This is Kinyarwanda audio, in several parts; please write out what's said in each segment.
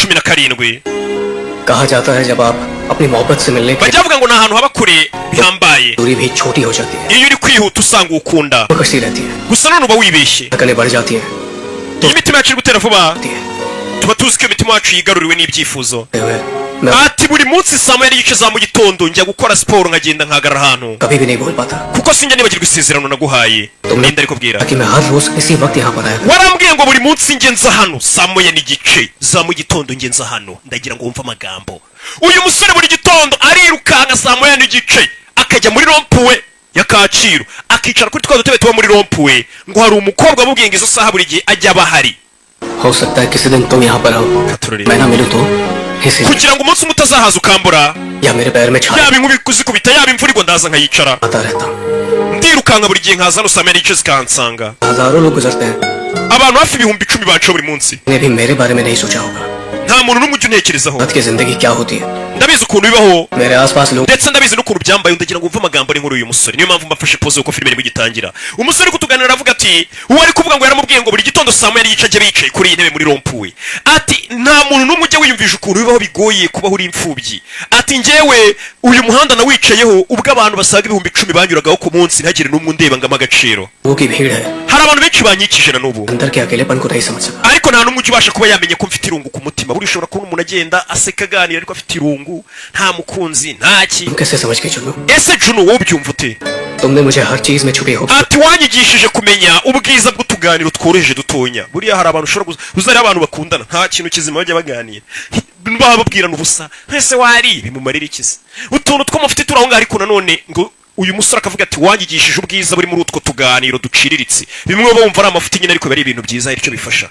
17 कहा जाता है जब आप अपनी मोहब्बत से मिलने के bavuga ngo nahantu haba kure bihambaye दूरी भी छोटी हो जाती है iyo uri kwihuta usanga ukunda कसी रहती है gusa none uba wibeshye धड़कनें बढ़ जाती हैं iyo imitima yacu iri gutera vuba tuba tuzi ko imitima yacu yigaruriwe n'ibyifuzo ati buri munsi saa moya n'igice za mu gitondo njya gukora siporo nkagenda nkahagarara ahantu कभी भी नहीं बोल पाता kuko sinjya nibagirwa isezerano naguhaye ninde ari kubwira कि मैं हर रोज इसी वक्त यहाँ पर आया warambwiye ngo buri munsi njye nza hano saa moya n'igice za mu gitondo njye nza hano ndagira ngo wumve amagambo uyu musore buri gitondo arirukanka saa moya n'igice akajya muri rompuwe ya Kacyiru akicara kuri twa dutebe tuba muri rompuwe ngo hari umukobwa amubwiye ngo izo saha buri gihe ajya bahari हो सकता है किसी दिन तुम यहाँ पर आओ मैं ना मिलूं तो kugira ngo umunsi umwe utazahaza ukambura या मेरे पैर में छाया yaba inkubi kuzikubita yaba imvura igwa ndaza nkayicara आता रहता हूँ ndirukanka buri gihe nkaza no saa moya n'igice zikansanga हजारों लोग गुजरते हैं abantu hafi 10,000 baca buri munsi ने भी मेरे बारे में नहीं सोचा होगा nta muntu n'umwe ujya untekerezaho रात की जिंदगी क्या होती है ndabizi ukuntu bibaho मेरे आसपास लोग ndetse ndabizi n'ukuntu byambaye ndagira ngo umve amagambo ari nkuru uyu musore niyo mpamvu mbafashe pose uko filime irimo igitangira umusore kutuganira aravuga ati uwo ari kuvuga ngo yaramubwiye ngo buri gitondo saa moya n'igice ajya bicaye kuri iyi ntebe muri rompuwe ati nta muntu n'umwe ujya wiyumvisha ukuntu bibaho bigoye kubaho uri imfubyi ati njyewe uyu muhanda nawicayeho ubwo abantu basaga 10,000 banyuragaho ku munsi ntagire n'umwe undeba ngama agaciro वो की भीड़ है hari abantu benshi banyikije na n'ubu अंदर के अकेलेपन को नहीं समझ सका ariko nta n'umwe ubasha kuba yamenye ko mfite irungu ku mutima buri ushobora kubona umuntu agenda aseka aganira ariko afite irungu nta mukunzi ntaki तुम कैसे समझ के चुनो ese Juno wowe ubyumva ute तुमने मुझे हर चीज में छुपी हो ati wanyigishije kumenya ubwiza bw'utuganiro tworoheje dutonya buriya hari abantu ushobora uzari abantu bakundana nta kintu kizima bajya baganira bababwirana ubusa ese wari bimumarira ikizi utuntu two mufite turaho ngaho ariko nanone ngo uyu musore akavuga ati wanyigishije ubwiza buri muri utwo tuganiro duciriritse bimwe bumva ari amafuti nyine ariko bari ibintu byiza aricyo bifasha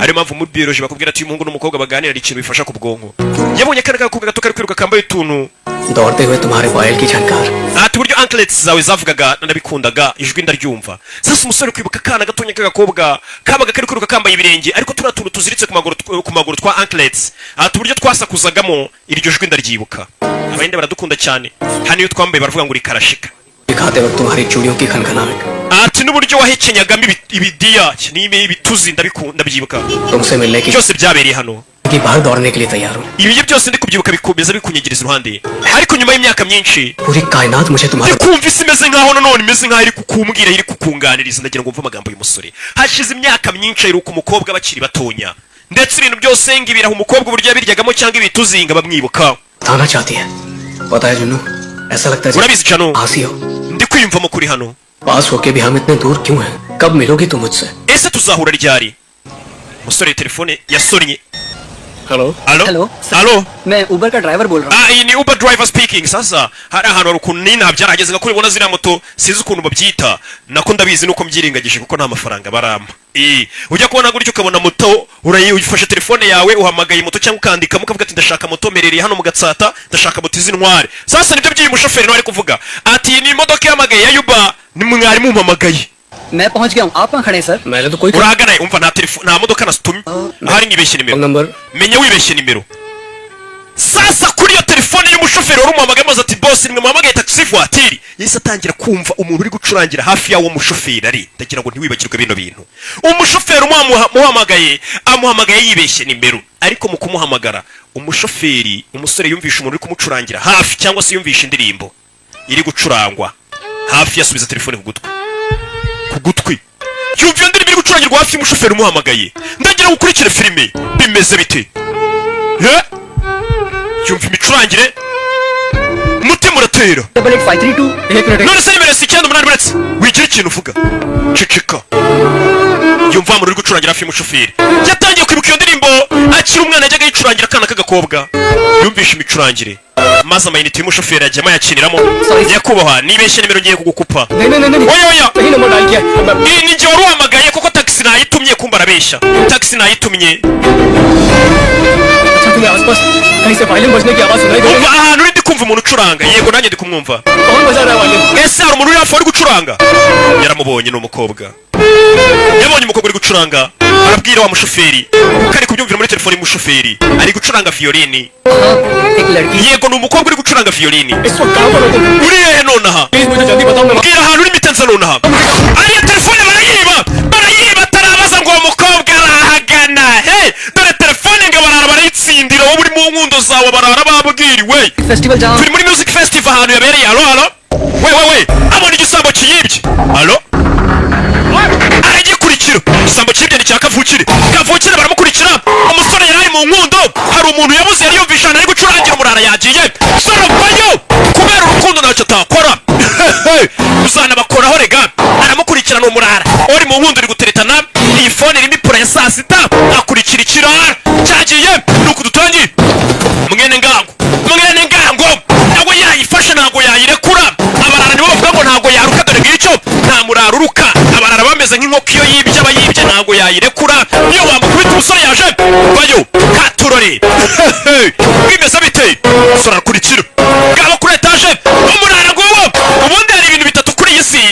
ari mpamvu muri biology bakubwira ati uyu muhungu n'umukobwa baganira ari ikintu bifasha ku bwonko yabonye kana gakobwa gato kari kwiruka kambaye utuntu दौड़ते हुए तुम्हारे बायल की झनकार ati buryo anklets zawe zavugaga nabikundaga ijwi ndaryumva sasa umusore kwibuka kana gatonya k'agakobwa kabaga kari kwiruka kambaye ibirenge ariko turiya tuntu tuziritse ku maguru twa anklets ati buryo twasakuzagamo iryo jwi ndaryibuka abandi baradukunda cyane hano iyo twambaye baravuga ngo uri karashika दिखाते वक्त तुम्हारी चूड़ियों की खनखनाहट ati n'uburyo wahekenyagamo ibidiya n'ibituzi ndabyibuka तुमसे मिलने की byose byabereye hano कि बाहर दौड़ने के लिए तैयार हूँ ibyo byose ndi kubyibuka bikomeza bikunyegereza iruhande ariko nyuma y'imyaka myinshi पूरी कायनात मुझे तुम्हारा kumva isi imeze nkaho nanone imeze nkaho iri kukumbwira iri kukunganiriza ndagira ngo mve amagambo y'umusore hashize imyaka myinshi aheruka umukobwa bakiri batonya ndetse ibintu byose ngibiraho umukobwa uburyo yabiryagamo cyangwa ibituzinga bamwibuka बताना चाहती है पता है जुनू ऐसा लगता है urabizi cano हंसी हो ndi kwiyumvamo kuri hano पास होके भी हम इतने दूर क्यों हैं कब मिलोगी तुम मुझसे ese tuzahura ryari umusore telefone yasonnye hello alo Hello. alo मैं उबर का ड्राइवर बोल रहा हूँ iyi ni uber driver speaking sasa hari ahantu hari ukuntu nina byarageze nka kubibona ziriya moto sinzi ukuntu babyita nako ndabizi nuko mbyirengagije kuko nta mafaranga barampa ujya kubona gutyo ukabona moto urayifashe telefone yawe uhamagaye moto cyangwa ukandikamo ukavuga ati ndashaka moto merereye hano mu Gatsata ndashaka moto iz'intware sasa nibyo by'uyu mushoferi nawe ari kuvuga ati iyi ni imodoka yahamagaye ya Uber ni mwari mumpamagaye मैं पहुंच गया हूँ आप कहाँ खड़े हैं सर मैंने तो कोई urahagana umva nta telefone nta modoka nasitumye ahari nibeshye nimero number menya wibeshye nimero sasa kuri iyo telefone y'umushoferi wari umuhamagaye maze ati boss nimwe muhamagaye taxi voiture yahise atangira kumva umuntu uri gucurangira hafi yawo mushoferi ari ndagira ngo ntiwibagirwe bino bintu umushoferi muhamagaye amuhamagaye yibeshye nimero ariko mu kumuhamagara umushoferi umusore yumvisha umuntu uri kumucurangira hafi cyangwa se yumvisha indirimbo iri gucurangwa hafi yasubiza telefone ku gutwi yumva iyo ndirimbo iri gucurangirwa hafi y'umushoferi umuhamagaye ndagira ngo ukurikire filime bimeze bite yumva imicurangire umutima uratera 8853 none se nimero 9 uretse wigira ikintu uvuga ceceka yumva umuntu uri gucurangira hafi y'umushoferi yatangiye kwibuka iyo ndirimbo akiri umwana yajyaga yicurangira akana k'agakobwa yumvisha imicurangire maze amayinite y'umushoferi ajyamo yakiniramo nyakubahwa nibeshye nimero ngiye kugukupa oya iyi ni njye wari uhamagaye kuko taxi nayitumye kumva arabeshya taxi nayitumye तुम्हें आसपास कहीं से वायलिन बजने की आवाज सुनाई दे umva ahantu uri ndi kumva umuntu ucuranga yego nanjye ndi kumwumva कौन बजा रहा है violin ese hari umuntu uri hafi wari gucuranga yaramubonye ni umukobwa yabonye umukobwa uri gucuranga arabwira wa mushoferi kuko ari kubyumvira muri telefone y'umushoferi ari gucuranga violini एक लड़की yego ni umukobwa uri gucuranga violini इस वक्त कहाँ पर हो तुम uri hehe nonaha please मुझे जल्दी बताओ मैं bwira ahantu uri mitenza nonaha ariya telefone barayiba atarabaza ngo uwo mukobwa arahagana he dore telefone ngo barara barayitsinda rindira wowe uri mu nkundo zawe barara babwiriwe festival जहाँ turi muri music festival ahantu yabereye halo halo we abona igisambo kiyibye halo aragikurikira igisambo kiyibye ni cya kavukire baramukurikira umusore yari ari mu nkundo hari umuntu yabuze yari yumvisha ari gucurangira umurara yagiye sorovayo kubera urukundo ntacyo atakora uzanabakoraho rega aramukurikirana umurara uri mu nkundo uri guteretana iyi fone irimo ipura ya saa sita akurikira ikirara cyagiye nuko dutangiye mwene ngango nawe yayifashe ntabwo yayirekura abarara nibo bavuga ngo ntabwo yaruka dore ngicyo nta murara uruka abarara bameze nk'inkoko iyo yibye aba yibye ntabwo yayirekura iyo wamukubita umusore yaje bayo katurore bimeze bite umusore arakurikira bwaba kuri etaje umurara nguwo ubundi hari ibintu bitatu kuri iyi si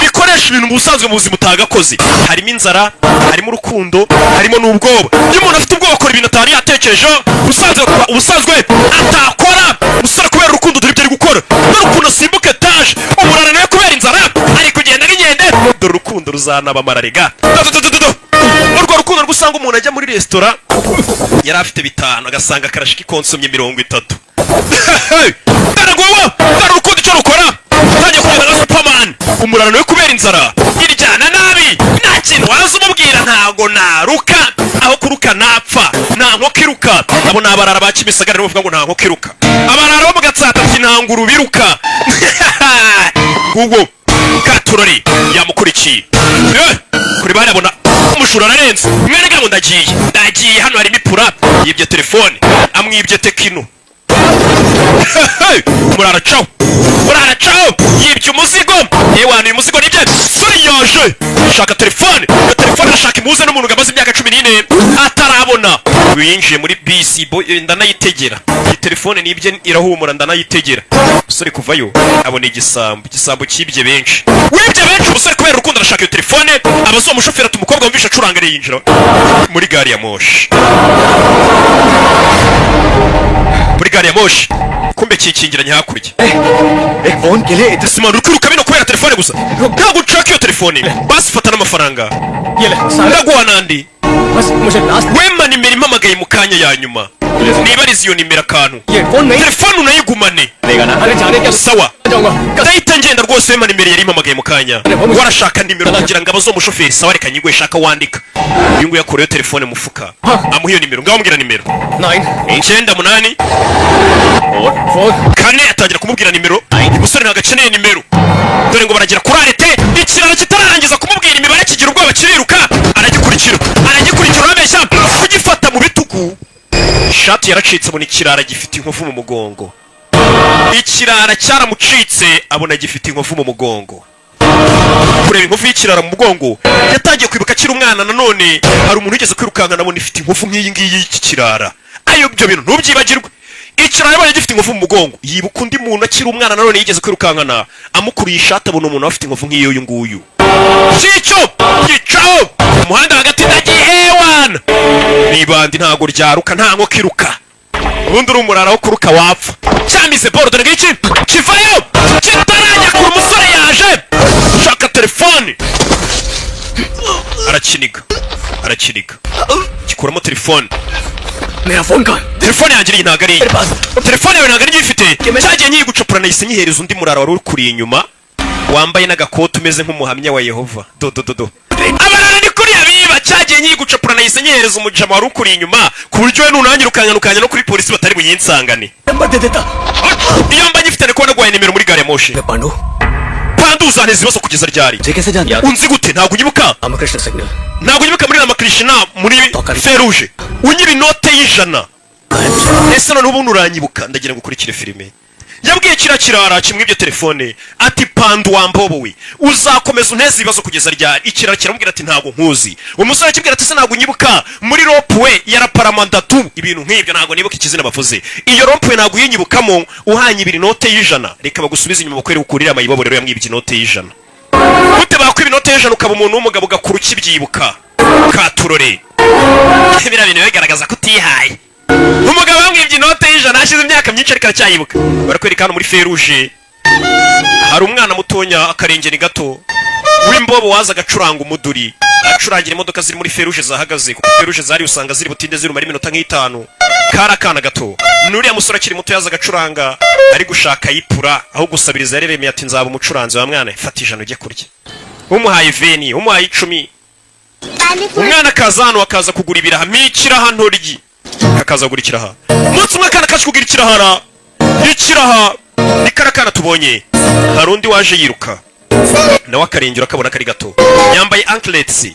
bikoresha ibintu mu busanzwe mu buzima utagakoze harimo inzara harimo urukundo harimo n'ubwoba iyo umuntu afite ubwoba akora ibintu atari yatekerejeho ubusanzwe atakora umusore kubera urukundo dore ibyo ari gukora dore ukuntu asimbuka etaje umurara nawe kubera inzara ari kugenda nk'inkende dore urukundo ruzanabamara rega urwo rukundo rw'usanga umuntu ajya muri resitora yari afite 5 agasanga karashika ikonsomye 30 dore urukundo icyo rukora utajya kugenda nka Superman umurara nawe kubera inzara iryana nabi nta kintu waza umubwira ntago naruka aho kuruka napfa nta nkoko iruka abo ni abarara ba Kimisagara bavuga ngo nta nkoko iruka abarara bo mu Gatsata ati nta nguru biruka ngubwo katurori yamukurikiye kuri barabona umushura ararenze mwene gabo ndagiye hano harimo ipura yibye telefone amwibye Tekino murara cawo yibye umuzigo yewe uyu muzigo nibye sori yaje shaka telefone ashaka imuze n'umuntu gamaze imyaka 14 atarabona winjiye muri bisi ndanayitegera iyi telefone nibye irahumura ndanayitegera umusore kuvayo abona igisambo kibye benshi umusore kubera urukundo arashaka iyo telefone abazo umushoferi ati umukobwa wumvisha acurangare yinjira muri gari ya moshi kumbe kikingiranye hakurya phone के लिए simana ukiruka bino kubera telefone gusa ntabwo ushaka iyo telefone basi fata n'amafaranga ndaguha nandi wema nimero impamagaye mu kanya ya nyuma nibariza iyo nimero akantu telefone unayigumane sawa ndahita ngenda rwose wema nimero yari impamagaye mu kanya warashaka nimero kugira ngo abazo umushoferi sawa reka nyigwe shaka wandika uyu nguyu yakoreyo telefone mufuka amuha iyo nimero ngaho mbwira nimero 9 kane atangira kumubwira nimero umusore ntabwo akeneye nimero dore ngo baragera kuri arete ikiraro kitararangiza kumubwira imibare kigira ubwoba kiriruka aragikurikira urabeshya kugifata mu bitugu ishati yaracitse abona ikirara gifite inkovu mu mugongo ikirara cyaramucitse abona gifite inkovu mu mugongo kureba inkovu y'ikirara mu mugongo yatangiye kwibuka akiri umwana nanone hari umuntu wigeze kwirukanka nabona ifite inkovu nk'iyi ngiyi y'iki kirara ayo ibyo bintu ntubyibagirwe ikirara yabaye gifite inkovu mu mugongo yibuka undi muntu akiri umwana nanone yigeze kwirukankana amukuriye ishati abona umuntu afite inkovu nk'iyo uyu nguyu gicaho umuhanda hagati ndagihewana nibandi ntago ryaruka nta nkoko iruka ubundi uri umurara wo kuruka wapfa cyamize boro dore ngiki kivayo kitarajya kure umusore yaje shaka telefone arakiniga gikuramo telefone telefone yanjye iri ntabwo ari telefone yawe ntabwo ari ifite cyagiye nyigucapura nahise nyihereza undi murara wari ukuriye inyuma wambaye n'agakote umeze nk'umuhamya wa Yehova abarara ni kuri abiba cyagiye nyigucapura nahise nyihereza umujama wari ukuriye inyuma ku buryo we nunangira ukanya no kuri polisi batari buyinsangane iyo mba nyifite ko nagwaye nimero muri gare ya moshi Pandu uzaneza ibibazo kugeza ryari unzi gute ntabwo unyibuka muri Ramakrishna muri Feruje unyiba inote y'ijana ese none ubu uranyibuka ndagira ngo ukurikire filime yabwiye kirara kimwibye telefone ati Pandu wambobowe uzakomeza unteza ibibazo kugeza ryari ikirara kiramubwira ati ntabwo nkuzi umusore akibwira ati se ntabwo unyibuka muri rope ya Paramandatu ibintu nk'ibyo ntabwo nibuka ikizina bavuze iyo rope ntabwo uyinyibukamo uhanye ibiri note y'ijana reka bagusubiza inyuma bakwere ukurira amayibobo rero yamwibye inote y'ijana gute bakwiba inote y'ijana ukaba umuntu w'umugabo ugakura ukibyibuka katurore biriya bintu bigaragaza ko utihaye umugabo wamwibye inote y'ijana hashize imyaka myinshi ariko aracyayibuka barakwereka hano muri Feruje hari umwana mutonya akarengeni gato w'imbobo waza agacuranga umuduri acurangira imodoka ziri muri feruje zahagaze kuko feruje zari usanga ziri butinde zirumara iminota nk'itanu. Kari akana gato n'uriya musore akiri muto yaza agacuranga ari gushaka yipura aho gusabiriza yareremeye ati nzaba umucuranzi wa mwana fata ijana ujye kurya. Umuhaye veni umuhaye 10 umwana akaza hano akaza kugura ibiraha mikiraha ntoryi akaza kugura ikiraha. Umunsi umwe akana kaje kugura ikirahara ikiraha ni karakana tubonye hari undi waje yiruka nawe akarengera akabona kari gato yambaye anklets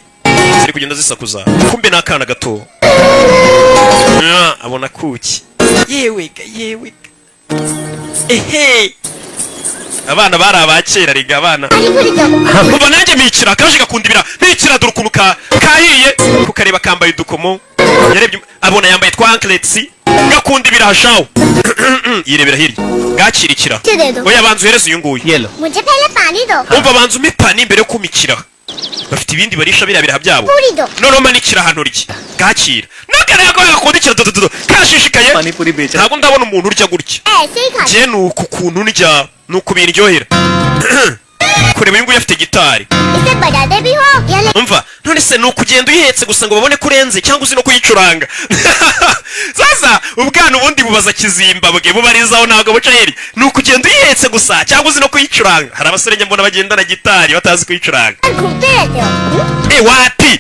ziri kugenda zisakuza kumbe nakana gato abona kuki yewe ehe abana bari abakera riga abana muba nanjye mikira kaje gakundibira mikira dore ukuntu kahiye kukareba kambaye udukomo yarebye abona yambaye twa anklets gakundibira hashaho yirebera hirya gakirikira oya banzu hereze uyu nguyu मुझे पहले पानी दो umva banzu mipani imbere yo kumikira bafite ibindi barisha biraha byabo none manikira hano rye gakira nakana ko yakundikira dododo kashishikaye ntabwo ndabona umuntu urya gutya je nuko kuntu ndya nuko biryohera kureba uyu nguyu afite gitari umva none se nuko ugenda uyihetse gusa ngo babone kurenze cyangwa uzi no kuyicuranga sasa ubwana ubundi bubaza Kizimbabwe bubarizaho ntabwo buca heri nuko ugenda uyihetse gusa cyangwa uzi no kuyicuranga. Hari abasore njye mbona bagendana gitari batazi kuyicuranga. Wapi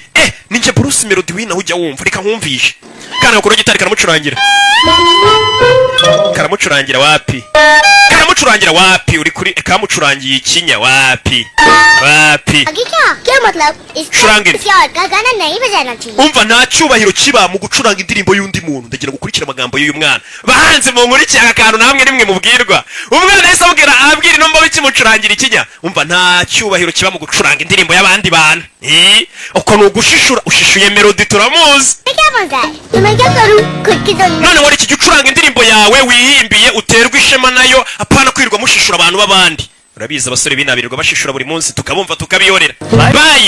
ninjye Bruce Melody wina ujya wumva reka nkumvishe kana gakora gitari karamucurangira wapi uri kuri kamucurangiye ikinya wapi umva nta cyubahiro kiba mu gucuranga indirimbo y'undi muntu. Ndagira gukurikira amagambo y'uyu mwana bahanze mu nkuru cyangwa akantu namwe rimwe mubwirwa umwana yese abwira no mbabe kimucurangira ikinya. Umva nta cyubahiro kiba mu gucuranga indirimbo y'abandi bantu uko ni ugushishura ushishuye Melody turamuzi none wari iki gucuranga indirimbo yawe wihimbiye uterwa ishema nayo apana kwirwa mushishura abantu babandi. Urabizi abasore binabirirwa bashishura buri munsi tukabumva tukabiyonera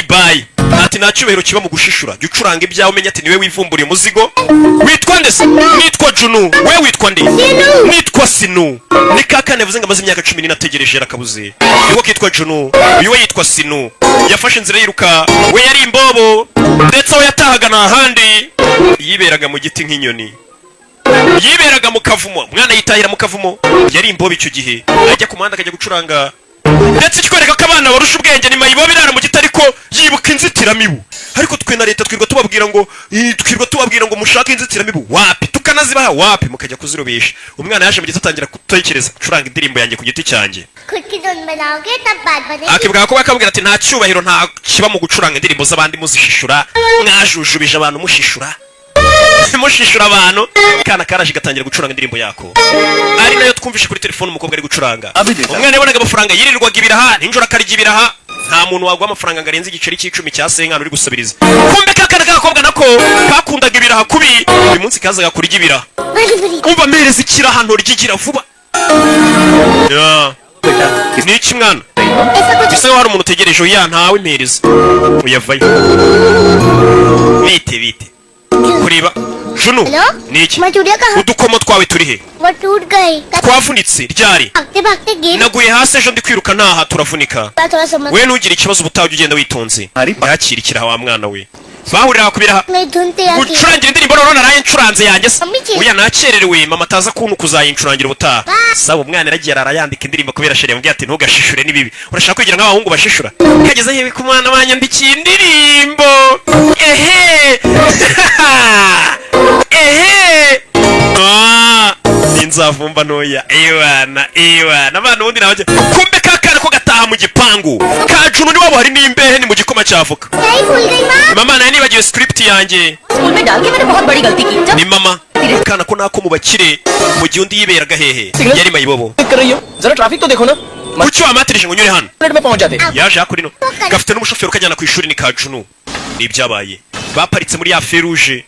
bye ati nta cyubahiro kiba mu gushishura jya ucuranga ibyawe umenya ati niwe wivumburiye umuzigo. Witwa nde se? Nitwa Junu. We witwa nde? Nitwa Sinu. Ni kakane yavuze ngo amaze imyaka 10 nategereje yarakabuze niwo kitwa Junu uyu we yitwa Sinu yafashe inzira yiruka we yari imbobo ndetse aho yatahaga n'ahandi yiberaga mu giti nk'inyoni yiberaga mu kavumo. Mwana yitahira mu kavumo yari imbobo icyo gihe ajya ku muhanda akajya gucuranga ndetse kikwereka ko abana barusha ubwenge ni mayibo birara mu giti ariko yibuka inzitiramibu. Ariko twe na leta twirwa tubabwira ngo mushake inzitiramibu wapi tukanazibaha wapi mukajya kuzirobesha. Umwana yaje mu giti atangira gutekereza gucuranga indirimbo yanjye ku giti cyanjye akibwira ko bakabwira ati nta cyubahiro nta kiba mu gucuranga indirimbo z'abandi muzishishura mwajujubije abantu mushishura abantu. Kana karaje gatangira gucuranga indirimbo yako ari nayo twumvishe kuri telefone umukobwa ari gucuranga. Umwana yabonaga amafaranga yirirwaga ibiraha ninjora akarya ibiraha nta muntu wagwa amafaranga ngarenze igiceri cy'icumi cya senkano uri gusabiriza. Kumbe kakana k'agakobwa nako kakundaga ibiraha kubi uyu munsi kazaga kurya ibiraha. Umva mereza ikiraha ntoryigira vuba ni iki mwana bisa nkaho hari umuntu utegereje oya ntawe mpereza uyavayo bite kureba Junu niki udukomo twawe turi he? Twavunitse ryari? Naguye hasi ejo ndi kwiruka ntaha turavunika. We nugira ikibazo ubutaha ugenda witonze yakirikira wa mwana we bahurira kubiraha gucurangira indirimbo none naraye ncuranze yanjye se uya nakererewe mama taza kuntu kuzayincurangire ubutaha. Saba umwana yaragiye arayandika indirimbo kubera shere yambwiye ati ntugashishure nibibi urashaka kwigira nk'abahungu bashishura kageze yewe ku mwana banyandikiye indirimbo inzavumba ntoya ewana abantu ubundi nabajya kumbe kakana ko gataha mu gipangu ka Junu niwabo hari n'imbehe ni mu gikoma cyavuka. Mama naye nibagiwe script yanjye ni mama kana ko nako mubakire mu gihe undi yiberaga hehe yari mayibobo ucyo amatirije ngo nyure hano yaje hakurino gafite n'umushoferi ukajyana ku ishuri ni ka Junu. Ni ibyabaye baparitse muri ya feruje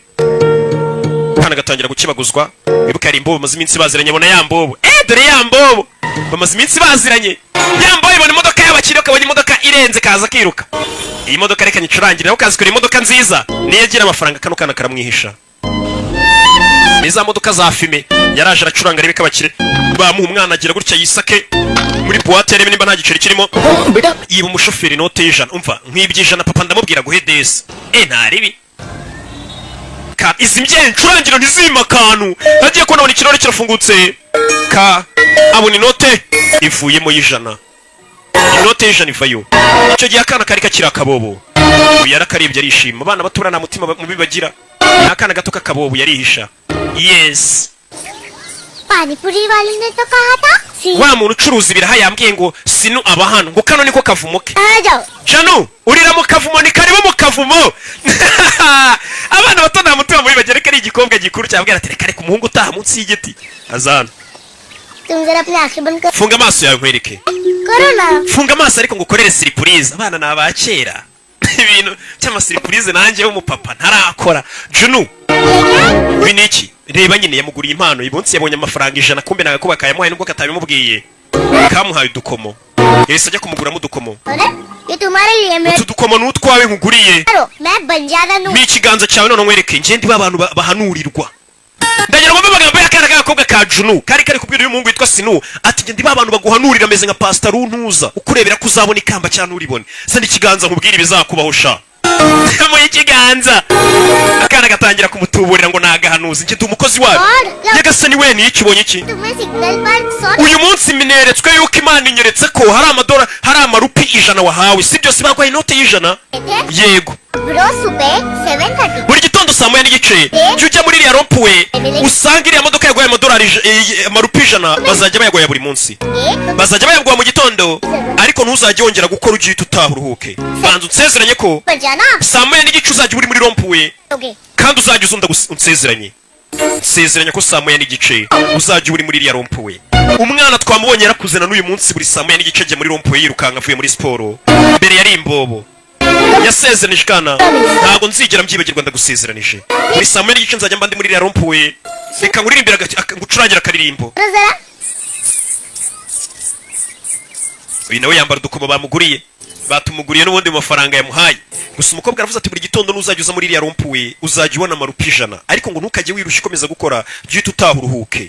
kana gatangira gukibaguzwa bibuka yari imbobo bamaze iminsi baziranye bona yambobo dore yambobo bamaze iminsi baziranye yambobo ibona imodoka y'abakire ukabona imodoka irenze kaza kiruka iyi modoka reka nicurangire naho kazi kuri imodoka nziza niyo agira amafaranga kano kana karamwihisha niza modoka za fime yaraje aracuranga arebe kabakire bamuha umwana agira gutya yisake muri boîte yarebe nimba nta giceri kirimo yiba umushoferi note y'ijana umva nk'iby'ijana papa ndamubwira guhe desi ntaribi ka izi mbyeyi ncurangiro ntizima akantu hagiye kubona ikirore kirafungutse ka abona inote ivuyemo y'ijana inote y'ijana ivayo icyo gihe akana kari kakiri akabobo yarakarebye arishima abana batura nta mutima mubi bagira n'akana gato k'akabobo yarihisha yes panipuri वाले ने तो कहा था wa muntu ucuruza ibiraha yambwiye ngo sinu aba hano ngo kano niko kavumo ke आ जाओ janu urira mu kavumo ni karibu mu kavumo abana bato nta mutima mubi bagira ko ari igikobwa gikuru cyabwira ati reka reka umuhungu utaha munsi y'igiti azana तुम जरा अपनी आंखें बंद करो funga amaso yawe nkwereke करो ना funga amaso ariko ngo ukorere siripurize abana ni abakera ibintu cy'amasiripurize nanjye w'umupapa ntarakora junu ibi ni iki reba nyine yamuguriye impano ibonsi yabonye amafaranga 100 kumbe nawe kuba kayamuhaye nubwo katabimubwiye kamuhaye udukomo yese ajya kumuguramo udukomo अरे ये तुम्हारे लिए मैं utu dukomo n'utwawe nkuguriye करो मैं बंजारा नू n'ikiganza cyawe none nkwereke nje ndi babantu bahanurirwa ndagira ngo amagambo y'akana k'agakobwa ka Junu kari kubwira uyu muhungu witwa Sinu ati nge ndi babantu baguhanurira ameze nka pastor runtuza ukurebera kuzabona ikamba cyane uribone sandi ikiganza nkubwira ibizakubaho sha mu ikiganza akana gatangira kumutuburira ngo nagahanuza nge ndi umukozi wawe yagasani we ni ikibonye iki तुम्हें सिग्नल पर 100 uyu munsi mineretswe yuko imana inyeretse ko hari amadora hari amarupi 100 wahawe si byose bagwaye inote y'ijana yego bro सुबह 7:30 buri gitondo saa moya n'igice jya ujya muri iriya rompuwe usanga iriya modoka yaguhaye amadolari amarupi 100 bazajya bayaguha buri munsi bazajya bayaguha mu gitondo ariko ntuzajye wongera gukora ugihita utaha uruhuke banza unsezeranye ko बजाना saa moya n'igice uzajya uri muri rompuwe okay kandi uzajya uzunda unsezeranye sezeranya ko saa moya n'igice uzajya uri muri iriya rompuwe umwana twamubonye yarakuzana n'uyu munsi buri saa moya n'igice ajya muri rompuwe yirukanka avuye muri siporo mbere yari imbobo yasezeranije kana ntabwo nzigera mbyibagirwa ndagusezeranije buri saa moya n'igice nzajya mba ndi muri iriya rompuwe reka nguririmbira ngucurangira akaririmbo जरा uyu nawe yambara udukomo bamuguriye batumuguriye n'ubundi mu mafaranga yamuhaye gusa umukobwa aravuze ati buri gitondo n'uzajya uza muri iriya rompuwe uzajya ubona amarupi 100 ariko ngo ntukajye wirushya ukomeza gukora jya uhita utaha uruhuke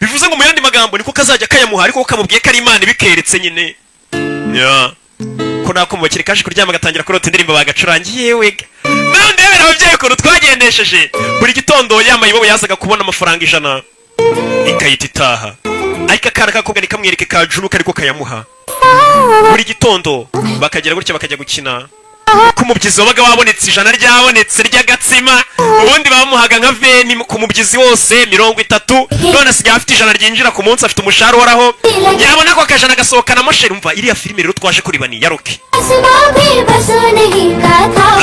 bivuze ngo mu yandi magambo niko kazajya kayamuha ariko kamubwiye ko ari imana ibikeretse nyine ko nako mu bakire kaje kuryama gatangira kurota indirimbo bagacurangiye wega nawe ndebera ababyeyi ukuntu twagendesheje buri gitondo yambaye ibobo yazaga kubona amafaranga 100 ikayita itaha ariko akana kakobwa ni kamwereke ka Junu kariko kayamuha buri gitondo bakagera gutya bakajya gukina ku mubyizi wabaga wabonetse 100 ryabonetse ry'agatsima ubundi bamuhaga nka veni ku mubyizi wose 30 none asigaye afite 100 ryinjira ku munsi afite umushahara waraho yabona ko akajana gasohokana moshe umva iriya filime rero twaje kuribani ya Rocky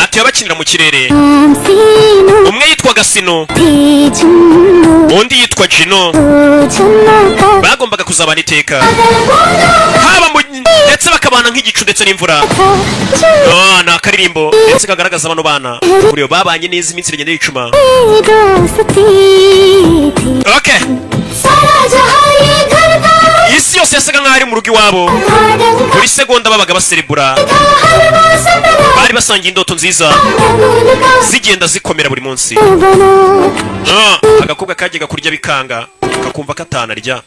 ati yabakinira mu kirere umwe yitwa Gasino undi yitwa Jino bagombaga kuzabana iteka haba ndetse bakabana nk'igicu ndetse n'imvura na karirimbo ndetse kagaragaza bano bana buriyo babanye neza iminsi igenda yicuma okay isi yose yasaga nkaho ari mu rugo iwabo buri segonda babaga baserebura bari basangiye indoto nziza zigenda zikomera buri munsi agakobwa kajyaga kurya bikanga kakumva katanarya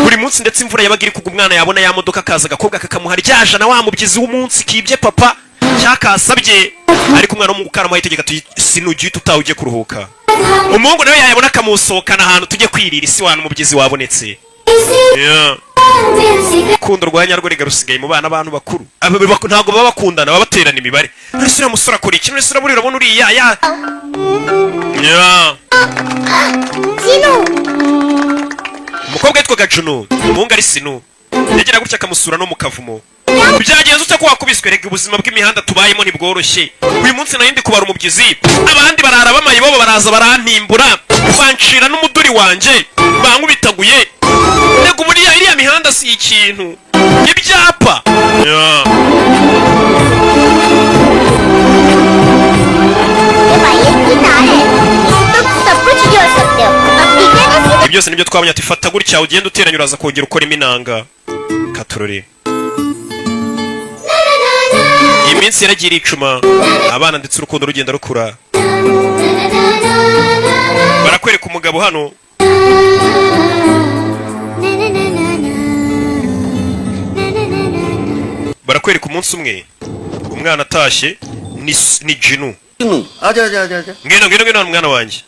buri munsi ndetse imvura yabaga iri kugwa umwana yabona ya modoka kaza agakobwa kakamuha ryaje na wa mubyizi w'umunsi kibye papa cyakasabye ariko umwana wo mu gukara amaye itegeka sinujye utaha ujye kuruhuka umuhungu nawe yayabona akamusohokana ahantu tujye kwirira isi wana umubyizi wabonetse kundo rwanya rwo rigarusigaye mu bana abantu bakuru ntago baba bakundana baba baterana imibare ese uriya musore akora iki ese urabura urabona uriya umukobwa yitwaga Junu umuhungu ari Sinu yagera gutya akamusura no mu kavumo byagenze ute ko wakubiswe rega ubuzima bw'imihanda tubayemo ntibworoshye uyu munsi nayindi kubara umubyizi abandi barara bamaye bobo baraza barantimbura bancira n'umuduri wanje bankubitaguye rega buriya iriya mihanda si ikintu ibyapa byose nibyo twabonye ati fata gutya ugenda uteranya uraza kongera ukora iminanga katurore iyi minsi yaragiye icuma abana ndetse urukundo rugenda rukura barakwereka umugabo hano barakwereka umunsi umwe umwana atashye ni Jinu आजा आजा आजा आजा ngwino mwana wanjye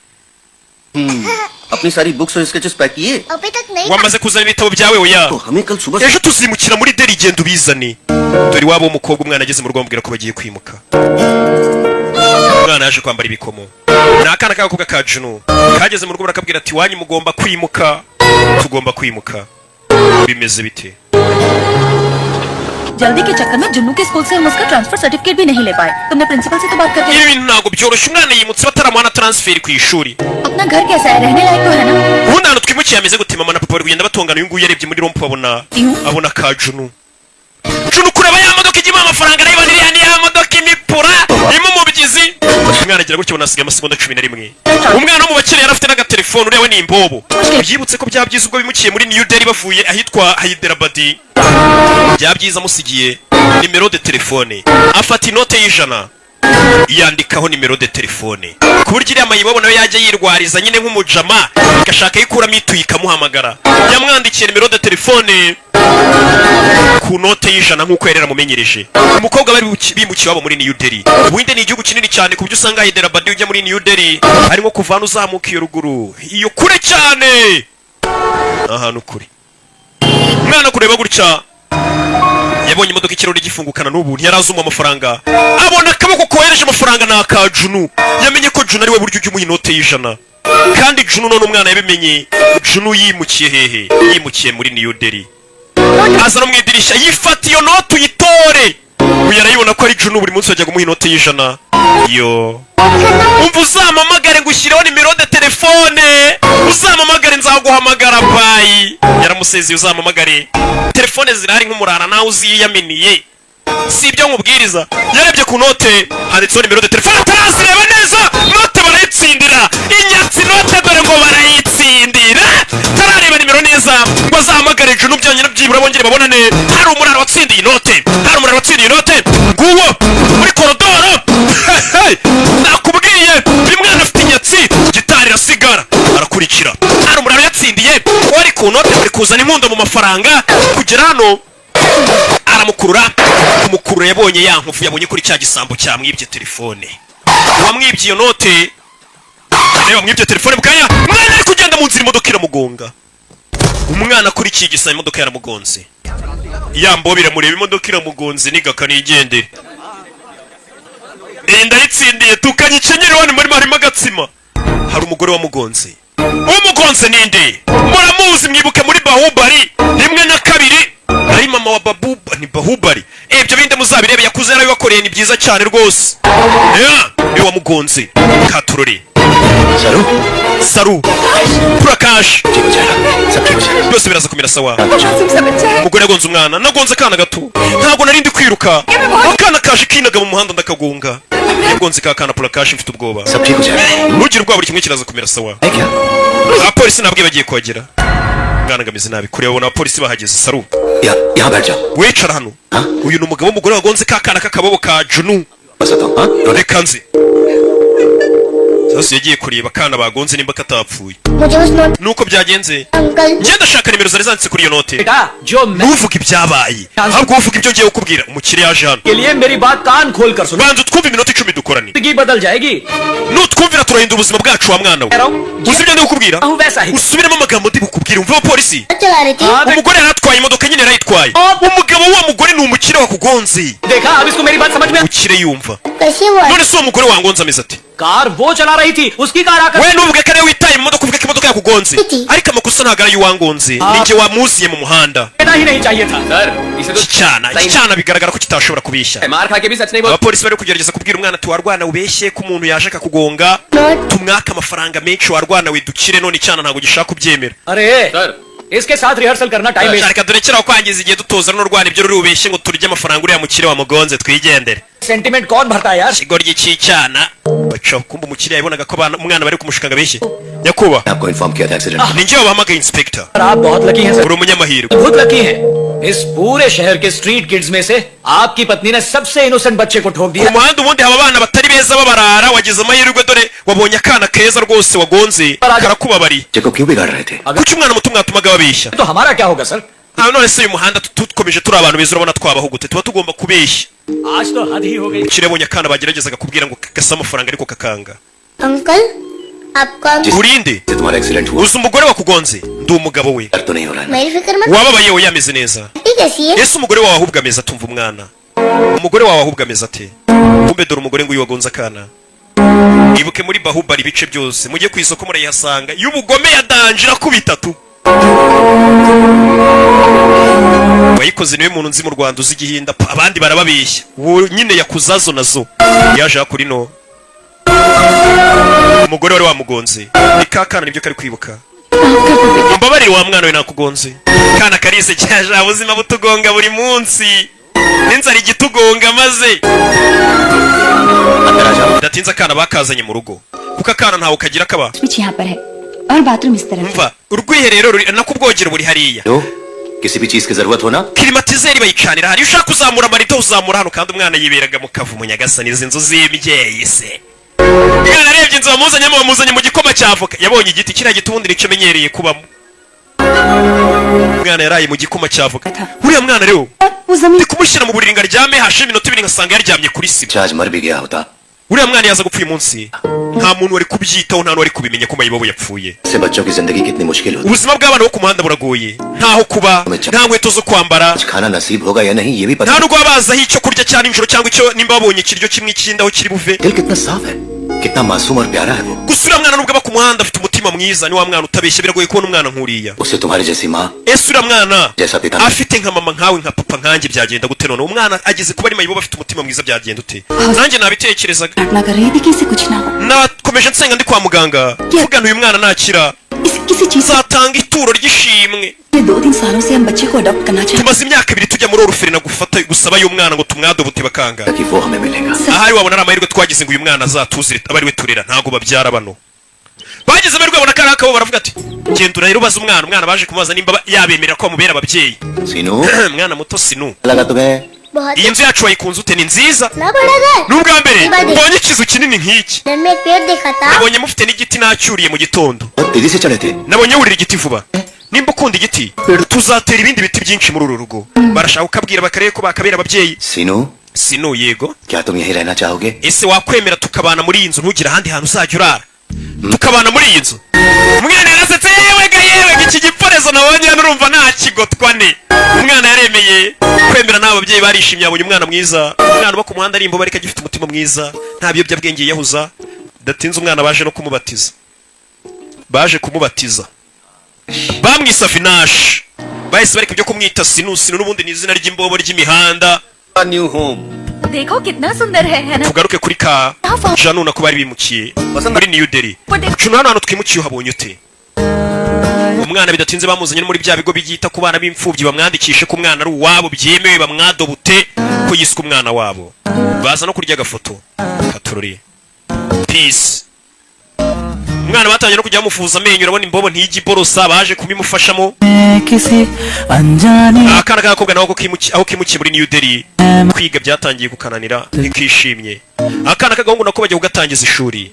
अपनी सारी बुक्स और sketches pack किए अभी तक नहीं wamaze kuzana ibitabo byawe oya तो हमें कल सुबह ejo tuzimukira muri Delhi genda ubizane dore iwabo w'umukobwa umwana ageze mu rugo bamubwira ko bagiye kwimuka umwana yaje kwambara ibikomo ni akana k'agakobwa ka Jinu kageze mu rugo barakabwira ati wanyu mugomba kwimuka tugomba kwimuka bimeze bite जल्दी के चक्कर में जुन्नू के स्कूल से हम उसका transfer certificate भी नहीं ले पाए तुमने प्रिंसिपल से तो बात करके ibi bintu ntabwo byoroshye umwana yimutse bataramuha transfer ku ishuri अपना घर कैसा है रहने लायक तो है ना ubundi ahantu twimukiye ameze gute mama na papa bari kugenda batongana uyu nguyu yarebye muri rompo abona ka Junu kureba ya modoka ijyamo amafaranga areba niriya ni ya modoka imipura irimo umubyizi umwana agira gutyo unasigaye amasegonda 11 umwana wo mu bakire yari afite n'agatelefone urewe ni imbobo byibutse ko byabyiza ubwo bimukiye muri New Delhi bavuye ahitwa Hyderabad byabyiza amusigiye nimero de telefone afata inote y'ijana yandikaho nimero de telefone ku buryo iriya mayibobo nayo yajya yirwariza nyine nk'umujama igashaka yikuramo ituye ikamuhamagara yamwandikiye nimero de telefone ku note y'ijana nk'uko yari yaramumenyereje umukobwa bari bimukiye wabo muri New Delhi ubundi ni igihugu kinini cyane ku buryo usanga Hyderabad ujya muri New Delhi harimo kuvana uzamuka iyo ruguru iyo kure cyane ahantu kure umwana kureba gutya yabonye imodoka ikirori gifungukana n'ubu ntiyarazuma amafaranga abona akaboko kohereje amafaranga na ka Junu yamenye ko Junu ari we buryo ujya inote y'ijana kandi Junu none umwana yabimenye Junu yimukiye hehe yimukiye muri New Delhi aza no mu idirishya yifata iyo note uyitore uyu arayibona ko ari Junu buri munsi wajyaga umuha inote y'ijana yo umva uzamamagare ngo ushyireho nimero de telefone uzamamagare nzaguhamagara bayi yaramusezeye uzamamagare telefone zirahari nk'umurara nawe uziyaminiye si ibyo nkubwiriza yarebye ku note handitseho nimero de telefone atarazireba neza note barayitsindira inyatsi note dore ngo barayitsindira tarareba nimero neza ngo azahamagare Junu byonyine byibura bongere babonane hari umurara watsindiye inote nguwo muri korodoro nakubwiye bimwe afite inyatsi gitari irasigara arakurikira hari umurara yatsindiye wari ku note bari kuzana impundo mu mafaranga kugera hano aramukurura kumukurura yabonye ya nkovu yabonye kuri cya gisambo cyamwibye telefone wamwibye iyo note reba mwibye telefone bukaya umwana ari kugenda mu nzira imodoka iramugonga umwana kuri iki gisa imodoka yaramugonze yambobira mureba imodoka iramugonze nigaka nigendere ndayitsindiye tukanyicenyera wani muri harimo agatsima hari umugore wamugonze umugonze ninde muramuzi mwibuke muri Bahubali 1 na 2 ari mama wa Babuba ni Bahubali ibyo binde muzabirebe yakuze yarabibakoreye ni byiza cyane rwose ni wamugonze katurore Saru Prakash byose biraza kumira sawa umugore yagonze umwana nagonze akana gato ntabwo narindi kwiruka akana kaje kinaga mu muhanda ndakagunga yagonze ka kana Prakash mfite ubwoba ntugire ubwoba buri kimwe kiraza kumira sawa abapolisi nabwiye bagiye kuhagera mwana ngameze nabi kure babona abapolisi bahageze Saru wicara hano uyu ni umugabo w'umugore wagonze ka kana k'akabobo ka Junu reka nzi Sasa yagiye kureba kana bagonze nimba katapfuye nuko byagenze ngiye ndashaka nimero zari zanditse kuri iyo note nuvuga ibyabaye ahubwo uvuga ibyo ngiye kukubwira umukire yaje hano banza twumve iminota 10 dukorani nutwumvira turahinda ubuzima bwacu wa mwana we uzi ibyo ndi kukubwira usubiremo amagambo ndi bukubwira umva polisi umugore yaratwaye imodoka nyine yarayitwaye umugabo wa mugore ni umukire wakugonze umukire yumva none se uwo mugore wangonze ameze ati car वो चला रही थी उसकी कार आकर we nuvuge kare witaye mu modoka uvuge ko imodoka yakugonze ariko amakosa ntabwo ari y'uwangonze ninjye wamuziye mu muhanda ही नहीं चाहिए था sir icyana bigaragara ko kitashobora kubishya मार खा के भी सच नहीं बोल abapolisi bari kugerageza kubwira umwana ati warwana ubeshye ko umuntu yaje akakugonga tumwaka amafaranga menshi warwana widukire none icyana ntabwo gishaka kubyemera अरे सर इसके साथ रिहर्सल करना time waste reka durekeraho kwangiza igihe dutoza n'urwana ibyo ruri ubeshye ngo turye amafaranga uriya mukire wamugonze twigendere sentiment कौन भरता है यार ikigo ry'icyana baca kumba umukire yabonaga ko umwana bari kumushikanga beshye nyakuba आपको इन्फॉर्म किया था accident ninjye wabahamagaye inspector आप बहुत लकी हैं सर uri umunyamahirwe बहुत लकी हैं इस पूरे शहर के स्ट्रीट किड्स में से आपकी पत्नी ने सबसे इनोसेंट बच्चे को ठोक ku दिया। muhanda ubundi haba abana batari beza babarara wagize amahirwe dore wabonye akana keza rwose wagonze karakubabariye को क्यों बिगाड़ रहे थे? kuki umwana muto mwatumaga babeshya तो हमारा क्या होगा sir? none se uyu muhanda dukomeje turi abantu beza urabona twabaho gute tuba tugomba kubeshya आज तो हद ही हो गई। kirabonye akana bageragezaga kubwira ngo gasa amafaranga ariko kakanga uncle आपका urinde तुम्हारा एक्सीडेंट हुआ uzi umugore wakugonze ndi umugabo we डर तो नहीं हो रहा है ना? मेरी फिक्र मत wababaye we yameze neza कैसी है ese umugore wawe ahubwo ameze atumva umwana umugore wawe ahubwo ameze ate kumbe dore umugore ngo uyu wagonze akana ibuke muri bahubari ibice byose mujye ku isoko murayihasanga y'ubugome ya danje irakubita tu wayikoze niwe muntu nzi mu Rwanda uzi igihinda abandi barababeshya uwo nyine yakuzazo nazo yaje kuri no umugore wari wamugonze ikakana nibyo kari kwibuka mbabarire wa mwana we nakugonze kana karise cyaje ubuzima butugonga buri munsi n'inzara igitugonga maze datinza akana bakazanye mu rugo kuko akana ntawe kagira kaba switch यहाँ पर है और बाथरूम इस तरफ। umva urwiherero ruri nakubwogero buri hariya तो किसी भी चीज की जरूरत हो ना klimatizeri bayicanira hari ushaka kuzamura amarido uzamura hano kandi umwana yiberaga mu kavumu nyagasani izi nzu z'imyeyi se umwana arebye inzu bamuzanye mu gikoma cy'avoka yabonye igiti kiriya giti ubundi nicyo menyereye kubamo umwana yaraye mu gikoma cy'avoka uriya mwana rero वो जमीन ndi kumushyira mu buriri ngo aryame hashira iminota ibiri ngasanga yaryamye kuri sima आज मर भी गया होता uriya mwana yaza gupfa uyu munsi nta muntu wari kubyitaho nta n'uwari kubimenya ko mayibobo yapfuye से बच्चों की जिंदगी कितनी मुश्किल होती ubuzima bw'abana bo ku muhanda buragoye ntaho kuba nta nkweto zo kwambara आज खाना नसीब होगा या नहीं ये भी पता nta nubwo babazaho icyo kurya cya nijoro cyangwa icyo nimba babonye ikiryo kimwe ikindi aho kiri buve दिल कितना साफ है कितना मासूम और प्यारा है वो gusa uriya mwana nubwo aba ku muhanda afite umutima mwiza ni wa mwana utabeshya biragoye kubona umwana nk'uriya उसे तुम्हारी जैसी माँ ese uriya mwana जैसा पिता afite nka mama nkawe nka papa nkanjye byagenda gute none umwana ageze kuba ari mayibobo afite umutima mwiza byagenda ute nanjye nabitekerezaga प्रार्थना कर रही थी कि इसे कुछ ना हो, nakomeje nsenga ndi kwa muganga mvugana uyu mwana nakira इसे किसी चीज से। nzatanga ituro ry'ishimwe पिछले 2-3 सालों से हम बच्चे को अडॉप्ट करना चाहते tumaze imyaka ibiri tujya muri oruferina gufata gusaba uyu mwana ngo tumwadobute bakanga कि वो हमें मिलेगा ahari wabona ari amahirwe twagize ngo uyu mwana azatuzire abe ari we turera ntabwo babyara bano bagize amahirwe babona kariya kabo baravuga ati genda urahera ubaza umwana baje kumubaza nimba yabemerera ko bamubera ababyeyi Seenu mwana muto sinu लगा तुम्हें बहुत iyi nzu yacu wayikunze ute ni nziza ना बड़ा घर ni ubwa mbere Niba de- mbonye ikizu kinini nk'iki दिन में एक पेड़ देखा था nabonye mufite n'igiti nacyuriye mu gitondo बहुत तेजी से चढ़े थे nabonye wurira igiti vuba nimba ukunda igiti tuzatera ibindi biti byinshi muri uru rugo barashaka ukabwira bakarebe ko bakabera ababyeyi सीनू sinu yego क्या तुम यहीं रहना चाहोगे ese wakwemera tukabana muri iyi nzu ntugire ahandi hantu uzajya urara tukabana muri iyi nzu umwana yarasetse yewe iki giporezo nabonye hano urumva nta kigotwa ne umwana yaremeye kwemera n'abo babyeyi barishimye yabonye umwana mwiza umwana uba ku muhanda ari imbobo ariko agifite umutima mwiza nta biyobyabwenge yiyahuza datinze umwana baje no kumubatiza bamwise Avinash bahise bareka ibyo kumwita sinu n'ubundi ni izina ry'imbobo ry'imihanda new home देखो कितना सुंदर है ना। tugaruke kuri ka janu nako bari bimukiye muri New Delhi cumi hano hantu twimukiye uhabonye ute umwana bidatinze bamuzanye no muri bya bigo byita ku bana b'imfubyi bamwandikishe ko umwana ari uwabo byemewe bamwadobute ko yiswe umwana wabo baza no kurya agafoto katurori peace umwana batangiye no kujya bamufuza amenyo urabona imbobo ntijya iborosa baje kubimufashamo akana k'agakobwa naho aho kimukiye muri New Delhi kwiga byatangiye kukananira ntikishimye akana k'agahungu nako bajya kugatangiza ishuri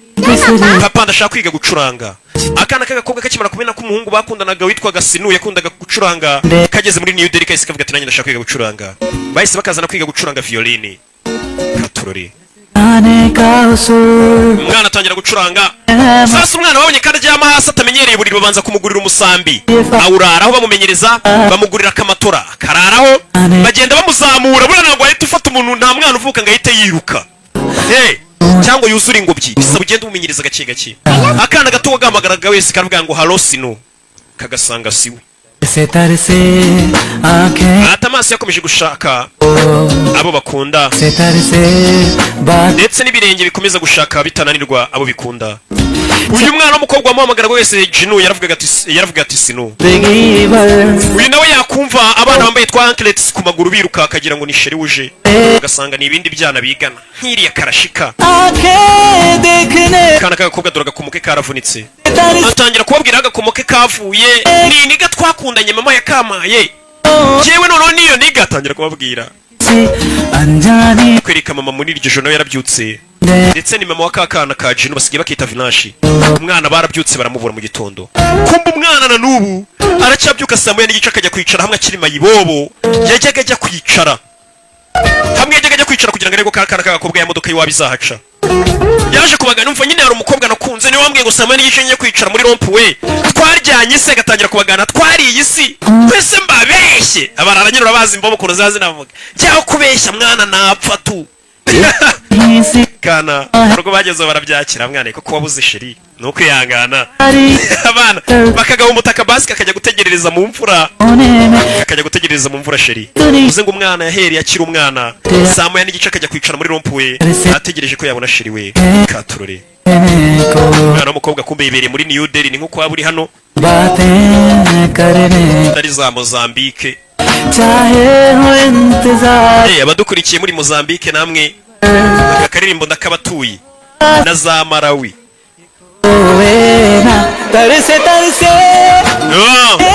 papa ndashaka kwiga gucuranga akana k'agakobwa kakimara kumena ko umuhungu bakundanaga witwaga Sinu yakundaga gucuranga kageze muri New Delhi kahise kavuga ati nanjye ndashaka kwiga gucuranga bahise bakazana kwiga gucuranga violini katurori umwana atangira gucuranga sasa umwana babonye ko aryama hasi atamenyereye buriri babanza kumugurira umusambi awuraraho bamumenyereza bamugurira akamatora kararaho bagenda bamuzamura buriya ntabwo wahita ufata umuntu nta mwana uvuka ngo ahite yiruka cyangwa yuzure ingobyi bisaba ugenda umumenyereza gake gake akana gato wagamagaraga wese karavuga ngo halo Sinu kagasanga siwe ata amaso yakomeje gushaka abo bakunda ndetse n'ibirenge bikomeza gushaka bitananirwa abo bikunda uyu mwana w'umukobwa wamuhamagara wese Jinu yaravuga ati Sinu uyu nawe yakumva abana bambaye twa anklets ku maguru biruka akagira ngo ni sheri uje ugasanga ni ibindi byana bigana nk'iriya karashika kana k'agakobwa dore agakomoke karavunitse atangira kubabwira agakomoke kavuye ni niga twakundanye mama yakamaye yewe noneho niyo niga atangira kubabwira kwereka mama muri iryo joro nawe yarabyutse ndetse ni mama wa kakana ka Jino basigaye bakita Vinashi. Umwana barabyutse baramuvura mu gitondo. Kumba umwana na nubu aracyabyuka saa moya n'igice akajya kwicara hamwe akiri mayibobo. Yajyaga ajya kwicara hamwe, yajyaga ajya kwicara kugira ngo arebe ko kakana k'agakobwa ya modoka yiwabo izahaca. Yaje kubagana umva nyine hari umukobwa nakunze niwe wambwiye ngo saa moya n'igice ngiye kwicara muri rompuwe. Twaryanye se agatangira kubagana twariye isi. Twese mbabeshye abarara nyine urabazi imbobo kuno zazi navuga. Cyaho kubeshya mwana napfa tu. Kana urwo bagezeho barabyakira mwana ko wabuze sheri no kwihangana. Abana bakagaho umutaka basi akajya gutegerereza mu mvura, akajya gutegerereza mu mvura sheri. Uze ngo umwana yahereye akiri umwana saa moya n'igice akajya kwicara muri rompuwe ategereje ko yabona sheri we. Katurore umwana w'umukobwa kumbe yibereye muri New Delhi ni nkuko waba uri hano dari za Mozambique. Abadukurikiye muri Mozambique namwe akaririmbo ndakabatuye na za Malawi.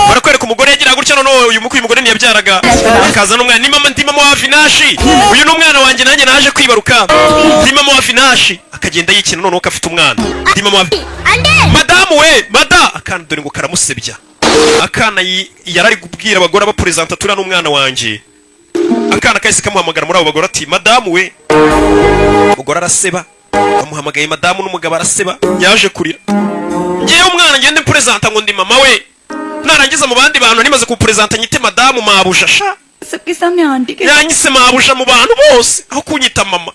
Barakwereka umugore yagira gutya none uyu mugore ntiyabyaraga akaza n'umwana ni mama wa Vinashi. Uyu ni umwana wanjye nanjye naje kwibaruka ni mama wa Vinashi. Akagenda yikina none uko afite umwana ni mama wa madamu we mada akana dore ngo karamusebya. Akana yarari kubwira abagore abapresenta turi n'umwana wanjye. Akana kahise kamuhamagara muri abo bagore ati madamu we. Umugore araseba amuhamagaye madamu n'umugabo araseba yaje kurira. Ngiye umwana ngende presenta ngo ndi mama we narangiza mu bandi bantu nimaze ku presenta nyite madamu mabushasha सबके सामने आंटी के yanyise mabusha mu bantu bose aho kunyita mama.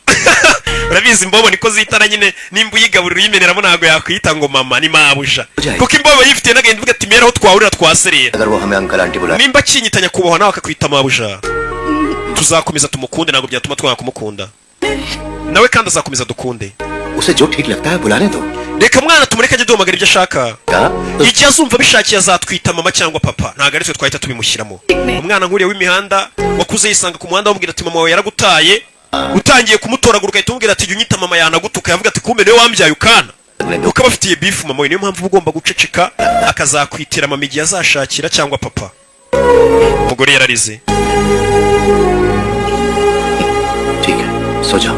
Urabizi imbobo niko zitana nyine nimba uyigaburira uyimeneramo ntago yakwita ngo mama ni mabusha kuko imbobo yifitiye n'agenda ivuga ati mera aho twahurira twaserera nimba kinyitanya kubaho nawe akakwita mabusha tuzakomeza tumukunde ntabwo byatuma twanga kumukunda nawe kandi azakomeza dukunde. उसे जो ठीक लगता है बुलाने दो. Reka mwana tumureke ajye duhamagara ibyo ashaka. Igihe azumva bishakiye azatwita mama cyangwa papa ntabwo ari twe twahita tubimushyiramo. Umwana nkuriye w'imihanda wakuze yisanga ku muhanda bamubwira ati mama wawe yaragutaye utangiye kumutoraguruka ahita umubwira ati jya unyita mama yanagutuka yavuga ati kumbe niwe wambyaye ukana ukaba afitiye bifu mama we niyo mpamvu ugomba guceceka akazakwitira mama igihe azashakira cyangwa papa. Umugore yararize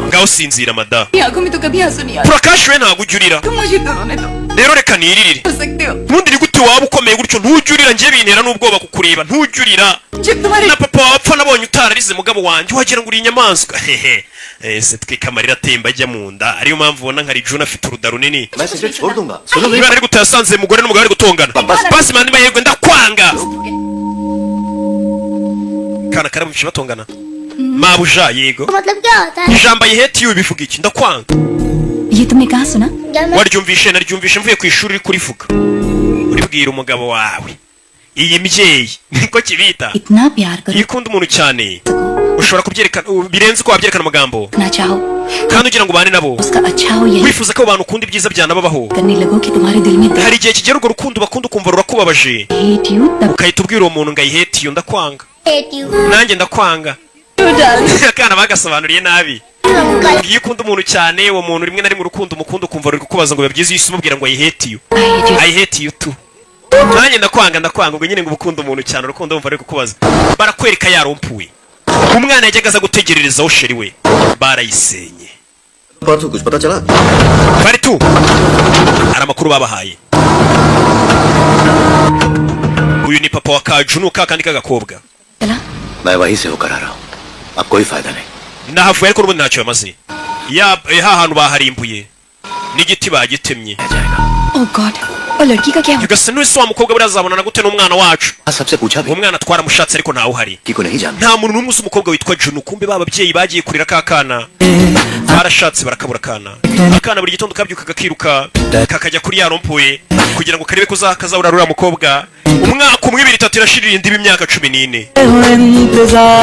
ngaho sinzira mada Prakash we ntabwo ujurira rero reka niririre ntundi ni gute waba ukomeye gutyo ntujurira njye bintera n'ubwoba kukureba ntujurira na papa wapfa nabonye utararize mugabo wanjye wagira ngo uri inyamaswa se twika amarira atemba ajya mu nda ariyo mpamvu ubona nka Rijuna afite uruda runini niba ari gute yasanze umugore n'umugabo bari gutongana basi mandi mahirwe ndakwanga kana karamucisha batongana mabuja yego मतलब क्या होता है ijambo I hate you bivuga iki ndakwanga ये तुमने कहाँ सुना waryumvishe naryumvishe mvuye ku ishuri uri kurivuga uribwira umugabo wawe iyi mbyeyi niko kibita इतना प्यार करो ikunda umuntu cyane ushobora kubyerekana birenze ko wabyerekana amagambo ना चाहो kandi ugira ngo ubane nabo उसका अच्छा हो ये wifuza ko abantu ukunda ibyiza byanababaho करने लगो कि तुम्हारे दिल में hari igihe kigera urwo rukundo bakunda ukumva rurakubabaje hate you तब ukahita ubwira uwo muntu ngo I hate you ndakwanga hate you nanjye ndakwanga akana bagasobanuriye nabi iyo ukunda umuntu cyane uwo muntu rimwe na rimwe urukundo umukunda ukumva ruri kukubaza ngo bibyize isi umubwira ngo I hate you I hate you too nanjye ndakwanga ubwo nyine ngo ukunda umuntu cyane urukundo umva ruri kukubaza barakwereka yarompuwe umwana yajyaga aza gutegererezaho sheri we barayisenye bari tu hari amakuru babahaye uyu ni papa wa Kajunu kakandi k'agakobwa मैं वहीं से होकर आ रहा हूँ अब कोई फायदा नहीं nahavuye ariko n'ubundi ntacyo yamaze hantu baharimbuye n'igiti bagitemye oh god और लड़की का क्या हुआ ugasa n'uwese wa mukobwa buriya azabonana gute n'umwana wacu सबसे पूछा भी umwana twaramushatse ariko ntawe uhari को नहीं जानता nta muntu n'umwe uzi umukobwa witwa Junu kumbe bababyeyi bagiye kurira kakana barashatse barakabura akana buri gitondo kabyuka kakiruka kakajya kuri ya rompuwe kugira ngo karebe ko kazabura ruriya mukobwa umwaka umwe 2 3 irashirira indi imyaka 14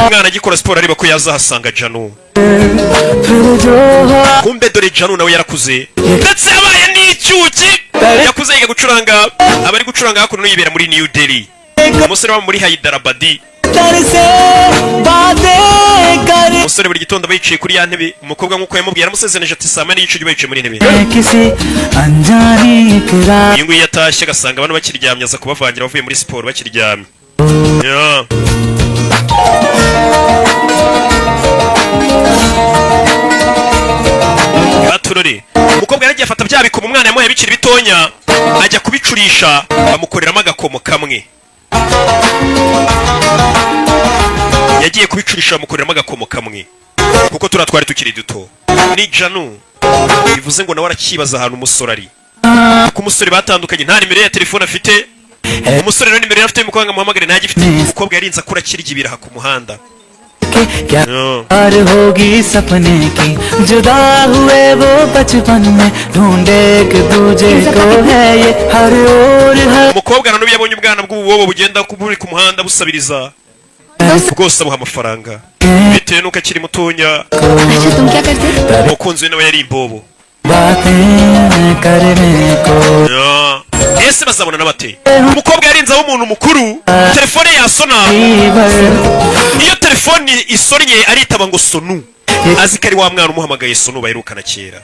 umwana agikora siporo areba ko yazahasanga Janu kumbe dore Janu nawe yarakuze ndetse yabaye n'icyuki yakuze yiga gucuranga abari gucuranga hakuno yibera muri New Delhi umusore wa muri Hyderabad umusore buri gitondo bayicaye kuri ya ntebe umukobwa nk'uko yamubwiye aramusezeneje ati saa 8 n'igice bayicaye muri ntebe iyi nguyu yatashye agasanga abantu bakiryamye aza kubavangira bavuye muri siporo bakiryamye Yeah. Baturore umukobwa yaragiye afata bya bikomo umwana yamuhaye bikiri bitonya ajya kubicurisha bamukoreramo agakomo kamwe. Yagiye kubicurisha bamukoreramo agakomo kamwe kuko turatwari tukiri duto. Ni Janu bivuze ngo nawe arakibaza ahantu umusore ari. Ku musore batandukanye nta nimero ya telefone afite. Umusore no nimero afite umukobwa muhamagare nta gifite. Umukobwa yarinze akura kirya ibiraha ku muhanda. और होगी सपने की जुदा हुए वो बचपन में ढूंढे एक दूजे को है ये हर ओर हर umukobwa nanubu yabonye ubwana bw'ububobo bugenda buri ku muhanda busabiriza bwose abuha amafaranga bitewe nuko akiri mutonya. अच्छा तुम क्या करते? umukunzi we nawe yari imbobo. बातें करने को ese bazabona n'abate. Umukobwa yarinze aho umuntu mukuru telefone yasona. Iyo telefone isonye aritaba ngo sonu azi ko ari wa mwana umuhamagaye sonu baherukana kera.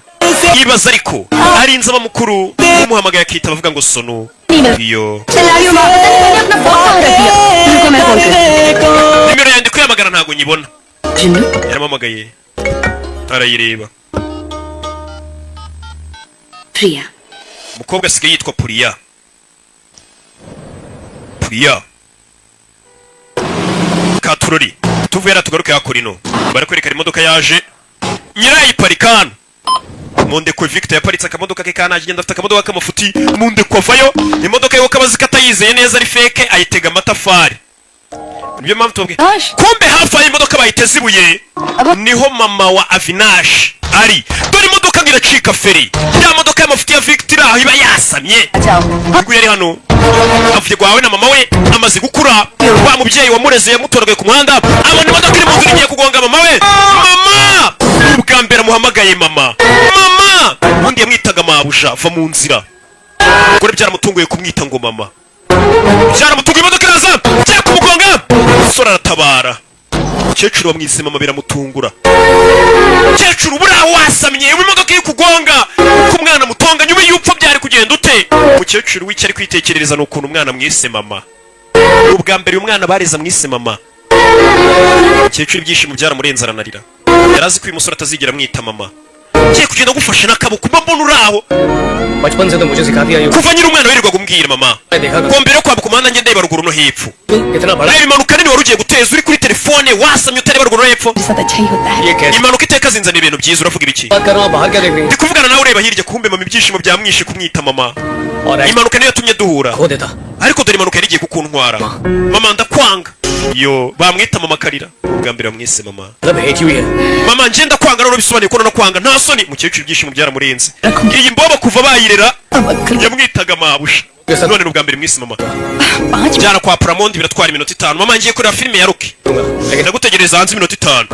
Yibaza ariko arinze aba mukuru umuhamagaye akitaba avuga ngo sonu. Iyo nimero yandi kwiyamagana ntago nyibona. Yaramamagaye arayireba. Priya umukobwa asigaye yitwa Puriya. Puriya Katurori tuvera tugaruke hakurino barakwereka imodoka yaje nyirayiparikana munde ko Victor yaparitse akamodoka ke kana agenda afite akamodoka k'amafuti munde ko avayo imodoka yo kabazi katayizeye neza ari fake ayitega amatafari. Nibyo mpamvu tubwe kumbe hafi y'imodoka bayiteze ibuye niho mama wa Avinash ari. Dore imodoka ngiracika feri ya modoka y'amafuti ya Victor aho iba yasamye. Ngo yari hano avuye gwawe na mama we amaze gukura wa mubyeyi wamureze yamutoragaye ku muhanda abona imodoka iri mu nzira igiye kugonga mama we. Mama ubwa mbere muhamagaye mama mama undi yamwitaga mabuja va mu nzira. Gore byaramutunguye kumwita ngo mama byaramutunguye imodoka iraza cyo kumugonga sora aratabara. Cecuru wamwise mama biramutungura. Cecuru bura wasamye imodoka y'ikugonga ku mwana mutonga nyuma y'upfa byari kugenda ute. Umukecuru w'icyo ari kwitekerereza no kuntu umwana mwise mama. Ubwa mbere umwana bareza mwise mama. Cecuru ibyishimo byaramurenza aranarira. Yarazi ko uyu musore atazigira mwita mama. Kiye kugenda gufasha nakaboko mbona uraho. बचपन से तो मुझे सिखा दिया ये Kuva nyiri umwana wirirwa gumbwira mama. Ko mbere yo kwambuka umuhanda ngende baruguru no hepfo. कितना बड़ा Nayo imanuka nini wari ugiye guteza uri kuri telefone wasamye utari baruguru no hepfo. साथ अच्छा ही होता है. ये कैसे Imanuka iteka zinzana ibintu byiza uravuga ibiki. बात कर रहा हूँ बाहर क्या देख रही Ndi kuvugana nawe ureba hirya kumbe mama ibyishimo byamwishe kumwita mama. और Imanuka niyo yatumye duhura. खो देता Ariko dore imanuka yari igiye kukuntwara. Mama ndakwanga. Yo bamwita mama karira. Ubwa mbere bamwise mama. मतलब हेट ही है Mama nje ndakwanga rero bisobanuye ko nakwanga nta soni. Mukecuru ibyishimo byaramurenze. Iyi mbobo kuva bayirera yamwitaga mabusha. None ubwa mbere mwise mama. Byara kwa Pramondi biratwara iminota 5. Mama ngiye kureba filime ya Rocky. Ndagutegereza hanze iminota 5.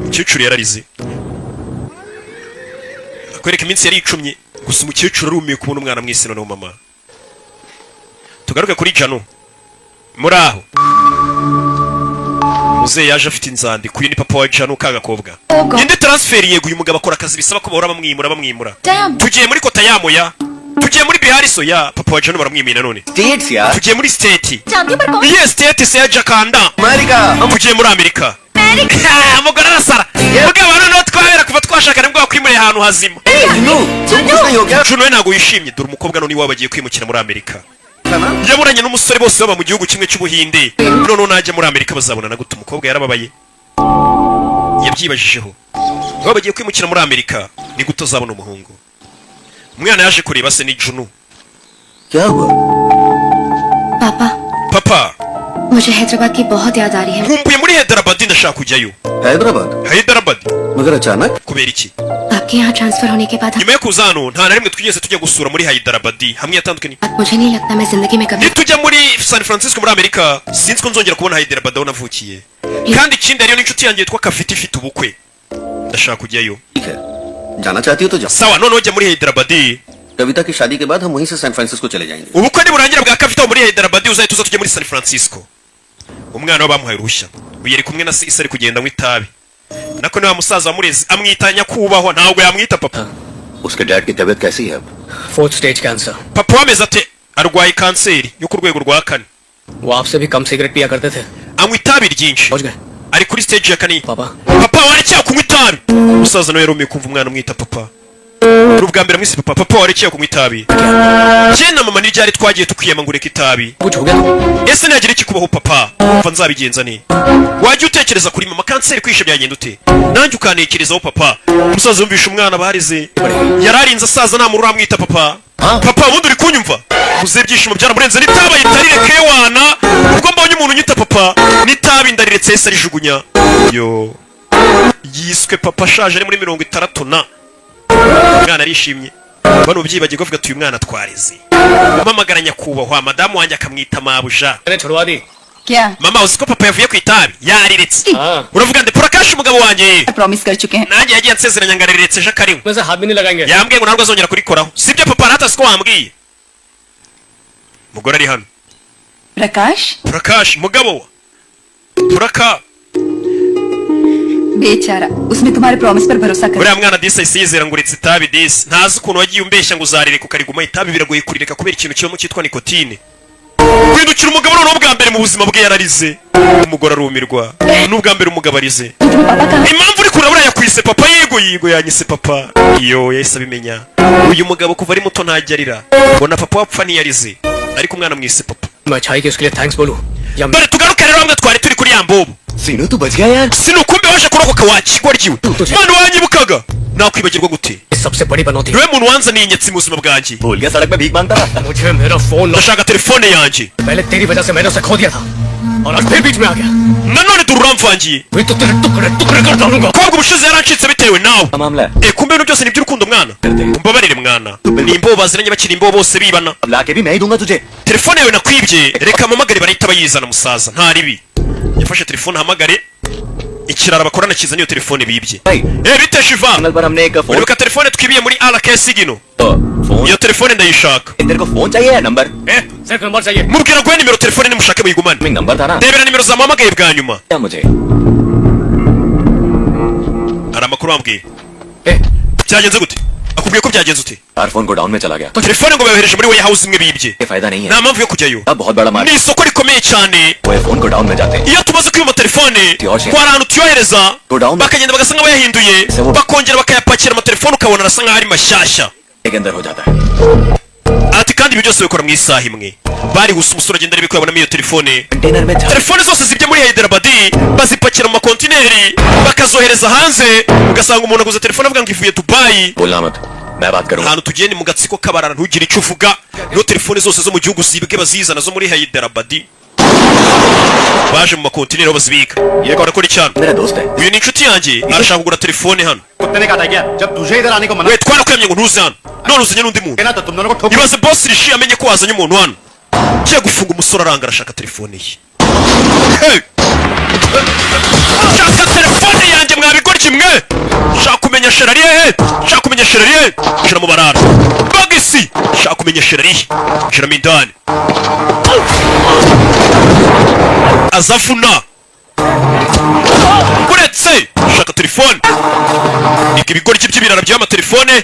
Mukecuru yararize. Akwereka iminsi yari icumye. Gusa umukecuru arumiye kubona umwana mwise none mama. Tugaruke kuri Janu. Muraho. Muze yaje afite inzandi kuyu ni papa wa Janu kagakobwa. Inde transfer yego uyu mugabo akora akazi bisaba ko bahora bamwimura. Tugiye muri kota yamoya. Tugiye muri Bihari soya papa wa Janu baramwimina none. States यार Tugiye muri state. जानती हो पर कौन? Yes state se ya Jakarta. America Tugiye muri Amerika. Mugara rasara. Mugabo none twabera kuva twashakana mbwa kwimure ahantu hazima. जुनू कुछ नहीं हो गया Juno we ntago yishimye dore umukobwa none iwabo agiye kwimukira muri Amerika. Yaburanye n'umusore bose baba mu gihugu kimwe cy'ubuhinde. None najya muri Amerika bazabonana gute umukobwa yarababaye. Yabyibajijeho. Baba bagiye kwimukira muri Amerika ni gute azabona umuhungu. Umwana yaje kureba se ni Juno. क्या हुआ पापा Papa, मुझे हैदराबाद की बहुत याद आ रही है. nkumbuye muri Hyderabad ndashaka kujyayo. Hyderabad Hyderabad मगर अचानक kubera iki? आपके यहाँ ट्रांसफर होने के बाद Nyuma yo kuza hano nta na rimwe twigeze tujya gusura muri Hyderabad hamwe yatandukanye. मुझे नहीं लगता मैं जिंदगी में कभी Nitujya muri San Francisco muri Amerika sinzi ko nzongera kubona Hyderabad aho navukiye. Kandi ikindi ariyo n'inshuti yanjye yitwa Kafiti ifite ubukwe. Ndashaka kujyayo. ठीक है जाना चाहती हो तो जाओ Sawa none ujya muri Hyderabad. कविता की शादी के बाद हम वहीं से सैन फ्रांसिस्को चले जाएंगे Ubukwe niburangira bwa Kafita muri Hyderabad uzahita uza tujye muri San Francisco. Umwana we bamuhaye uruhushya. Uyeri kumwe na se ari kugenda mu itabi. Nako niba musaza wamurezi amwitanya kubahwa ntabwo yamwita papa. उसके डैड की तबीयत कैसी है अब 4th stage cancer Papa wameze ate arwaye kanseri yo ku rwego rwa 4. वो आपसे भी कम सिगरेट पिया करते थे। anywa itabi ryinshi पहुंच गए ari kuri stage ya kane पापा। papa warekeye kunywa itabi umusaza nawe yarumiye kumva umwana umwita papa uri ubwa mbere mwise papa warekeye kunywa itabi je na mama n'iryari twagiye tukiyama ngo ureke itabi कुछ हो गया ese nagira iki kubaho papa umva nzabigenza ni wajya utekereza kuri mama kanseri kwishe byagenda ute nanjye ukanekerezaho papa umusaza yumvisha umwana barize yararinze asaza nta muntu uramwita papa papa ubundi uri kunyumva uze ibyishimo byaramurenze n'itabi yitarireke wana ubwo mbonye umuntu unyita papa n'itabi ndariretse ese arijugunya yo yiswe papa ashaje ari muri 60 na umwana arishimye bano byibagirwa bavuga ati uyu mwana twarize mamagara nyakubahwa madamu wanjye akamwita mabuja मैंने छुड़वा दी। क्या mama uzi ko papa yavuye ku itabi yariretse uravuga ndi Prakash umugabo wanjye promise कर चुके हैं nanjye yagiye ansezeranya ngo ariretse ejo akariwe वैसे हाथ भी नहीं लगाएंगे। yambwiye ngo ntabwo azongera kurikoraho sibyo papa natasi ko wambwiye umugore ari hano प्रकाश Prakash mugabo wa Praka बेचारा उसने तुम्हारे प्रॉमिस पर भरोसा कर uriya mwana disi ahise yizera ngo uretse itabi disi ntazi ukuntu wagiye umbeshya ngo uzarireka ukariguma itabi biragoye kurireka kubera ikintu kibamo cyitwa nikotine kwindukira umugabo noneho bwa mbere mu buzima bwe yararize umugore arumirwa n'ubwa mbere umugabo arize तुम्हें पापा कहाँ impamvu uri kurabura yakwise papa yigo yanyise papa iyo yahise abimenya uyu mugabo kuva ari muto ntajya arira mbona papa wapfa ntiyarize ariko umwana mwise papa मैं अच्छाई के उसके लिए थैंक्स बोलूं या dore tugaruke rero hamwe twari turi kuri ya mbobo सीनू तू बच गया यार sinukumbe waje kurokoka wakigoryiwe mwana wanyibukaga nakwibagirwa gute ये सबसे बड़ी बनौती niwe muntu wanzaniye inyatsi mu buzima bwanjye भूल गया सड़क में भीख मांगता था मुझे मेरा फोन ndashaka telefone yanjye पहले तेरी वजह से मैंने उसे खो दिया था और आज फिर बीच में आ गया nanone dore uramvangiye मैं तो तेरे टुकड़े टुकड़े कर डालूंगा kobwa ubushize yarancitse bitewe nawe मामला है kumbe ibintu byose ni iby'urukundo mwana umbabarire mwana ni imbobo baziranye bakiri imbobo bose bibana अब लाके भी मैं ही दूंगा तुझे telefone yawe nakwibye reka mpamagare barahita bayizana musaza nta ribi yafashe telefone ahamagare ikirara bakorana kizana iyo telefone bibye भाई bite shiva channel पर हमने एक phone uribuka telefone twibiye muri RKS gino phone iyo telefone ndayishaka तेरे को फोन चाहिए या नंबर सिर्फ नंबर चाहिए। mubwira guhe nimero telefone nimushake muyigumane number था ना ndebera nimero zamuhamagaye bwa nyuma क्या मुझे hari amakuru wambwiye ए byagenze gute akubwiye ko byagenze ute यार फोन गोडाउन में चला गया telefone ngo bayohereje muri warehouse imwe bibye ये फायदा नहीं है nta mpamvu yo kujyayo अब बहुत बड़ा ni market isoko rikomeye cyane वो ये फोन गोडाउन में जाते हैं iyo tumaze kwiba amatelefone Tiyoshye. twari ahantu tuyohereza Godown. bakagenda bagasa nk'abayahinduye Sebo. bakongera bakayapakira amatelefone ukabona arasa nk'aho ari mashyashya के अंदर हो जाता है ati kandi ibi byose bikora mu isaha imwe bari gusa umusore agenda areba ko yabonamo iyo telefone container में झाड़ telefone zose zibye muri Hyderabad bazipakira mu makontineri bakazohereza hanze ugasanga umuntu aguze telefone avuga ngo ivuye Dubai बोलना मत मैं बात करूंगा ahantu tugiye ni mu gatsiko kabarara ntugire icyo uvuga niyo telefone zose zo mu gihugu zibwe bazizana zo muri Hyderabad baje mu makontineri aho bazibika barakora icyana मेरा दोस्त है uyu ni inshuti yanjye arashaka kugura telefone hano कुत्ते ने कहा था क्या जब तुझे इधर आने को मना we twarakwemye ngo ntuze hano none uzanye n'undi muntu किया ना तो तुम दोनों को ठोक ibaze boss rishi amenye ko wazanye umuntu hano kiye gufunga umusore aranga arashaka telefone ye Hey! shaka telefone yanjye mwabigoryi mwe shaka kumenya sherari he shaka kumenya sherari he shira mu barara bagisi shaka kumenya sherari shira mindani azafuna uretse shaka telefone iga ibigoryi by'ibirara by'amatelefone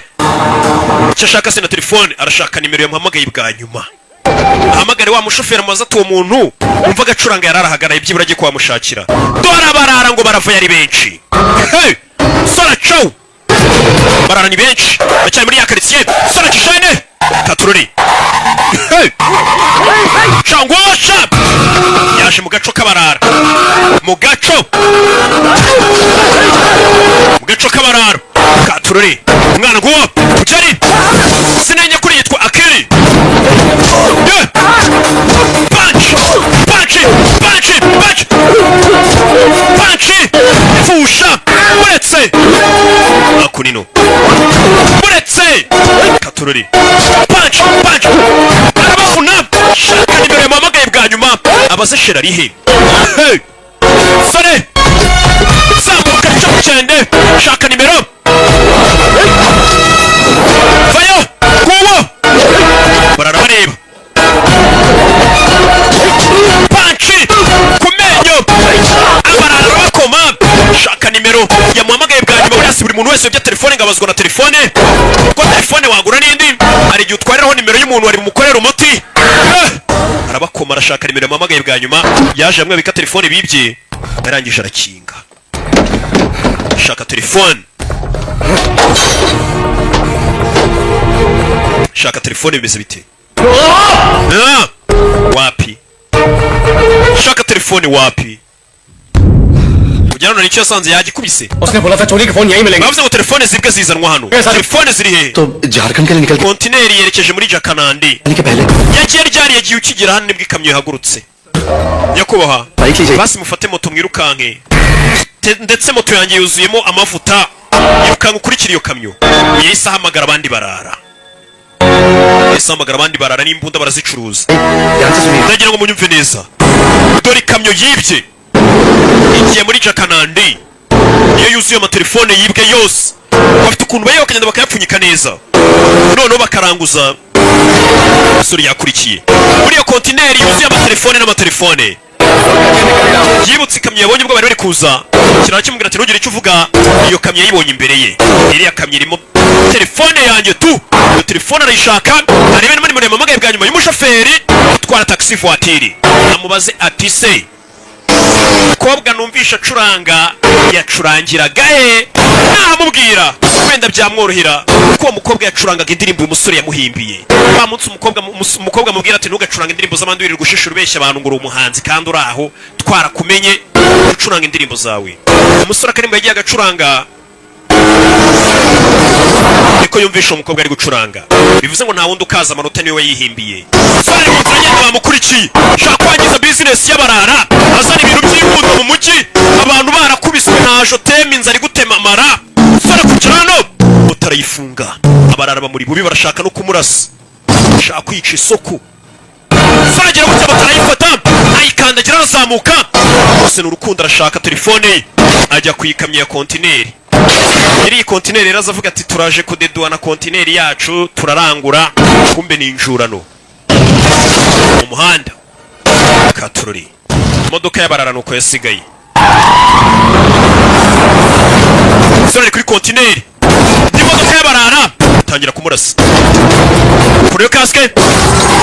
icyo ashaka se na telefone arashaka nimero yamuhamagaye bwa nyuma ahamagare wa mushoferi amaze ati uwo muntu umva agacuranga yararahagaraye byibura agiye kuhamushakira dore abarara ngo barava yari benshi hey! sora cawu barara ni benshi bacyari muri ya karitsiye sora kishane katururi hey! cangwasha yaje mu gaco k'abarara mu gaco k'abarara katururi umwana nguwo ujari sinenya kuri yitwa akiri yeah! punch punch punch punch punch fusha uretse akunino uretse katururi punch punch arabafuna shaka nimero yamuhamagaye bwa nyuma abaze sherari he hey! sore zamuka cyo cyende shaka nimero vayo kuwo bararabareba panchi kumenyo abarara bakoma shaka nimero yamuhamagaye bwa nyuma buri buri muntu wese ujya telefone ngabazwa na telefone ko telefone wagura n'indi hari igihe utwariraho nimero y'umuntu wari bumukorera umuti arabakoma arashaka nimero yamuhamagaye bwa nyuma yaje hamwe abika telefone bibye yarangije arakinga shaka telefone shaka telefone bimeze bite wapi shaka telefone wapi ujyana n'icyo yasanze yagikubise उसने बोला था चोरी के फोन यहीं मिलेंगे bavuze ngo telefone zibwe zizanwa hano telefone ziri he तो झारखंड के लिए निकल kontineri yerekeje muri Jakanandi के पहले yagiye ryari yagiye ukigera hano nibwo ikamyo yahagurutse nyakubahwa basi mufate moto mwirukanke ndetse moto yanjye yuzuyemo amavuta yirukanka ukurikira iyo kamyo yahise ahamagara abandi barara n'imbunda barazicuruza ndagira ngo munyumve neza dore ikamyo yibye igiye muri Jakanandi iyo yuzuye amatelefone yibwe yose bafite ukuntu bayo bakagenda bakayapfunyika neza noneho bakaranguza suri yakurikiye muri iyo kontineri yuzuye amatelefone yibutse ikamyo yabonye ubwo bari bari kuza kirara kimubwira ati ntugire icyo uvuga iyo kamyo yayibonye imbere ye iriya kamyo irimo telefone yanjye tu iyo telefone arayishaka arebe n'umwe muremure amamagaye bwa nyuma y'umushoferi utwara taxi voiture amubaze ati se kobwa numvisha acuranga yacurangiraga he namubwira wenda byamworohera kuko uwo mukobwa yacurangaga indirimbo umusore yamuhimbiye wa munsi umukobwa amubwira ati ntugacuranga indirimbo z'abandi wirirwa ushishura ubeshya abantu ngo uri umuhanzi kandi uri aho twarakumenye ucuranga indirimbo zawe umusore akarimbo yagiye agacuranga niko yumvisha umukobwa ari gucuranga bivuze ngo nta wundi ukaza amanota niwe yihimbiye sare mu nzira agenda bamukurikiye shaka kwangiza business y'abarara azana ibintu by'inkundo mu mujyi abantu barakubiswe nta joteme inzara igutema amara sare kugira hano mutarayifunga abarara bamuri bubi barashaka no kumurasa shaka kwica isoko saragera gutya batarayifata ayikandagira arazamuka bose n'urukundo arashaka telefone ajya kuyikamya ya kontineri iri kontineri rero azavuga ati turaje kudeduana kontineri yacu turarangura kumbe ni injurano mu muhanda katururi imodoka y'abarara nuko yasigaye sore kuri kontineri imodoka y'abarara tangira kumurasa kuri kaske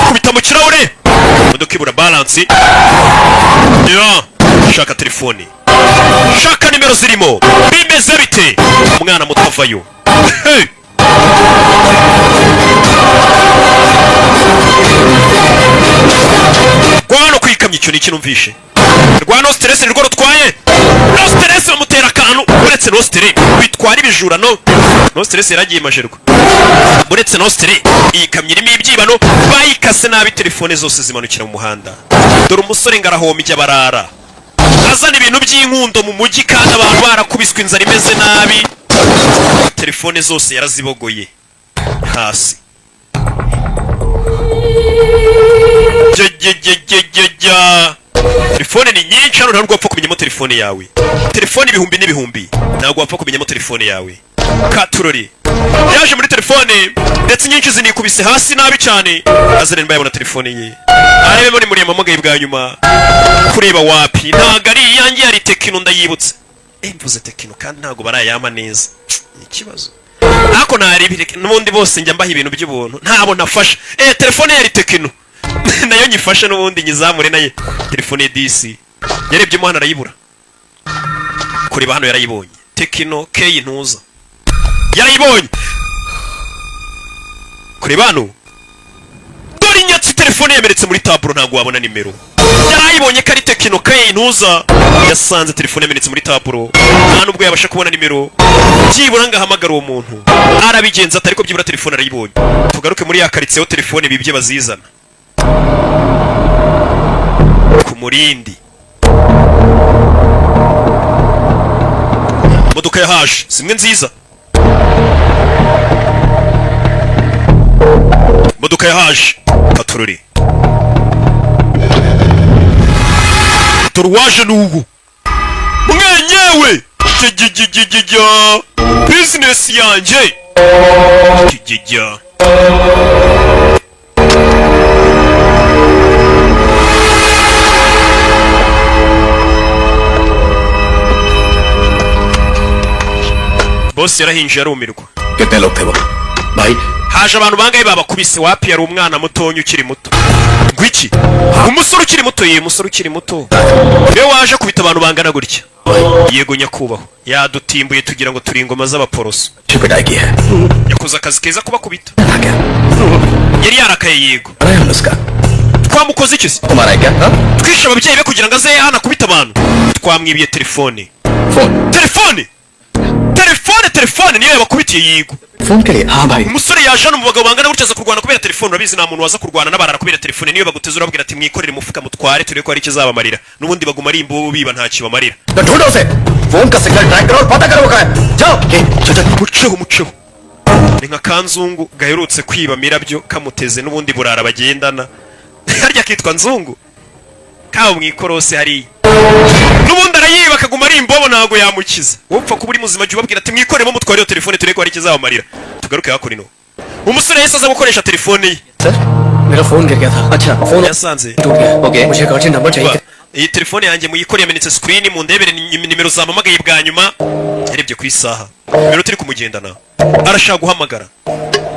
kubita mu kirahure imodoka ibura balance ya shaka telefone shaka nimero zirimo bimeze bite umwana muto avayo hey! Rwano kwikamya icyo niki numvishe Rwano stress nirwo rutwaye no stress bamutera akantu uretse no stress bitwara ibijura no stress yaragiye majerwa uretse no stress iyi kamyo irimo ibyibano bayikase nabi telefone zose zimanukira mu muhanda dore umusore ngarahomye abarara azana ibintu by'inkundo mu mujyi kandi abantu barakubiswe inzara imeze nabi telefone zose yarazibogoye hasi telefone ni nyinshi hano ntabwo wapfa kumenyamo telefone yawe telefone ibihumbi n'ibihumbi ntabwo wapfa kumenyamo telefone yawe katurori yaje muri telefone ndetse nyinshi zinikubise hasi nabi cyane azana nimba yabona telefone ye arebe muri muri amamagaye bwa nyuma kureba wapi ntago ari iyanjye yari Tekino ndayibutse mvuze Tekino kandi ntago barayama neza ikibazo ako nari n'ubundi bose njya mbaha ibintu by'ubuntu ntabo nafasha telefone yari Tekino nayo nyifashe n'ubundi nyizamure naye telefone DC yarebye umuhanda arayibura kureba hano yarayibonye Tekino K ntuza yarayibonye kureba hano dore inyatsi telefone yemeretse muri taburo ntago wabona nimero yarayibonye ko ari Tekino K ntuza yasanze telefone yemeretse muri taburo nta nubwo yabasha kubona nimero byibura ngahamagara uwo muntu arabigenza atari ko byibura telefone arayibonye tugaruke muri yakaritseho telefone bibye bazizana ku murindi modoka yahaje simwe nziza modoka yahaje katururi turuwaje nubu mwenyewe jijijijija business yanje jijija boss yarahinje yarumirwa कितने लोग थे वो भाई haje abantu bangaye babakubise wapi yari umwana mutonyo ukiri muto ngwiki umusore ukiri muto umusore ukiri muto we waje kubita abantu bangana gutya yego nyakubaho yadutimbuye tugira ngo turi ingoma z'abaporoso yakoze akazi keza kubakubita yari yarakaye yego twamukoze iki se twishe ababyeyi be kugira ngo aze hano akubita abantu twamwibiye telefone telefone niyo yabakubitiye yigo umusore yaje hano mu bagabo bangana gutya aza kurwana kubera telefone urabizi nta muntu waza kurwana n'abarara kubera telefone niyo baguteze urabwira ati mwikorere umufuka mutware turebe ko hari ikizabamarira n'ubundi baguma ari imbobo biba nta kibamarira muceho ni nka kanzungu gaherutse kwiba mirabyo kamuteze n'ubundi burara bagendana harya kitwa nzungu kawo mwikorose hariya n'ubundi arayiba akaguma ari imbobo ntago yamukiza wopfa kuba uri muzima jya ubabwira ati mwikoremo mutware iyo telefone turebe ko hari ikizabamarira tugaruke hakora ino umusore yahise aza gukoresha telefone ye yasanze iyi telefone yanjye muyikore yamenetse screen mu ndebere nimero zampamagaye bwa nyuma yarebye ku isaha nimero turi kumugendana arashaka guhamagara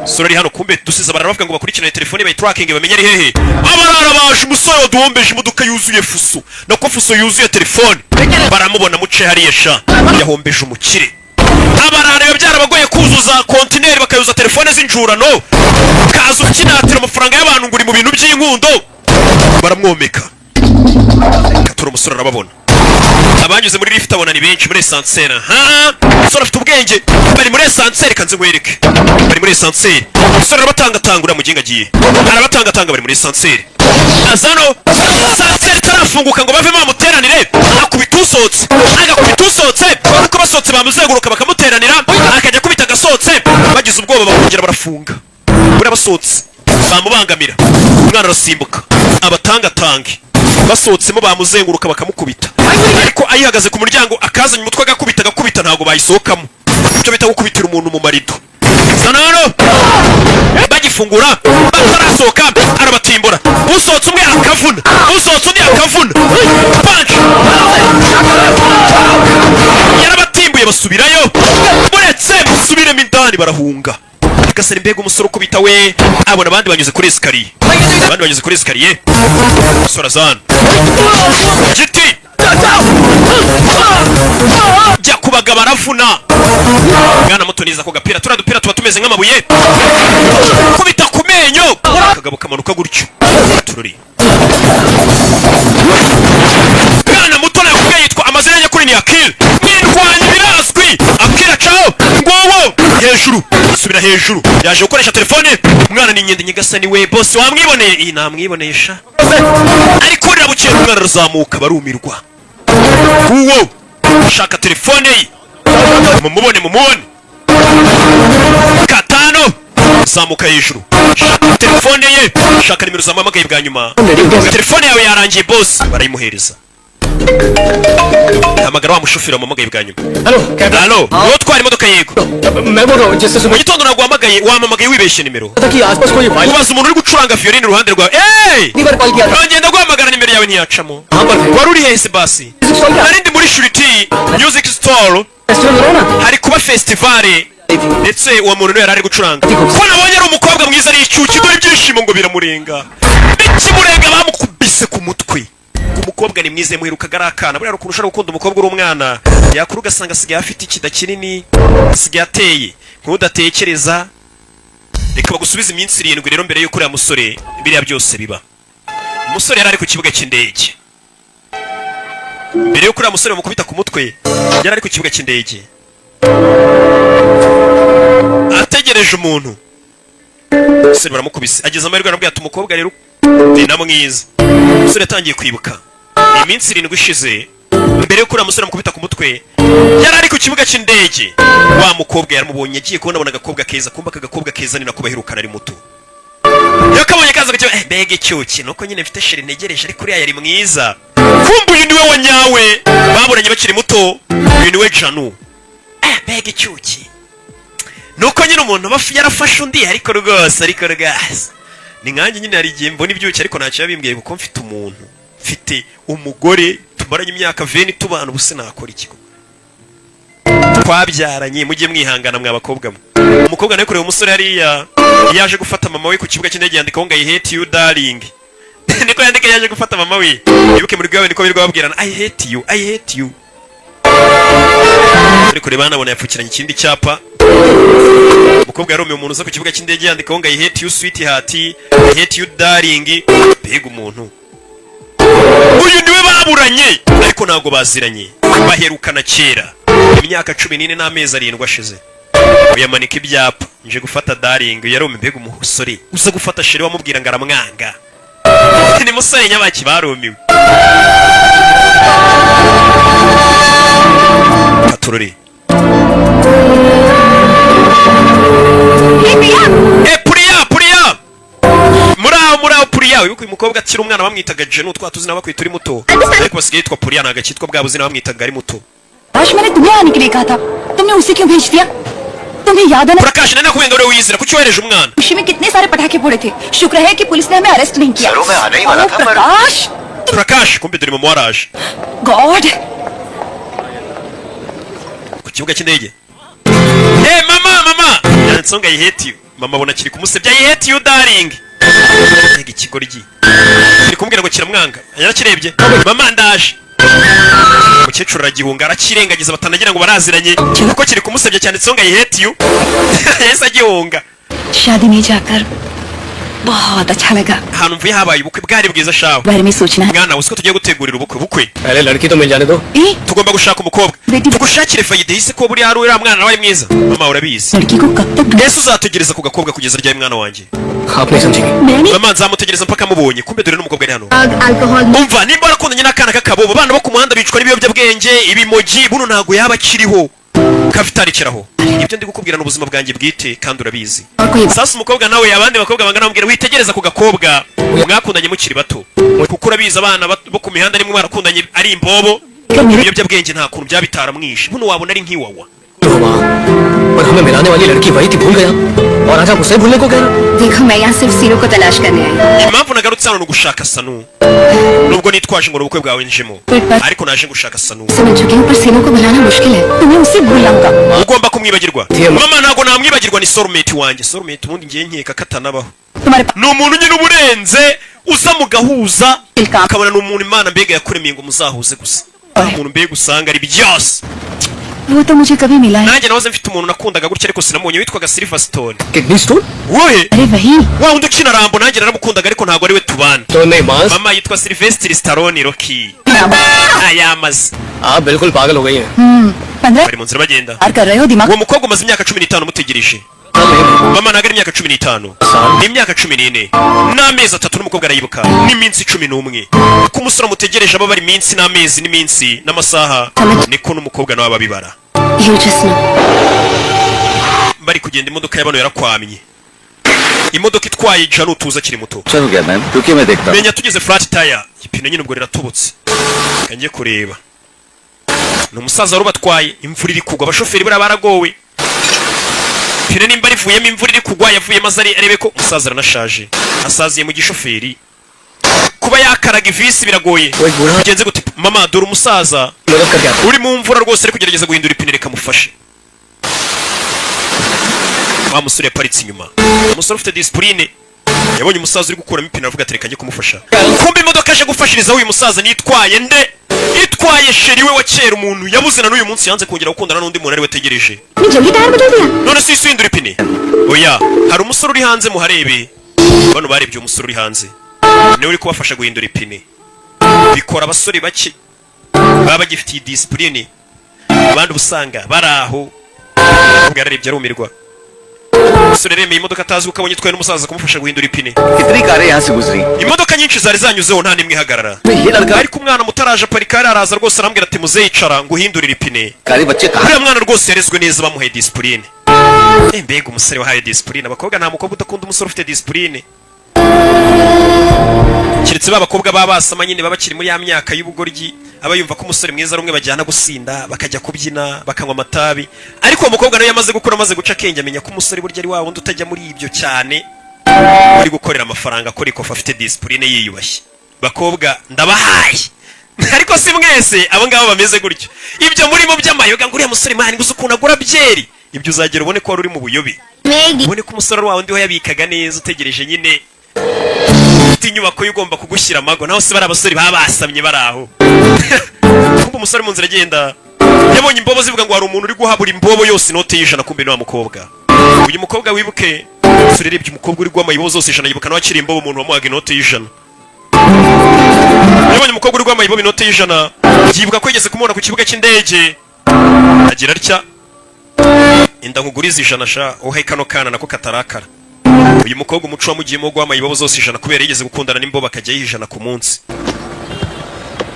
sura ari hano kumbe dusize baravuga ngo bakurikirane telefone bayi tracking bamenye ari hehe abarara baje umusore waduhombeje imodoka yuzuye fuso nako fuso yuzuye telefone baramubona muce hariya sha yahombeje umukire abarara byarabagoye kuzuza kontineri bakayuza telefone z'injurano kaza ukinatira amafaranga y'abantu nguri mu bintu by'inkundo baramwomeka katura umusore arababona abanyuze muri lift abona ni benshi muri esansera umusore afite ubwenge bari muri esansera kanze ngwereke bari muri esansera umusore arabatanga uriya muginga agiye arabatanga bari muri esansera azano esansera itarafunguka ngo bave bamuteranire akubita usohotse agakubita usohotse uko basohotse bamuzenguruka bakamuteranira akajya kubita agasohotse bagize ubwoba bakongera barafunga buriya basohotse bamubangamira umwana arasimbuka abatangatange basohotsemo bamuzenguruka bakamukubita ariko ayihagaze ku muryango akazanye umutwe agakubita ntabwo bayisohokamo icyo bita gukubitira umuntu mu marido sanano bagifungura batarasohoka arabatimbura usohotse umwe akavuna usohotse undi akavuna panch yarabatimbuye basubirayo buretse musubiremo indani barahunga gasera imbega umusore ukubita we abona abandi banyuze kuri esikariye sorazana giti jya kubaga baravuna mwana muto niza ko gapira turadupira tuba tumeze nk'amabuye kubita ku menyo akagabo kamanuka gutyo tururi mwana muto nakubwiye yitwa amazina ye kuri ni Akil mwirwanya birazwi Akil cao ngowo hejuru subira hejuru yaje gukoresha telefone umwana ni inkende nyigasani we boss wamwiboneye iyi namwiboneye sha ariko urira bukeye umwana arazamuka barumirwa uwo shaka telefone ye mumubone katano zamuka hejuru shaka telefone ye shaka nimero zampamagaye bwa nyuma telefone yawe yarangiye boss barayimuhereza hamagara wa mushoferi wampamagaye bwa nyuma halo wowe utwara imodoka yego mu gitondo ntabwo wampamagaye wibeshye nimero ubaza umuntu uri gucuranga violin iruhande rwawe ngenda guhamagara nimero yawe ntiyacamo wari uri hese basi narindi muri Shuriti Music Store hari kuba festivale ndetse uwo muntu yari ari gucuranga ko nabonye ari umukobwa mwiza ari icyuki dore ibyishimo ngo biramurenga bikimurenga bamukubise ku mutwe umukobwa ni mwize muherukaga ari akana buriya rukurusha gukunda umukobwa uri umwana yakuru ugasanga asigaye afite ikida kinini asigaye ateye ntudatekereza reka bagusubiza iminsi 7 rero mbere y'uko uriya musore biriya byose biba umusore yari ari ku kibuga cy'indege mbere y'uko uriya musore bamukubita ku mutwe yari ari ku kibuga cy'indege ategereje umuntu umusore baramukubise ageze amahirwe arambwira ati umukobwa rero ni na mwiza umusore yatangiye kwibuka iminsi 7 ishize mbere yo kuriya musore amukubita ku mutwe yari ari ku kibuga cy'indege wa mukobwa yaramubonye agiye kubona agakobwa keza kumba akagakobwa keza ni nako baherukana ari muto yakabonye kaza gacyo mbega icyuki nuko nyine mfite sheri ntegereje ariko uriya yari mwiza kumbu uyu niwe wanyawe baburanye bakiri muto uyu niwe Janu mbega icyuki nuko nyine umuntu yarafashe undi ariko rwose ni nkanjye nyine hari igihe mbona ibyuki ariko ntacyo yabimbwiye kuko mfite umuntu mfite umugore tumaranye imyaka 20 tubana ubuse nakora ikigo twabyaranye mujye mwihangana mwa bakobwa mwe umukobwa nawe kureba umusore hariya yaje gufata mama we ku kibuga cy'indege yandikaho ngo I hate you darling. Niko yandika yaje gufata mama we. Ibuke muri gwawe niko birirwa babwirana I hate you, I hate you. Ariko reba nabona yapfukiranye ikindi cyapa. Umukobwa yaromye umuntu uza ku kibuga cy'indege yandikaho ngo I hate you sweetheart, I hate you darling. Bega umuntu. Uyu niwe baburanye ariko ntabwo baziranye. Baherukana kera. Imyaka 14 n'amezi 7 ashize. Uyamanika ibyapa nje gufata darling yaromye mbega umusore uza gufata sheri wamubwira ngo aramwanga. Ni musore nyabaki barumiwe. Paturori. Puriya. Murao Puriya. Uyu mukobwa akiri umwana bamwitaga Jenu twatuzi nabakwita uri muto. Ariko basigaye yitwa Puriya naga cyitwa bwabuzi nabamwitaga ari muto. आज मैंने तुम्हें आने के लिए कहा था तुमने उसे क्यों भेज दिया तुम्हें याद है ना Prakash nana kubenga uri wizira kuki wereje umwana खुशी में कितने सारे पटाखे फोड़े थे शुक्र है कि पुलिस ने हमें अरेस्ट नहीं किया सरों में आने ही वाला था पर Prakash kumbe dore mama waraje God ku kibuga cy'indege mama yansonga I hate you mama bona kiri kumusebya I hate you darling nega ikigoryi kiri kumbwira ngo kiramwanga yarakirebye mama ndaje umukecuru aragihunga arakirengagiza batanagira ngo baraziranye kuko kiri kumusebya cyane tsonga I hate you yesa gihunga शादी में जाकर बहुत अच्छा लगा ahantu mvuye habaye ubukwe bwari bwiza shawe बारे में सोचना है mwana usiko tugiye gutegurira ubukwe पहले लड़की तो मिल जाने दो tugomba gushaka umukobwa tugushakire fayide yise ko buri ari uriya mwana nawe mwiza mama urabizi लड़की को कब तक ese uzategereza ku gakobwa kugeza ryari mwana wanjye आप नहीं समझेंगे मैंने mama nzamutegereza mpaka mubonye kumbe dore n'umukobwa ari hano alcohol umva nimba warakundanye n'akana k'akabobo abana bo ku muhanda bicwa n'ibiyobyabwenge ibimoji buno ntago yaba akiriho kafitarikiraho ibyo ndi gukubwira n'ubuzima bwanjye bwite kandi urabizi sasa umukobwa nawe abandi bakobwa bangana bambwira witegereza ku gakobwa mwakundanye mukiri bato kuko urabizi abana bo ku mihanda nimwe barakundanye ari imbobo ibiyobyabwenge nta kuntu byabitara mwishe buno wabona ari nk'iwawa और हमें मिलाने वाली लड़की वही थी भूल गया और आज आप उसे भूलने को कह रहे देखो मैं यहाँ सिर्फ सीरो को तलाश करने आई impamvu nagarutse hano ni ugushaka Sanu nubwo nitwaje ngo ubukwe bwawe njemo ariko naje gushaka Sanu समझ चुकी हूँ पर सीनो को बुलाना मुश्किल है तुम्हें उसे भूलाऊंगा ugomba kumwibagirwa mama ntago namwibagirwa ni soulmate wanjye soulmate ubundi ngiye nkeka katanabaho तुम्हारे ni umuntu nyine uburenze uza mugahuza ukabona ni umuntu Imana mbega yakuremiye ngo muzahuze gusa umuntu mbega usanga ari byose वो तो मुझे कभी मिला है nanjye nahoze mfite umuntu nakundaga gutya ariko sinamubonye witwaga Silverstone kidney stone wowe अरे वही wa wundi ukina Rambo nanjye naramukundaga ariko ntago ari we tubana तो नहीं मास mama yitwa Sylvester Stallone Rocky ayamaze आप बिल्कुल पागल हो गई हैं 15 bari mu nzira bagenda पार कर रहे हो दिमाग uwo mukobwa umaze imyaka 15 mutegereje mama ntago ari imyaka 15 ni imyaka 14 n'amezi 3 n'umukobwa arayibuka n'iminsi 11 uko umusore mutegereje aba bari iminsi n'amezi n'iminsi n'amasaha niko n'umukobwa nawe ababibara You just know bari kugenda imodoka y'abano yarakwamye imodoka itwaye Janu tuza kiri muto चल गया मैम क्योंकि मैं देखता हूँ menya tugeze flat tire ipine nyine ubwo riratobotse kangiye kureba ni umusaza wari batwaye imvura iri kugwa abashoferi bari baragowe ipine nimba rivuyemo imvura iri kugwa yavuye maze arebe ko umusaza aranashaje asaziye mu gishoferi kuba yakaraga ivisi biragoye bigenze gute mama dore umusaza मदद करके आता uri mu mvura rwose ari kugerageza guhindura ipine reka mufashe wa musore yaparitse inyuma umusore ufite discipline yabonye umusaza uri gukuramo ipine avuga ati reka njye kumufasha kumbe imodoka aje gufashirizaho uyu musaza nitwaye nde itwaye sheri we wa kera umuntu yabuze na n'uyu munsi yanze kongera gukundana n'undi muntu ari we ategereje जल्दी टायर बदल दिया none si isindura ipine oya hari umusore uri hanze muharebe bano barebye umusore uri hanze niwe uri kubafasha guhindura ipine bikora abasore bake baba bagifitiye discipline abandi ubusanga bari aho ubwo yararebye arumirwa umusore remeye imodoka atazi uko abonye itwaye n'umusaza kumufasha guhindura ipine कितनी कारें यहाँ से गुजरी imodoka nyinshi zari zanyuzeho nta nimwe ihagarara ये लड़का ariko umwana mutaraje aparika yari araza rwose arambwira ati muze yicara ngo uhindurire ipine कारे बच्चे कहाँ uriya mwana rwose yarezwe neza bamuhaye discipline mbega umusore wahaye discipline abakobwa nta mukobwa udakunda umusore ufite discipline keretse babakobwa babasama nyine baba bakiri muri ya myaka y'ubugoryi aba yumva ko umusore mwiza ari umwe bajyana gusinda bakajya kubyina bakanywa amatabi ariko uwo mukobwa nawe yamaze gukura amaze guca akenge amenya ko umusore burya ari wa wundi utajya muri ibyo cyane uri gukorera amafaranga akora ikofa afite discipline yiyubashye bakobwa ndabahaye ariko si mwese abo ngabo bameze gutyo ibyo murimo by'amayoga ngo uriya musore mani gusa ukuntu agura byeri ibyo uzagera ubone ko wari uri mu buyobe मैं ubone ko umusore wawe ndiho yabikaga neza utegereje nyine ufite inyubako y'ugomba kugushyira amago naho se bari abasore baba basamye bari aho kumva umusore mu nzira agenda yabonye imbobo zivuga ngo hari umuntu uri guhabura imbobo yose inote y'ijana kumbe ni wa mukobwa uyu mukobwa wibuke urebye umukobwa uri guha amayibobo zose ijana yibuka nawe akiri imbobo umuntu wamuhaga inote y'ijana yabonye umukobwa uri guha amayibobo inote y'ijana yibuka ko yigeze kumubona ku kibuga cy'indege agira atya inda nkuguriza ijana sha uhe kano kana nako katarakara uyu mukobwa umuco wamugiyemo guha amayibobo zose ijana kubera yigeze gukundana n'imbobo akajya yijana ku munsi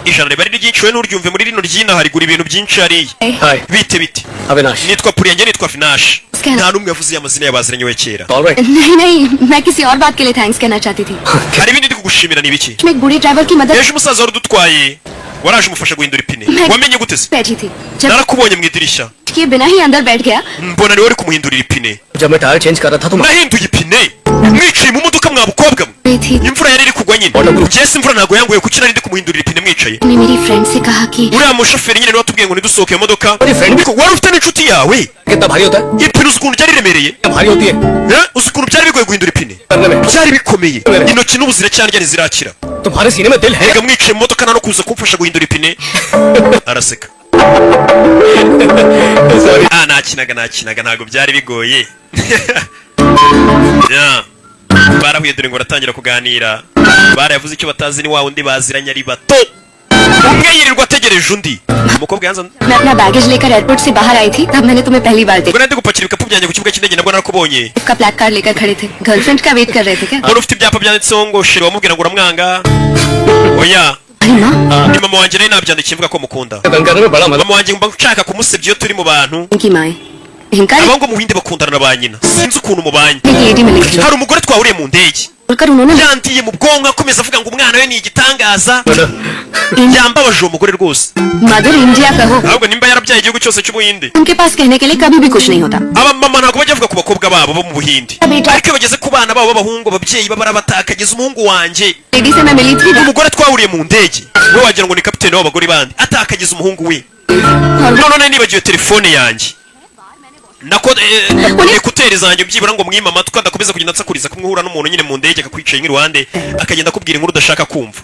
ijana riba ari ryinshi we n'uryumve muri rino ryina harigura ibintu byinshi hariya hi bite bite Avinash nitwa Puriya njye nitwa Finash Scan. nta n'umwe yavuze y'amazina y'abaziranye we kera alright नहीं नहीं मैं किसी और बात के लिए थैंक्स कहना चाहती थी hari ibindi ndi kugushimira ni ibiki मैं एक बूढ़े ड्राइवर की मदद ejo umusaza wari udutwaye waraje umufasha guhindura ipine wamenye gute se बैठी थी जब narakubonye mu idirishya के बिना ही अंदर बैठ गया mbona niwe uri kumuhindurira ipine जब मैं टायर चेंज कर रहा था तो nahinduye ipine mwicaye mu modoka mwa bukobwa mwe गई थी imvura yari iri kugwa nyine njye se imvura ntabwo yanguye kuki nari ndi kumuhindurira ipine mwicaye ने मेरी फ्रेंड से कहा कि uriya mushoferi nyine niwe watubwiye ngo nidusohoke iyo modoka Uri friend? Ariko wari ufite n'inshuti yawe कितना भारी होता है ipine uzi ukuntu byari riremereye क्या भारी होती है uzi ukuntu byari bigoye guhindura ipine करने में byari bikomeye intoki n'ubu ziracyandya ntizirakira तुम्हारे सीने में दिल है rega mwicaye mu modoka nta no kuza kumfasha guhindura ipine araseka nakinaga ntabwo byari bigoye Yeah. barahuye dore ngo baratangira kuganira barayavuze icyo batazi ni wa wundi baziranye ari bato umwe yirirwa ategereje undi umukobwa yanze मैं अपना बैगेज लेकर एयरपोर्ट से बाहर आई थी तब मैंने तुम्हें पहली बार ubwo देखा nari ndi gupakira ibikapu byanjye ku kibuga cy'indege nabwo narakubonye का ब्लैक कार्ड लेकर खड़े थे गर्लफ्रेंड का वेट कर रहे थे क्या wari ufite ibyapa byanditseho ngo sheri wamubwira ngo uramwanga oya अरे माँ ni mama wanjye nayo nabyandikiye mvuga ko mukunda तंग करने में बड़ा मजा mama wanjye mba nshaka kumusebya iyo turi mu bantu इनकी माए इनका abahungu mu Buhinde bakundana na ba nyina sinzi ukuntu mubanye एक लेडी मिली थी hari umugore twahuriye mu ndege बोलकर उन्होंने yandiye mu bwonko akomeza avuga ngo umwana we ni igitangaza yambabaje uwo mugore rwose mother India का हो ahubwo nimba yarabyaye igihugu cyose cy'ubuhinde उनके पास कहने के लिए कभी भी कुछ नहीं होता abamama ntabwo bajya bavuga ku bakobwa babo bo mu Buhinde ariko iyo bageze ku bana babo b'abahungu ababyeyi baba barabatakagiza umuhungu wanjye lady से मैं मिली थी umugore twahuriye mu ndege we wagira ngo ni kapiteni w'abagore bandi atakagiza umuhungu we none nibagiwe telefone yanjye nako ekuteri zanjye byibura ngo mwima amatwi adakomeza kugenda nsakuriza kumwihura n'umuntu nyine mu ndege akakwicaye nk'iruhande akagenda akubwira inkuru udashaka kumva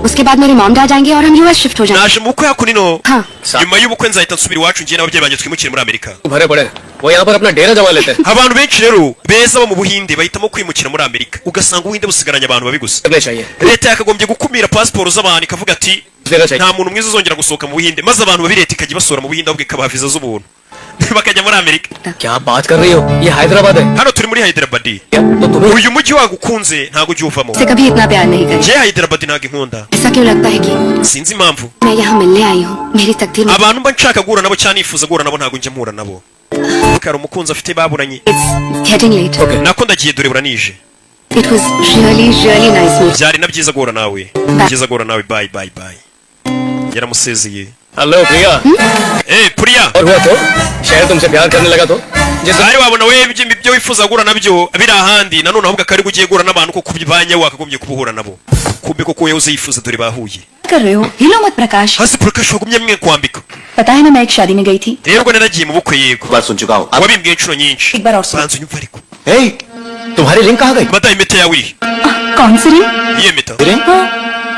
उसके बाद मेरे mom dad आएंगे और हम US shift हो जाएंगे naje mu bukwe hakuno ino हाँ nyuma y'ubukwe nzahita nsubira iwacu ngiye n'ababyeyi banjye twimukire muri Amerika भरे पड़े वो यहाँ पर अपना डेरा जमा लेते हैं abantu benshi rero beza bo mu Buhinde bahitamo kwimukira muri Amerika ugasanga Ubuhinde busigaranye abantu babi gusa करने चाहिए leta yakagombye gukumira pasiporo z'abantu ikavuga ati देना चाहिए nta muntu mwiza uzongera gusohoka mu Buhinde maze abantu babi leta ikajya ibasura mu Buhinde ahubwo ikabaha viza z'ubuntu bakajya muri Amerika क्या बात कर रही हो ये हैदराबाद है hano turi muri Hyderabad तो तुम्हें uyu mujyi wagukunze ntabwo ujya uvamo से कभी इतना प्यार नहीं करें njye Hyderabad ntabwo inkunda ऐसा क्यों लगता है कि sinzi impamvu मैं यहाँ मिलने आई हूँ मेरी तकदीर में abantu mba nshaka guhura nabo cyangwa nifuza guhura nabo ntabwo njya mpura nabo kari umukunzi afite baburanye It's getting late. nako ndagiye dore buranije It was really really nice meeting. byari na byiza guhura nawe byiza guhura nawe bye bye bye yaramusezeye hello Priya Puriya और हुआ तो शायद तुमसे प्यार करने लगा तो जैसे ari wabona we ibyo wifuza guhura nabyo biri ahandi nanone ahubwo akari ugiye guhura n'abantu ko kubanye wakagombye kubuhura nabo kumbe koko wewe uzifuza dore bahuye कर रहे हो हिलो मत प्रकाश hasi Prakash wagumye mwe kwambika पता है ना मैं एक शादी में गई थी rero ubwo naragiye mu bukwe yego बात सुन चुका हूँ अब wabimbwiye inshuro nyinshi एक बार और सुनो banza unyumva ariko हे तुम्हारी रिंग कहाँ गई madayi impeta yawe iri कौन सी रिंग iyihe mpeta रिंग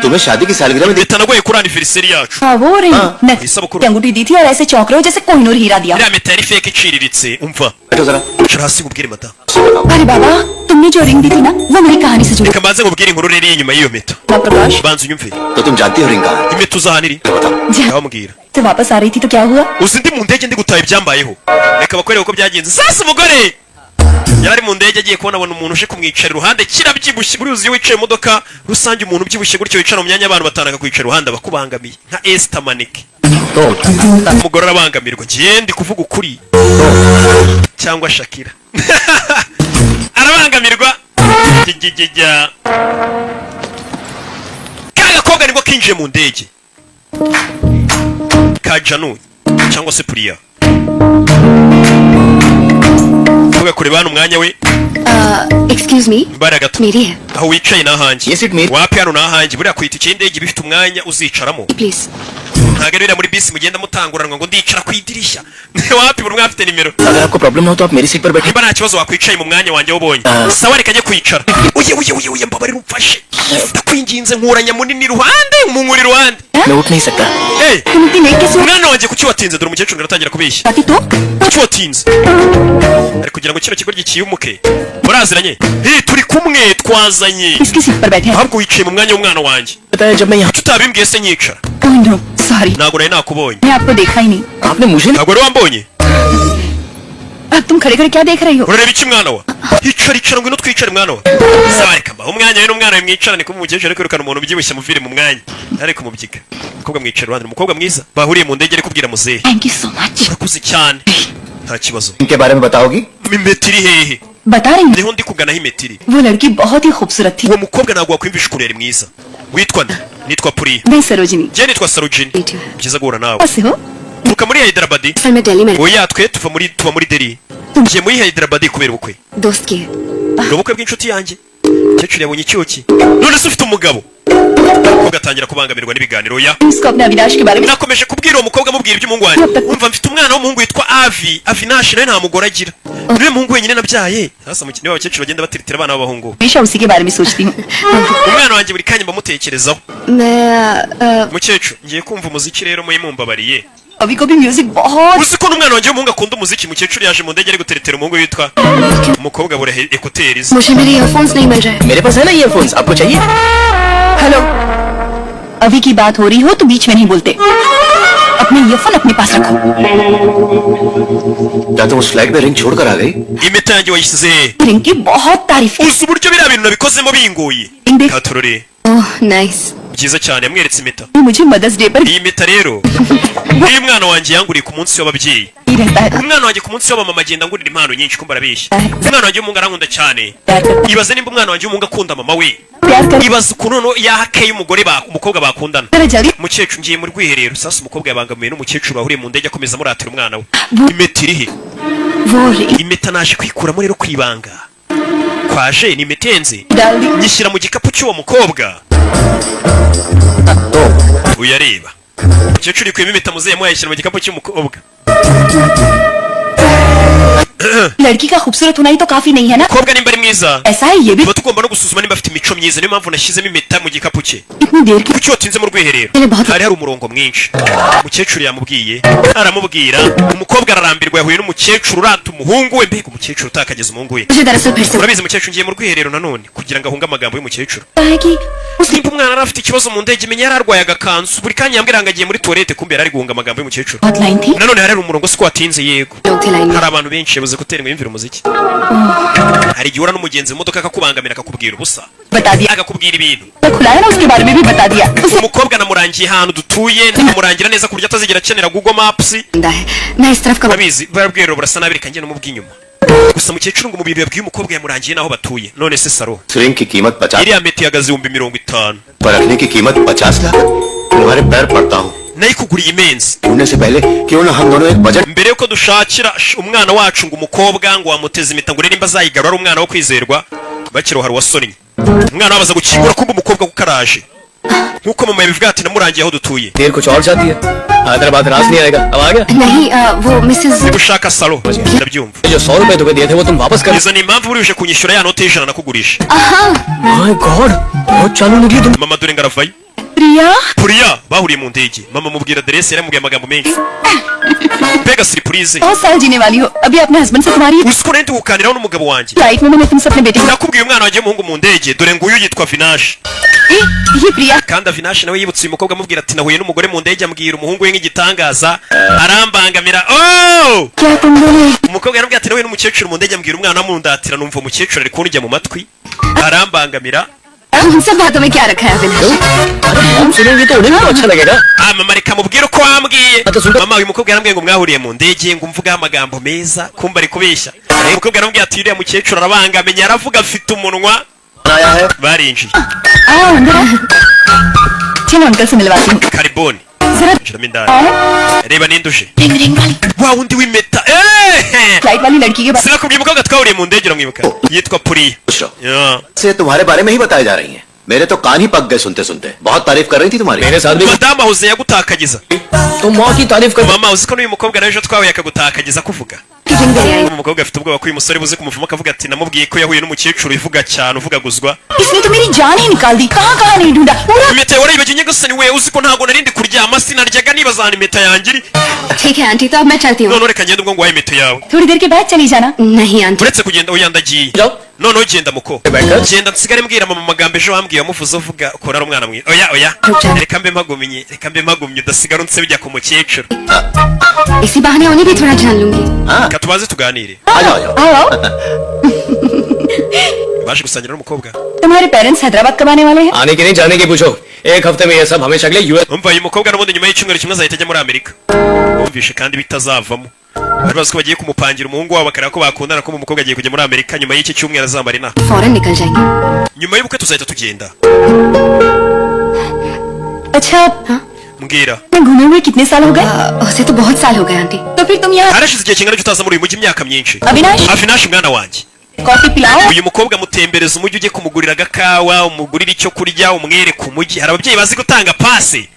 तुम्हें शादी की सालगिरह में impeta nagoye kuri anniversary yacu हाँ वो रिंग हाँ, मैं isabukuru अंगूठी दी थी और ऐसे चौंक रहे हो जैसे कोहिनूर हीरा दिया iriya mpeta yari fake iciriritse umva बैठो जरा shira hasi nkubwire mata अरे बाबा तुमने जो रिंग दी थी ना वो मेरी कहानी से जुड़ी reka mbanze nkubwire inkuru rero iri inyuma y'iyo mpeta ना प्रकाश banza unyumve तो तुम जानती हो रिंग कहाँ है impeta uzi ahantu iri बताओ जब ndababwira से वापस आ रही थी तो क्या हुआ uzi ndi mu ndege ndi gutaha ibyambayeho reka bakwereke uko byagenze sasa umugore yari mu ndege agiye kubona abona umuntu uje kumwicara iruhande kirabyibushye buri uzi wicaye mu modoka rusange umuntu ubyibushye gutyo wicara mu myanya y'abantu batanu akakwicara iruhande abakubangamiye nka Esther Maneke umugore arabangamirwa ngiye ndi kuvuga ukuri cyangwa Shakira arabangamirwa jijijija kagakobwa nibwo kinjiye mu ndege ka Janu cyangwa se Puriya vuga kure bana umwanya we excuse me mbara gato मेरी है aho wicaye nahanjye Yes, it me. wapi hano nahanjye buriya kwita icy'indege bifite umwanya uzicaramo please ntabwo ari muri bisi mugenda mutanguranwa ngo ndicara ku idirishya wapi buri mwafite nimero अगर आपको प्रॉब्लम ना हो तो आप मेरी सीट पर बैठिए niba nta kibazo wakwicaye mu mwanya wanjye w'ubonye sawa reka njye kwicara uye mbabarira umfashe ndakwinginze nkuranya munini iruhande umunkuri iruhande मैं उठ नहीं सकता तुम इतनी लेट कैसे mwana wanjye kuki watinze dore umukecuru aratangira kubeshya आती तो kuki watinze ari kugira ngo kino kigo gikiyumuke muraziranye turi kumwe twazanye इसकी सीट पर बैठे हैं ahubwo wicaye mu mwanya w'umwana wanjye बताया जब मैं यहाँ kuki utabimbwiye se nyicara oh no sorry ntabwo nari nakubonye मैं आपको देखा ही नहीं आपने मुझे ntabwo wari wambonye अब तुम खड़े खड़े क्या देख रही हो urareba iki mwana wa icara ngwino twicare mwana wa sawa reka mbaho umwanya we n'umwana we mwicarane kuba umukecuru ari kwirukana umuntu ubyibushye muvire mu mwanya ariko mubyiga umukobwa mwicara iruhande umukobwa mwiza bahuriye mu ndege ari kubwira muzehe thank you so much urakuze cyane nta kibazo इनके बारे में बताओगी impeta iri hehe बता रही हूँ niho ndi kugana aho impeta iri वो लड़की बहुत ही खूबसूरत थी uwo mukobwa ntabwo wakwiyumvisha ukuntu yari mwiza witwa nde nitwa puriya मैं Sarojini njye nitwa sarujini byiza guhura nawe कैसे हो turuka muri Hyderabad असल में दिल्ली में oya twe tuva muri Delhi tugiye muri Hyderabad kubera ubukwe दोस्त की है ni ubukwe bw'inshuti yanjye umukecuru yabonye icyoki none se ufite umugabo umukobwa atangira kubangamirwa n'ibiganiro ya उसको अपने अविनाश के बारे में nakomeje kubwira uwo mukobwa amubwira iby'umuhungu wanjye umva mfite umwana w'umuhungu witwa Avinash nawe nta mugore agira niwe muhungu wenyine nabyaye hasa mu kintu abakecuru bagenda batiritira abana b'abahungu हमेशा उसी के बारे में सोचती हूँ umwana wanjye buri kanya mbamutekerezaho मैं mukecuru ngiye kumva umuziki rero muye mumbabariye कभी कभी म्यूजिक बहुत uzi ko n'umwana wanjye w'umuhungu akunda umuziki mukecuru yaje mu ndege ari guteretera umuhungu witwa umukobwa abura ekuteri ze मुझे मेरे ईयरफोन्स नहीं मिल रहे मेरे पास है ना ईयरफोन्स आपको चाहिए हेलो अभी की बात हो रही हो तो बीच में नहीं बोलते अपने ईयरफोन अपने पास रखो क्या तुम उस फ्लाइट में रिंग छोड़कर आ गई impeta yanjye wayishyize he ring की बहुत तारीफ की uzi uburyo biriya bintu nabikozemo bingoye देख katurore oh nice byiza cyane yamweretse impeta मुझे मदर्स डे पर iyi mpeta rero niyo umwana wanjye yanguriye ku munsi w'ababyeyi ही रहता है umwana wanjye ku munsi w'abamama agenda angurira impano nyinshi ko barabeshya umwana wanjye w'umuhungu arankunda cyane प्यार करता ibaze nimba umwana wanjye w'umuhungu akunda mama we प्यार कर ibaze ukuntu noneho yahakeye umukobwa bakundana जरा जल्दी umukecuru ngiye mu rwiherero sasa umukobwa yabangamiwe n'umukecuru bahuriye mu ndege akomeza amuratira umwana we impeta iri he वो ring impeta naje kwikuramo rero ku ibanga kwaje ni impeta ihenze डाल दी nyishyira mu gikapu cy'uwo mukobwa uyareba umukecuru yikuyemo impeta muzehe yayishyira mu gikapu cy'umukobwa लड़की का खूबसूरत होना ही तो काफी नहीं है ना umukobwa nimba ari mwiza ऐसा है ये भी tuba tugomba no gusuzuma nimba afite imico myiza niyo mpamvu nashyizemo impeta mu gikapu cye इतनी देर की kuki watinze mu rwiherero hari hari umurongo mwinshi umukecuru yamubwiye aramubwira umukobwa ararambirwa yahuye n'umukecuru urata umuhungu we mbega umukecuru utakageza umuhungu we मुझे दरअसल फिर से urabizi umukecuru ngiye mu rwiherero nanone kugira ngo ahunge amagambo y'umukecuru है कि nimba umwana yari afite ikibazo mu ndege menya yari arwaye agakanzu buri kanya yambwira ngo agiye muri toilette kumbe yari ari guhunga amagambo y'umukecuru बहुत लाइन थी nanone hari hari umurongo siko watinze yego लोग थे लाइन में hari abantu benshi yabuze gutera ngo yumvire umuziki hari igihe uhura n'umugenzi mu modoka akakubangamira akakubwira ubusa बता दिया akakubwira ibintu खुला है ना उसके बारे में भी बता दिया उसे umukobwa namurangiye ahantu dutuye ndamurangira neza ku buryo atazigera akenera Google Maps जिंदा है मैं इस तरफ का urabizi barabwiye rero burasa nabi reka njye n'umubwi inyuma gusa mukecuru ngo mu bintu yabwiye umukobwa yamurangiye n'aho batuye none se saro इस रिंग की कीमत 50 iriya meti ihagaze 50,000 पर रखने की कीमत 50 लाख तुम्हारे पैर पड़ता हूँ nayikuguriye imensi ढूंढने से पहले क्यों ना हम दोनों एक budget mbere yuko dushakira umwana wacu ngo umukobwa ngo wamuteze impeta ngo nimba azayigarura ari umwana wo kwizerwa bakiriho hari wasonnye umwana wabaza gukingura kumba umukobwa kukaraje nkuko mama yabivuga ati namurangiye aho dutuye देर कुछ और जाती है हैदराबाद राज नहीं आएगा अब आ गया नहीं वो Mrs niba ushaka salo ndabyumva जो 100 रुपए तुम्हें दिए थे वो तुम वापस कर izo ni impamvu uri uje kunyishyura ya note y'ijana nakugurisha my God बहुत चालू निकली तुम mama dore ngaravayo प्रिया puriya bahuriye mu ndege mama mubwira aderesi yaramubwiye amagambo menshi mbega siripurize बहुत साल जीने वाली हो अभी अपने हस्बैंड से तुम्हारी uzi ko nari kuganiraho n'umugabo wanjye flight में मैंने तुमसे अपने बेटे nakubwiye umwana wanjye w'umuhungu mu ndege dore nguyu yitwa Vinash ये प्रिया kandi Avinash nawe yibutse uyu mukobwa amubwira ati nahuye n'umugore mu ndege ambwira umuhungu we nk'igitangaza arambangamira oh क्या तुम दोनों umukobwa yaramubwiye ati nahuye n'umukecuru mu ndege ambwira umwana amundatira numva umukecuru ari kunjya mu matwi arambangamira उन सब बातों में क्या रखा है अविनाश हम सुनेंगे तो उन्हें भी तो अच्छा लगेगा mama reka mubwire uko wambwiye Atasuka- mama uyu mukobwa yarambwiye ngo mwahuriye mu ndege ngo umvuge amagambo meza kumva ari kubeshya umukobwa yaramubwiye ati uriya mukecuru arabangamiye aravuga afite umunwa आया है barinjiye आओ अंदर आओ। चलो अंकल से मिलवाती हूँ kariboni जरा njiramo indani आओ। reba ninduje रिंग रिंग वाली wa wundi w'impeta फ्लाइट वाली लड़की के बारे sinakubwiye umukobwa twahuriye mu ndege uramwibuka yitwa Puriya खुश रहो Yeah. से तुम्हारे बारे में ही बताई जा रही है मेरे तो कान ही पक गए सुनते सुनते। बहुत तारीफ कर रही थी तुम्हारी। मेरे साथ भी madamu ahoze yagutakagiza तुम माँ की तारीफ कर mama uzi ko n'uyu mukobwa nawe ejo twahuye akagutakagiza kuvuga की रिंग दे आई umukobwa afite ubwoba ko uyu musore buze kumuvamo akavuga ati namubwiye ko yahuye n'umukecuru uvuga cyane uvugaguzwa इसने तो मेरी जान ही निकाल दी कहाँ कहाँ नहीं ढूंढा पूरा impeta yawe warayibagiye nyagasani we uzi ko ntabwo narindi kuryama sinaryaga nibaza ahantu impeta yanjye iri ठीक है आंटी तो अब मैं चलती हूँ noneho reka ngende ubwo nguhaye impeta yawe थोड़ी देर के बाद चली जाना नहीं aunty uretse kugenda oya ndagiye जाओ noneho genda muko Rebecca? genda nsigare mbwira mama amagambo ejo wambwiye wamuvuze uvuga ko ari umwana mwiza oya Okay. reka mbe mpagumye udasigara unse bijya ku mukecuru इसी बहाने उन्हें भी थोड़ा जान लूंगी reka tubanze tuganire आ जाओ आ जाओ। आओ baje gusangira n'umukobwa तुम्हारे पेरेंट्स हैदराबाद कब आने वाले हैं आने की नहीं जाने की पूछो एक हफ्ते में ये सब हमेशा अगले US umva uyu mukobwa n'ubundi nyuma y'icyumweru kimwe azahita ajya muri amerika bumvishe kandi bitazavamo bari bazi ko bagiye kumupangira umuhungu wabo bakareba ko bakundana ko umukobwa agiye kujya muri amerika nyuma y'iki cyumweru azamara inaha फौरन निकल जाएंगे nyuma y'ubukwe tuzahita tugenda अच्छा हाँ? mbwira मैं घूमे हुए कितने साल हो गए उसे तो बहुत साल हो गए आंटी तो फिर तुम यहाँ harashize igihe kingana utaza muri uyu mujyi imyaka myinshi Avinash avinashi mwana wanjye coffee पिलाओ uyu mukobwa mutembereza umujyi ujye kumugurira agakawa umugurira icyo kurya umwereka umujyi hari ababyeyi bazi gutanga pasi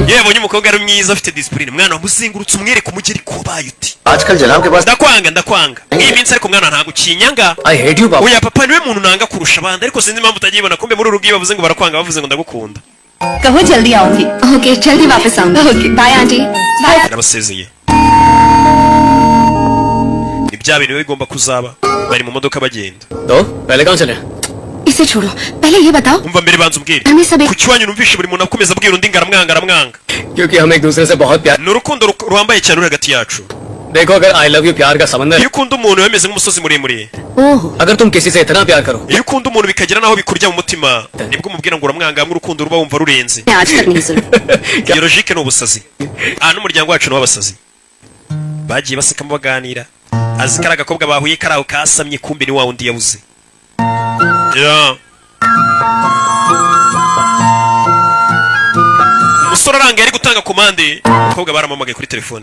iyo yabonye umukobwa ari mwiza afite disipurine mwana wamuzengurutse umwereka umujyi ariko ubaye uti आजकल जनाब के पास ndakwanga nk'iyi minsi ariko mwana ntabwo ukinyanga I hate you पापा oya papa niwe muntu nanga kurusha abandi ariko sinzi impamvu utagibona kumbe muri uru rw'iyo bavuze ngo barakwanga bavuze ngo ndagukunda कहो जल्दी आऊंगी ओके जल्दी वापस आऊंगी okay bye aunty bye yarabasezeye ni bya bintu biba bigomba kuzaba bari mu modoka bagenda तो पहले कहाँ चले इसे छोड़ो पहले ये बताओ umva mbere banza umbwire हमें सब एक ku kiwanyu numvishe buri muntu akomeza abwira undi ngo aramwanga क्योंकि हम एक दूसरे से बहुत प्यार ni urukundo ruhambaye cyane ruri hagati yacu देखो अगर आई लव यू प्यार का समंदर iyo ukunda umuntu biba bimeze nk'umusozi muremure ओह अगर तुम किसी से इतना प्यार करो iyo ukunda umuntu bikagera n'aho bikurya mu mutima nibwo umubwira ngo uramwanga hamwe urukundo ruba wumva rurenze मैं आज तक नहीं सुनी iyo logike ni ubusazi aha n'umuryango wacu ni uw'abasazi bagiye basekamo baganira azi ko ari agakobwa bahuye kari aho kasamye kumbe ni wa wundi yabuze Yeah. umusore aranga yari gutanga komande umukobwa baramamagaye kuri telefone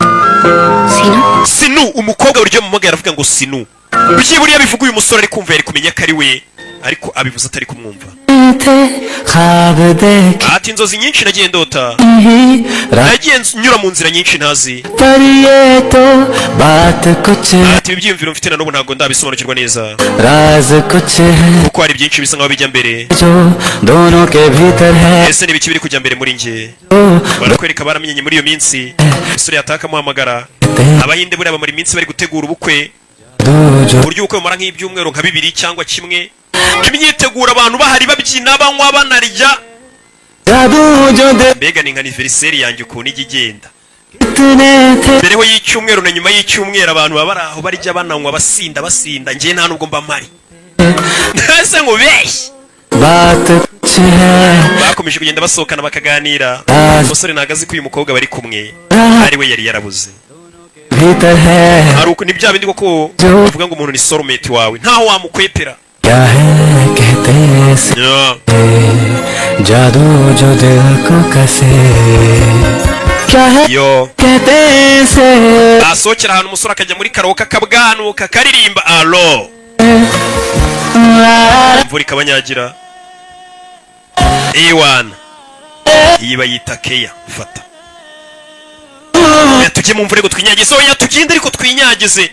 सीना sinu umukobwa buryo mumagaye aravuga ngo sinu buriya bivuga uyu musore ari kumva yari kumenya ko ari we ariko abivuze atari kumwumva थे ख्वाब देख ati inzozi nyinshi nagiye ndota ही रात nagiye nyura mu nzira nyinshi ntazi पर ये तो बात कुछ ati ibi byiyumviro mfite na n'ubu ntabwo ndabisobanukirwa neza राज कुछ है kuko hari byinshi bisa nkaho bijya mbere जो दोनों के भीतर है ese ni ibiki biri kujya mbere muri njye जो barakwereka baramenyanye muri iyo minsi umusore yataka amuhamagara abahinde buriya bamara iminsi bari gutegura ubukwe दो जो uburyo ubukwe bumara nk'ibyumweru nka bibiri cyangwa kimwe imyiteguro abantu bahari babyina banywa banarya जादू जो दे mbega ni nka aniveriseri yanjye ukuntu ijya igenda इतने थे mbereho y'icyumweru na nyuma y'icyumweru abantu baba bari aho barya bananywa basinda njye nta nubwo mba mpari ntase nkubeshye बात कुछ है bakomeje kugenda basohokana bakaganira umusore ntabwo azi ko uyu mukobwa bari kumwe ari we yari yarabuze भीतर है hari uko ni bya bindi koko uvuga ngo umuntu ni soulmate wawe ntaho wamukwepera क्या है कहते से Yeah. जादू जो दिल को कसे क्या है yo कहते से asohokera ahantu umusore akajya muri karaoke akabwanuka akaririmba alo imvura ikabanyagira ewana iyi bayita keya fata oya tujye mu mvura ariko twinyagize oya tugende ariko twinyagize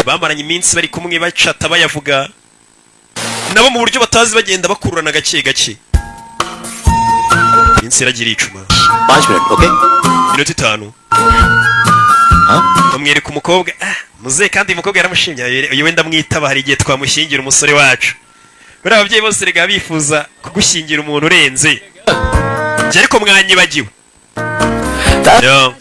bamaranye iminsi bari kumwe bacata bayavuga nabo mu buryo batazi bagenda bakururana gake gake iminsi iragira icuma 5 minute okay minota 5 bamwereka umukobwa muze kandi uyu mukobwa yaramushimye uyu wenda mwitaba hari igihe twamushyingira umusore wacu buriya ababyeyi bose rega bifuza kugushyingira umuntu urenze njye ariko mwanyibagiwe Yeah.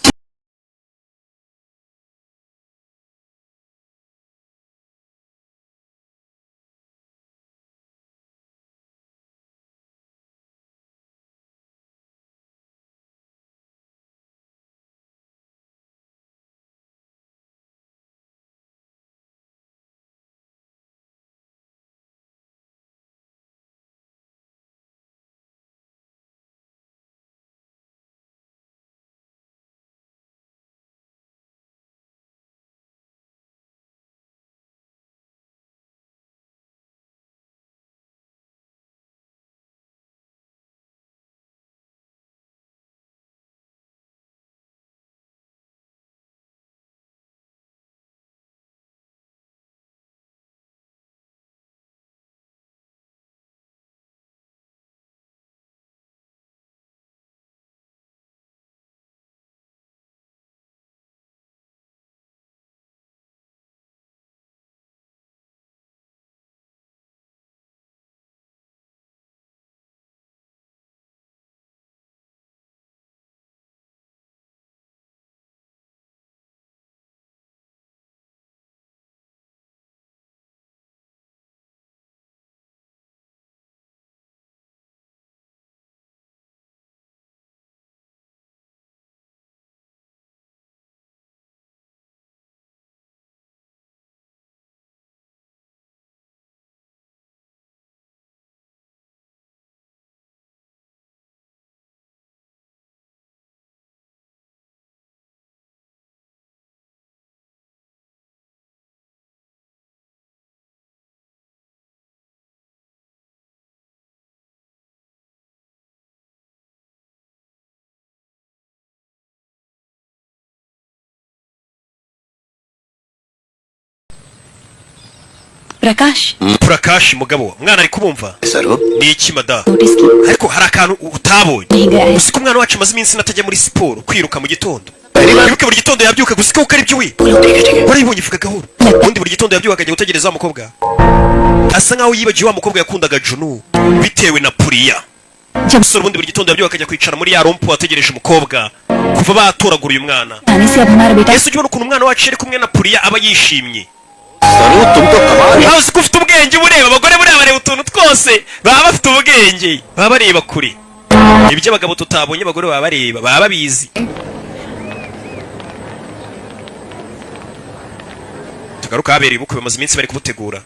प्रकाश Prakash mugabo umwana ari kubumva Sarup, ni iki mada notice की ariko hari akantu utabonye नहीं गया है gusa ko umwana wacu amaze iminsi natajya muri siporo kwiruka mu gitondo wibuke buri gitondo yabyuka gusa ko ari byo we waribonye ivuga gahoro ubundi buri gitondo yabyuka akajya gutegereza wa mukobwa asa nkaho yibagiwe wa mukobwa yakundaga Junu bitewe na Puriya जब umusore ubundi buri gitondo yabyuka akajya kwicara muri ya rompo ategereje umukobwa kuva batoragura uyu mwana आने से अब हमारा बेटा ese ujya ubona ukuntu umwana wacu ari kumwe na Puriya aba yishimye Sarup, तुम तो कमाल ntawe uzi ko ufite ubwenge uba ureba abagore buriya bareba utuntu twose baba bafite ubwenge baba bareba kure ibyo abagabo tutabonye abagore baba bareba baba babizi tugaruka habereye ubukwe bamaze iminsi bari kubutegura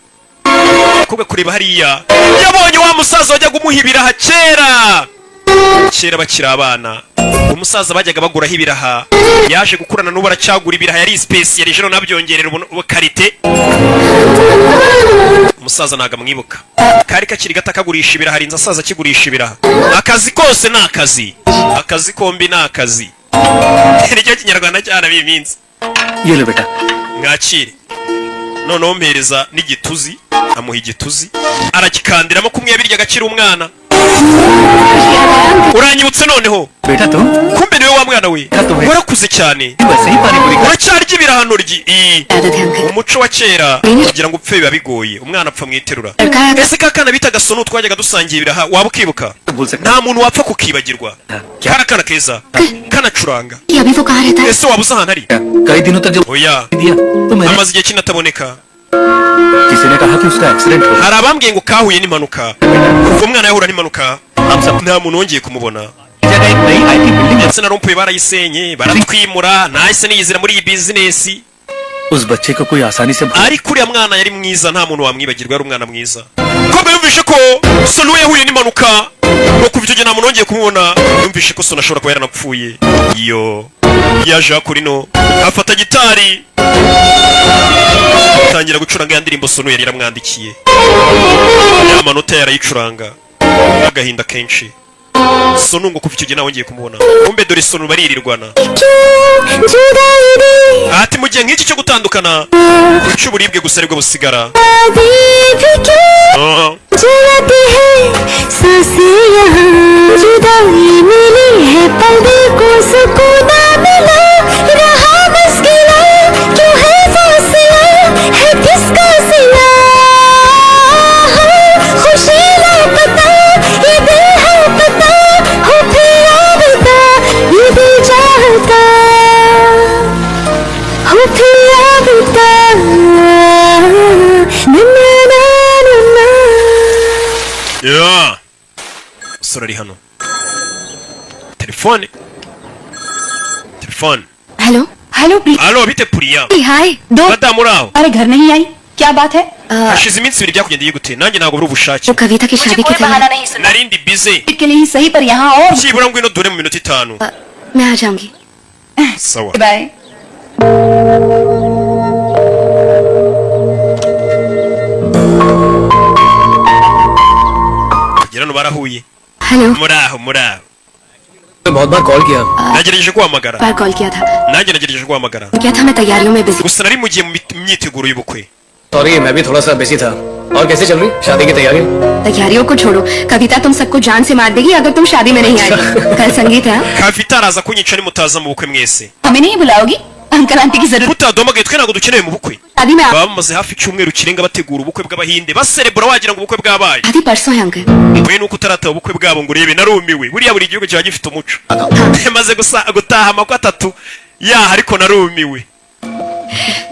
abakobwa kureba hariya yabonye wa musaza wajyaga umuha ibiraha kera bakiri abana umusaza bajyaga baguraho ibiraha yaje gukurana n'ubu aracyagura ibiraha yari special ejo nabyongerera ubukarite umusaza ntago amwibuka kari kakiri gato akagurisha ibiraha arinze asaza akigurisha ibiraha akazi kose ni akazi kombi ni akazi nicyo kinyarwanda cyane biminsi ये लो बेटा mwakire noneho mpereza n'igituzi amuha igituzi aragikandiramo kumwe birya agakira umwana uranyibutse noneho बेटा तुम kumbe niwe wa mwana we Katuwe. warakuze cyane वैसे ही पानी पूरी uracyarya ibirahano आदत है uncle umuco wa kera kugira ngo upfe biba bigoye umwana apfa mwiterura लड़का है ese ka kana bitaga Sonu twajyaga dusangiye ibiraha waba ukibuka भूल सकता nta muntu wapfa kukibagirwa क्या kari akana keza kanacuranga कि अभी वो कहाँ रहता है ese waba uzi ahantu ari कई दिनों तक जब oya दिया तो मैंने amaze igihe kinataboneka किसी ने कहा कि उसका एक्सीडेंट हो hari abambwiye ngo kahuye n'impanuka kuva umwana yahura n'impanuka हम सब nta muntu wongeye kumubona जगह एक नई IT building ndetse na rompuwe barayisenye baratwimura nahise niyizira muri iyi bizinesi उस बच्चे को कोई आसानी से ariko uriya mwana yari mwiza nta muntu wamwibagirwa yari umwana mwiza kobwa yumvishe ko Sonu we yahuye n'impanuka ngo kuva icyo gihe nta muntu wongeye kumubona yumvishe ko Sonu ashobora kuba yaranapfuye iyo yaje hakurino afata gitari atangira gucuranga ya ndirimbo Sonu yari yaramwandikiye ya manota yarayicuranga agahinda kenshi Sonu ngo kuva icyo gihe nta wongeye kumubona kumbe dore Sonu baririrwana ati mu gihe nk'iki cyo gutandukana kuca uburibwe gusa aribwo busigara Ah. Yeah. Sura ari hano. Telefone. Hello hello Preeti Alo bite Puriya. Hi दो Madamu uraho. अरे घर नहीं आई क्या बात है Hashize iminsi ibiri byakugendeye gute? Nanjye ntabwo buri ubushake. वो कविता की शादी की तैयारी नहीं सुना Narindi busy. के लिए ही सही पर यहाँ और Byibura ngwino dore mu minota 5. मैं आ जाऊंगी Sawa. Bye Kugira no barahuye. Hello Muraho. बहुत बार कॉल किया Nagerageje guhamagara. बार कॉल किया था Nanjye nagerageje guhamagara. क्या था मैं तैयारियों में busy Gusa nari mugiye mu myiteguro y'ubukwe. Sorry मैं भी थोड़ा सा बिजी था और कैसे चल रही शादी की तैयारी तैयारियों को छोड़ो कविता तुम सबको जान से मार देगी अगर तुम शादी में नहीं आई कल संगीत है Kafita araza kunyica nimutaza mu bukwe mwese. हमें नहीं बुलाओगी अंकल आंटी की जरूरत Mutadomagaye twe ntabwo dukeneye mu bukwe. शादी में Baba bamaze hafi icyumweru kirenga bategura ubukwe bw'abahinde baserebura wagira ngo ubukwe bwabaye. शादी परसों है uncle we nuko utarataha ubukwe bwabo ngo urebe narumiwe buriya buri gihugu kiba gifite umuco maze gutaha amakwa atatu yaha ariko narumiwe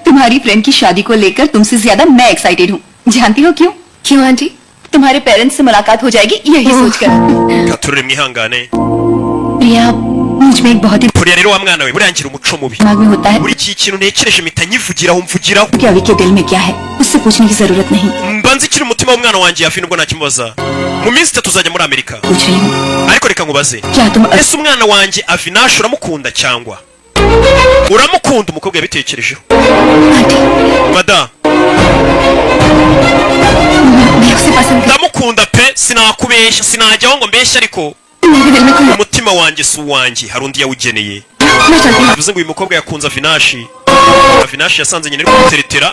तुम्हारी फ्रेंड की शादी को लेकर तुमसे ज्यादा मैं एक्साइटेड हूँ जानती हो क्यों क्यों आंटी तुम्हारे पेरेंट्स से मुलाकात हो जाएगी यही सोचकर gaturure mwihangane प्रिया मुझ में एक बहुत ही Puriya rero wa mwana we buriya ngira umuco mubi दिमाग में होता है buri kintu ntekereje mpita nyivugiraho कि अभी के दिल में क्या है उससे पूछने की जरूरत नहीं mba nzi ikiri umutima w'umwana wanjye hafi nubwo nakimubaza mu minsi 3 tuzajya muri Amerika पूछ रही हूँ ariko reka nkubaze क्या तुम ese umwana wanjye Avinash uramukunda cyangwa uramukunda umukobwa yabitekerejeho aunty mada मैं उसे पसंद ndamukunda pe sinakubeshya sinajyaho ngo mbeshye ariko मेरे दिल में कोई umutima wanjye si uwanjye hari undi yawugeneye मैं चलती हूँ bivuze ngo uyu mukobwa yakunze Avinash yasanze nyine ari kumuteretera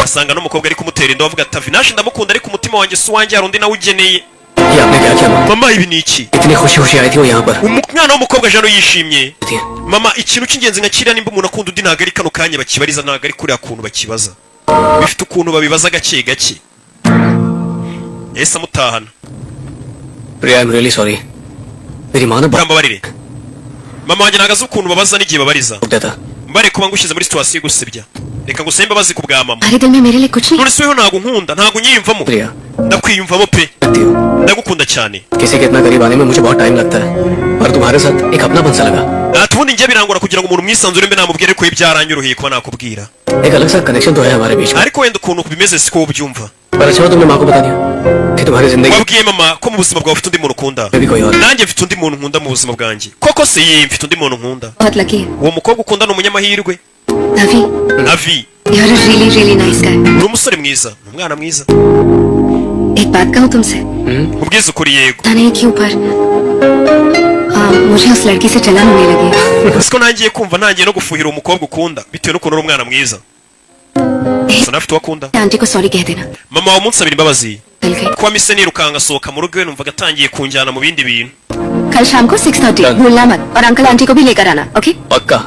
asanga n'umukobwa ari kumutera inda avuga ati Avinash ndamukunda ariko umutima wanjye si uwanjye hari undi nawe ugeneye. ये आपने क्या किया माँ? Mama ibi ni iki? इतनी खुशी खुशी आई थी वो यहाँ पर Umwana w'umukobwa jano yishimye. थी। Mama ikintu cy'ingenzi nka kiriya nimba umuntu akunda undi ntabwo ari kano kanya bakibariza ntabwo ari kuriya kuntu bakibaza. Bifite ukuntu babibaza gake gake. Ese amutahana. Priya I am really sorry मेरी माँ ने बहुत Urambabarire. Mama wanjye ntabwo azi ukuntu babaza n'igihe babariza. देता Mbare kuba ngushyize muri situation yo gusebya. Reka ngusabe imbabazi ku bwa mama. तुम्हारे दिल में मेरे लिए कुछ नहीं None se weho ntabwo nkunda ntabwo unyiyumvamo. प्रिया Ndakwiyumvamo pe. लगती हो Ndagukunda cyane. किसी के इतना करीब आने में मुझे बहुत टाइम लगता है पर तुम्हारे साथ एक अपनापन सा लगा Ubundi njye birangora kugira ngo umuntu mwisanzure mbe namubwire ko ibyaranyoroheye kuba nakubwira. एक अलग सा कनेक्शन तो है हमारे बीच में Ariko wenda ukuntu bimeze siko ubyumva. पर अच्छा हुआ तुमने माँ को बता दिया कि तुम्हारी जिंदगी Wabwiye mama ko mu buzima bwawe ufite undi muntu ukunda. में भी कोई और Nanjye mfite undi muntu nkunda mu buzima bwanjye. Koko se ye mfite undi muntu nkunda. बहुत लकी है Uwo mukobwa ukunda ni umunyamahirwe. अभी Avi, you're a really really nice guy uri umusore mwiza, ni umwana mwiza. एक बात कहूँ तुमसे Ubwiza ukuri yego. पता नहीं क्यों पर मुझे उस लड़की से जलन होने लगी Siko nangiye kumva ntangiye no gufuhira umukobwa ukunda bitewe n'ukuntu uri umwana mwiza. So nafite uwo akunda. Aunty को सॉरी कह देना Mama wawe umunsi abiri imbabazi. मिल गई Kuba mise nirukanga asohoka mu rugo we numvaga atangiye kunjyana mu bindi bintu. कल शाम को 6:30 भूलना मत और अंकल आंटी को भी लेकर आना ओके पक्का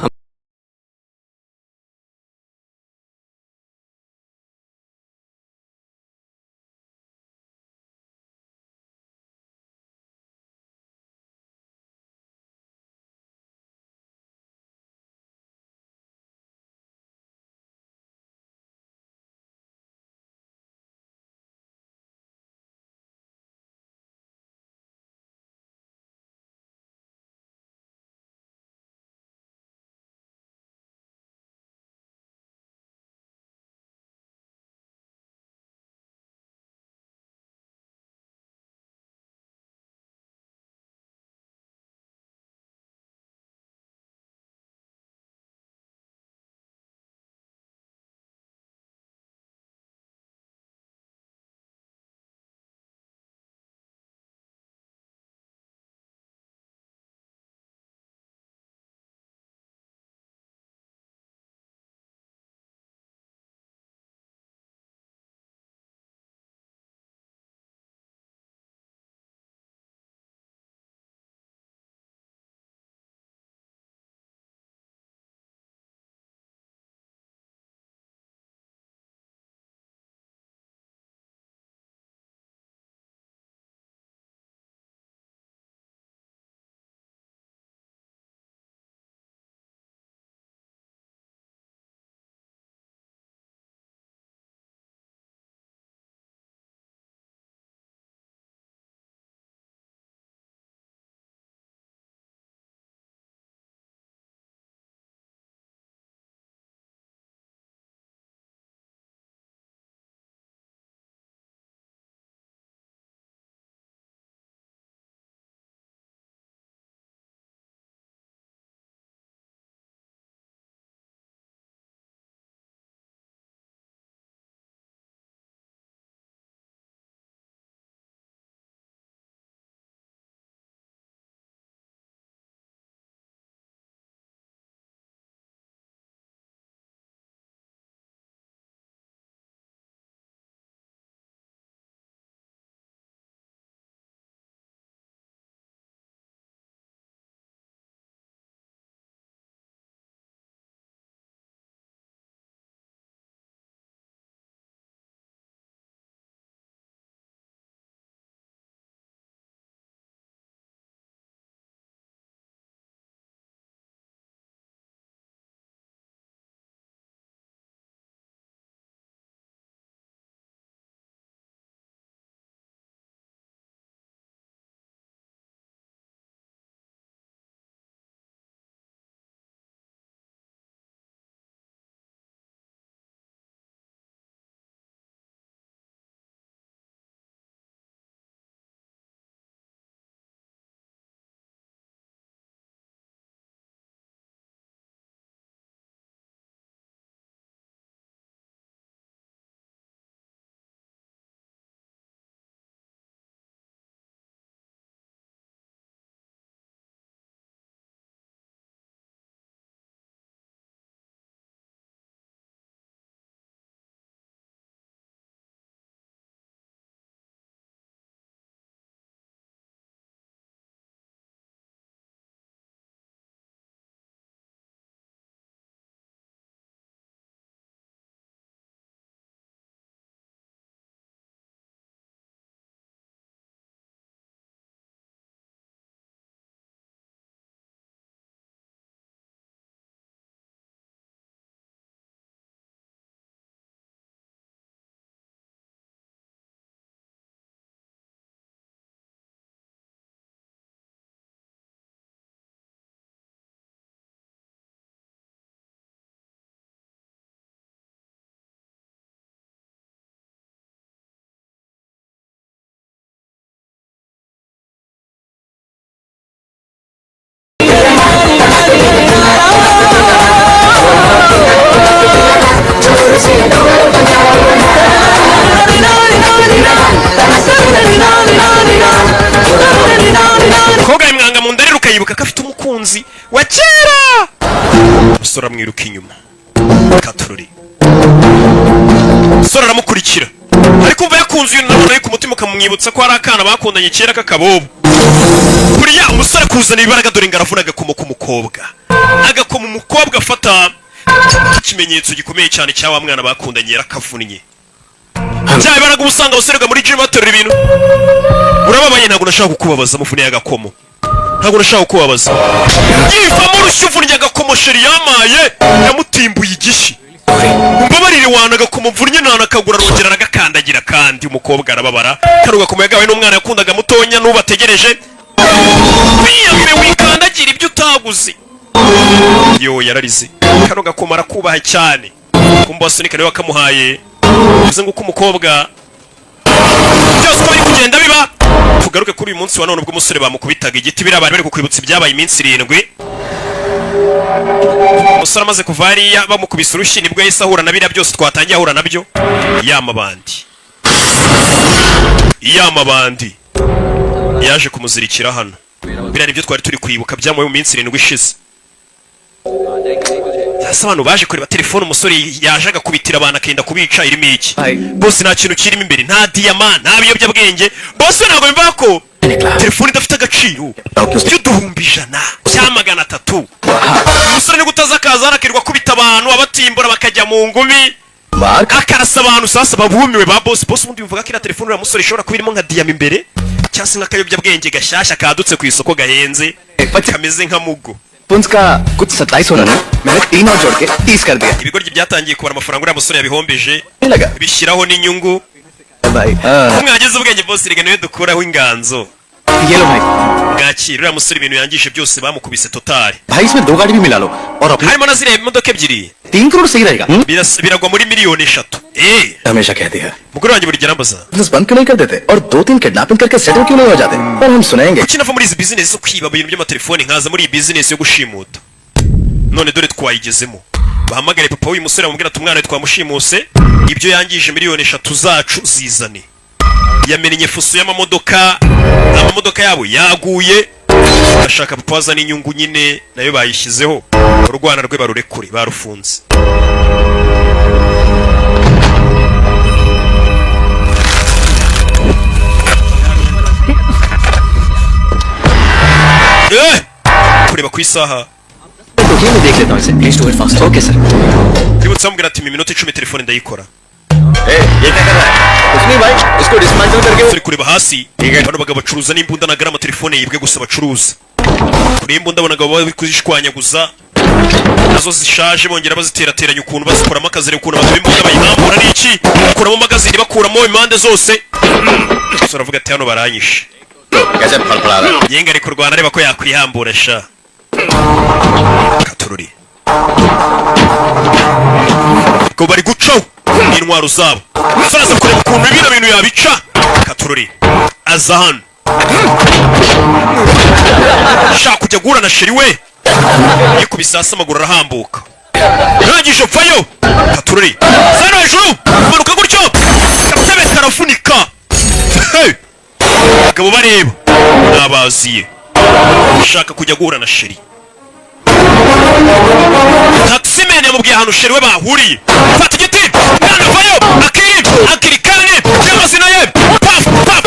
umusore amwiruka inyuma. Katururi umusore aramukurikira ariko umva yakunze uyu nabona yuko umutima ukamwibutsa ko hari akana bakundanye kera k'akabobo. Kuriya umusore kuzana ibibaraga dore ngaravuna agakomo k'umukobwa. Agakomo umukobwa afata ikimenyetso gikomeye cyane cya wa mwana bakundanye yarakavunnye. Bya bibaraga ubusanga abasore muri gym baterura ibintu. Urababaye ntabwo nashaka kukubabaza muvune y'agakomo. Ntabwo nashaka kukubabaza. Yivamo urushyuvunnye agakomo sheri yamaye yamutimbuye igishi. Mbabarire wana agakomo mvunnye nana kagura rongera aragakandagira kandi umukobwa arababara. Karuga gakomo yagawe n'umwana yakundaga mutonya n'ubategereje. Biyambe wikandagira ibyo utaguze. Yo yararize. Kano gakomo arakubaha cyane. Kumboso ni kare wakamuhaye. Uvuze ngo umukobwa byose ko biri kugenda biba. Tugaruke kuri uyu munsi wa none ubwo umusore bamukubitaga igiti birabari bari kukwibutsa ibyabaye iminsi 7. Umusore amaze kuva hariya bamukubise urushyi nibwo yahise ahura na biriya byose twatangiye ahura nabyo. Yamabandi yaje kumuzirikira hano. Biriya nibyo twari turi kwibuka byamuye mu minsi 7 ishize. Sasa abantu baje kureba telefone umusore yaje agakubitira abantu akenda kubica irimo iki. Bose nta kintu kirimo imbere, nta diamant, nta biyobyabwenge. Bose ntabwo bimva ko telefone idafite agaciro. Y'uduhumbi 100 cyangwa 300. Umusore ni gutaza akaza arakirwa kubita abantu abatimbura bakajya mu ngumi. Akarasa abantu sasa babumiwe ba boss undi bivuga ko ira telefone ura musore ishobora kubirimo nka diamant imbere cyangwa se nk'akayobyabwenge gashyashya kadutse ku isoko gahenze kameze nka mugo. का कुछ 27 होना ना मैंने 3 और जोड़ के 30 कर दिया. Ibigoryi byatangiye kubara amafaranga uriya musore yabihombeje bishyiraho n'inyungu. भाई Mwageze ubwenge boss rega niwe dukuraho inganzo. ये लो भाई Gakira uriya musore ibintu yangije byose bamukubise total. भाई इसमें 2 गाड़ी भी मिला लो और अपने Harimo na zire imodoka ebyiri 3 करोड़ सही रहेगा. biragwa muri miliyoni 3. हमेशा कहती है mugore wanjye buri girambaza business बंद क्यों नहीं कर देते और 2-3 किडनैपिंग करके सेटल क्यों नहीं हो जाते. पर हम सुनेंगे kuki nava muri izi business zo kwiba ibintu by'amatelefoni nkaza muri iyi business yo gushimuta. None dore twayigezemo. Bahamagare papa w'uyu musore bamubwira ati umwana twamushimuse ibyo yangije miliyoni 3 zacu zizane. Yamenye fuso y'amamodoka yabo yaguye. Bashaka papa wazana inyungu nyine nayo bayishyizeho. Urwana rwe barurekure barufunze. Kureba ku isaha. मैं देख लेता हूं इसे. Please do it fast. Okay sir. Ndibutse amubwira ati iminota 10 telefone ndayikora. ये क्या कर रहा है? कुछ नहीं भाई, इसको डिसमेंटल करके Turi kureba hasi. Bano bagabo bacuruza n'imbunda na grama telefone yibwe gusa bacuruza. Kuri imbunda bonaga bari kuzishwanyaguza. Nazo zishaje bongera baziterateranya ukuntu bazikoramo akazere ukuntu abantu b'imbunda bayihambura n'iki. Bakuramo magazine bakuramo impande zose. Aravuga ati hano baranyishe. कैसे फड़फड़ा रहा है. Yenga ari kurwana areba ko yakwihambura sha. Katururi. Ko bari gucaho intwaro zabo. Saza kureba ukuntu ibintu bintu yabica. Katururi. Azahan. Shaka kujya guhura na sheri we. Yikubisasa amaguru arahambuka. Rangije pfayo. Katururi. Zano hejuru. Manuka gutyo. Katebe karafunika. Hey. Agabo bareba. Nabaziye. Shaka kujya guhura na sheri. Taximen yamubwiye ahantu sheri we bahuriye. Fata igiti. Mwana vayo. Akirikane. Y'amazina ye. Paf paf.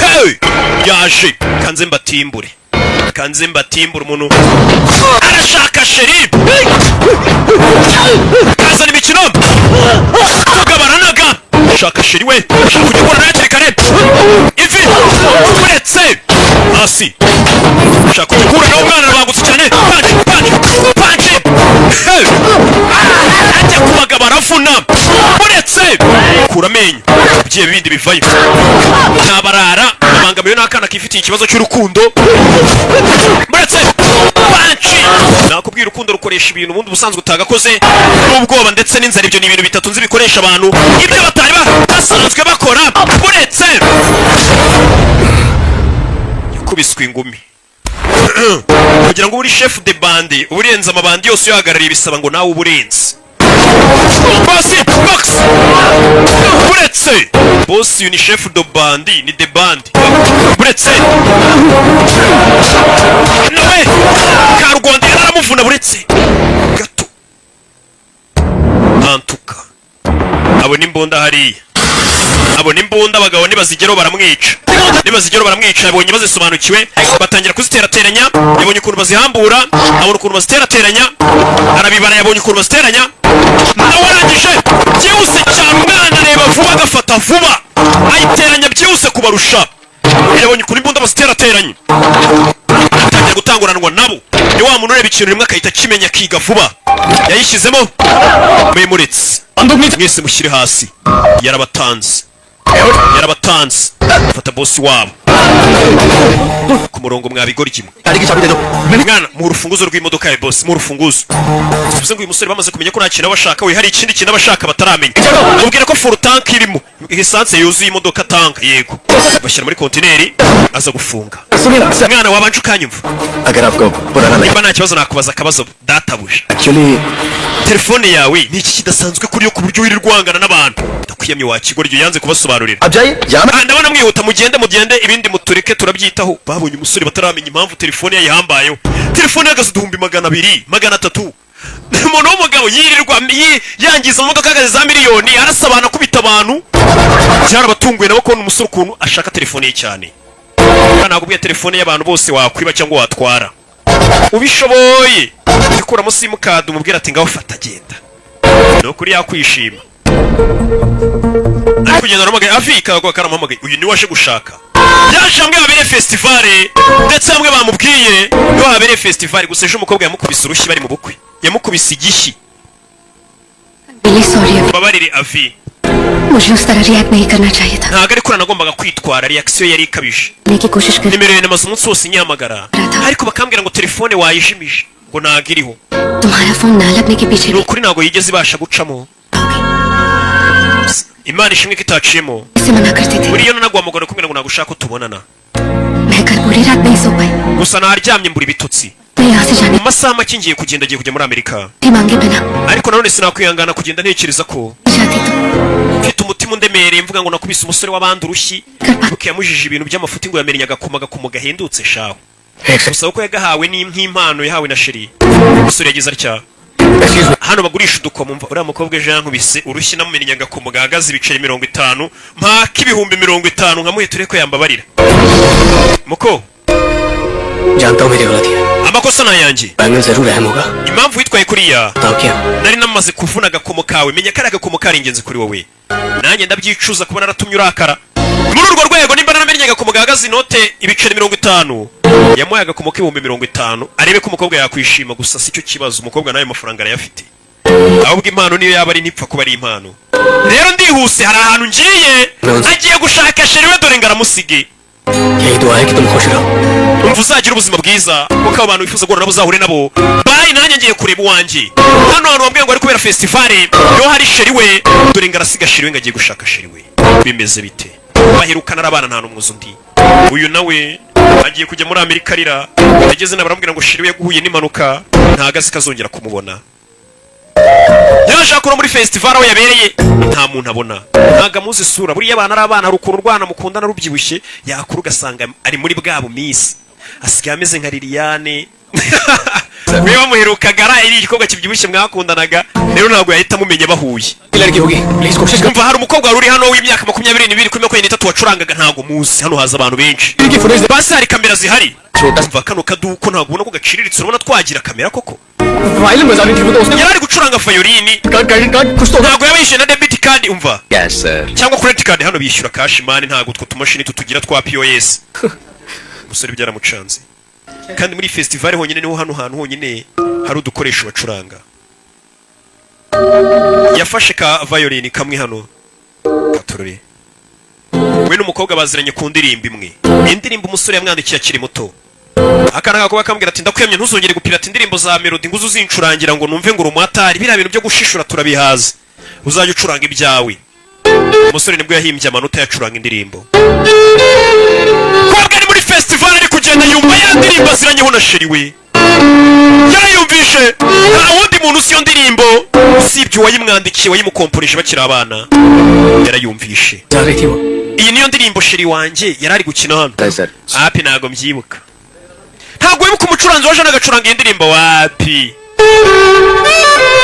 Hey. Yaje. Kanze mbatimbure umuntu. Arashaka sheri. Kazana imikino. Tugabaranaga. Shaka sheri we. Shaka kujya guhura na hakiri kare. Ivi. Uretse. Hasi. Shaka kujya guhura n'umwana bagutse cyane. Punch. Hey. Ajya kubaga barafuna. Uretse. Kura amenyo. Bye bindi bivayo. Nabarara. Bangamiwe n'akana kifitiye ikibazo cy'urukundo. Uretse. Punch. Nakubwira urukundo rukoresha ibintu ubundi busanzwe utagakoze. N'ubwoba ndetse n'inzara ibyo ni ibintu bitatu nzi bikoresha abantu. Ibyo batari basanzwe bakora. Uretse. Yakubiswe ingumi. Kugira ngo uri chef de bande uburenze amabandi yose yahagarariye bisaba ngo nawe uburenze. Boss. Uretse. Boss ni chef de bande ni de bande. Uretse. Nawe kumuvuna buretse gato antuka abona imbunda hariya abona imbunda abagabo nibazigeraho baramwica yabonye bazisobanukiwe batangira kuziterateranya yabonye ukuntu bazihambura abona ukuntu baziterateranya arabibara yabonye ukuntu baziteranya nawe arangije byihuse cyane umwana areba vuba agafata vuba ayiteranya byihuse kubarusha yabonye ukuntu imbunda baziterateranya atangira gutanguranwa nabo ni wa muntu ureba ikintu rimwe akahita akimenya akiga vuba yayishyizemo mwemuretse mwese mushyire hasi yarabatanze fata bosi wabo ku murongo mwabigoryi mwana mu rufunguzo rw'imodoka ya bosi mu rufunguzo bivuze ngo uyu musore bamaze kumenya ko nta kintu abashaka we hari ikindi kintu abashaka bataramenya mubwira ko full tank irimo essence yuzuye imodoka tank yego bashyira muri kontineri aza gufunga mwana wabanje ukanyumva niba nta kibazo nakubaza akabazo databuje telefone yawe ni iki kidasanzwe kuri yo ku buryo wirirwangana n'abantu ndakwiyamye wakigoryo yanze kubasobanurira ndabona mwihuta mugende ibindi mutureke turabyitaho babonye umusore bataramenya impamvu telefone yayihambayeho telefone yagaze 200,200 300 umuntu w'umugabo yirirwa yangiza mu modoka agaze za miliyoni arasabana kubita abantu cyarabatunguye nabo kubona umusore ukuntu ashaka telefone ye cyane ntabwo bwiye telefone y'abantu bose wakwiba cyangwa watwara ubishoboye ukuramo simukadi umubwira ati ngaho fata genda no kuri yakwishima ari kugenda n'amagaye afika kwa karampamagaye uyu ni waje gushaka yaje hamwe babere festival ndetse hamwe bamubwiye yo habere festival gusa ejo umukobwa yamukubise urushyi bari mu bukwe yamukubise igishyi babarire avi मुझे उस तरह रिएक्ट नहीं करना चाहिए था ntago ariko nagombaga kwitwara reaction yari ikabije लेकिन कोशिश कर nimero yana maze umunsi wose nyamagara ariko bakambwira ngo telefone wayijimije ngo nagiriho तुम्हारा फोन ना लगने के पीछे ukuri nago yigeze ibasha gucamo Imana ishimwe kitaciyemo से मना करते थे buriyo nanagwamugora kumbwira ngo nagushaka utubonana मैं कल पूरी रात नहीं सो पाई gusa naryamye mbura ibitutsi मैं यहाँ से जाने mu masaha make ngiye kujya muri Amerika की मांगे बिना ariko nanone sinakwihangana kugenda ntekereza ko जाती तो mfite umutima undemereye mvuga ngo nakubise umusore w'abandi urushyi kuko yamujije ibintu by'amafuti ngo yamenye agakoma gahendutse shaho gusa uko yagahawe n'impano yahawe na sheri umusore yagize atya hano bagurisha udukomo mva uriya mukobwa ejo yankubise urushyi namumenye agakoma gahagaze ibiceri 50 mpaka ibihumbi 50 nkamuheture ko yambabarira muko जानता हूँ मेरी गलती है amakosa nayanjye मैं जरूर रहम होगा impamvu witwaye kuriya बताओ क्या nari namaze kuvuna agakomo kawe menya kari agakomo kari ingenzi kuri wowe nanjye ndabyicuza kuba naratumye urakara muri urwo rwego nimba naramenye agakomo gahagaze inote ibiceri 50 yamuhaye agakomo k'ibihumbi 50 arebe ko umukobwa yakwishima gusa si cyo kibazo umukobwa nawe mafaranga arayafite ahubwo impano niyo yaba ari nipfa kuba ari impano rero ndihuse hari ahantu ngiye agiye gushaka sheri we dore ngaramusige यही दुआ है कि तुम खुश रहो umva uzagira ubuzima bwiza kuko abantu bifuza guhura nabo uzahure nabo bayi nanjye ngiye kureba uwanjye hano hantu wambwiye ngo ari kubera festival yo hari sheri we dore ngarasiga sheri we ngagiye gushaka sheri we bimeze bite bahirukana arabana nta n'umwe undi uyu nawe agiye kujya muri Amerika arira yageze nabaramubwira ngo sheri we yaguhuye n'impanuka ntagazi kazongera kumubona yashaka muri festival aho yabereye nta muntu abona ntaga muzi isura buriya abana ari abana rukuntu rwana mukundana rubyibushye yakuru ugasanga ari muri bwabo miss asigaye ameze nka Liliane we bamuherukaga ari igikobwa kibyibushye mwakundanaga rero ntabwo yahita mumenya bahuye लड़की होगी प्लीज कोशिश कर umva hari umukobwa wari uri hano w'imyaka 22 kuri 23 wacurangaga ntago muzi hano haza abantu benshi basi hari kamera zihari umva kano kaduko ntago ubona ko gaciriritse urabona twagira kamera koko violin बजानी थी वो तो उसने yari gucuranga violini credit card कुछ तो ntago yabishyuye na debit card umva Yes, sir. cyangwa credit card hano bishyura cash money ntago utwo tumashini tutugira twa POS umusore byaramucanze kandi muri festival honyine niho hano hantu honyine hari udukoresho bacuranga yafashe ka violin kamwe hano katorore we n'umukobwa baziranye ku ndirimbo imwe indirimbo umusore yamwandikiye akiri muto akana gakuba kambwira ati ndakwemye ntuzongere gupirata indirimbo za melody nguzo uzincurangira ngo numve ngo urumwatari biriya bintu byo gushishura turabihaza uzajya ucuranga ibyawe umusore nibwo yahimbye amanota yacuranga indirimbo kobwa ari muri festival ari kugenda yumva ya ndirimbo aziranyeho na sheri we yarayumvishe nta wundi muntu usiyo ndirimbo usibye uwayimwandikiye wayimukomporesha bakiri abana yarayumvishe जा रही थी वो iyi niyo ndirimbo sheri wanjye yarari gukina hano Yes, sir. hapi ntago mbyibuka nta ntabwo wibuka umucuranzi waje n'agacuranga iyi ndirimbo wapi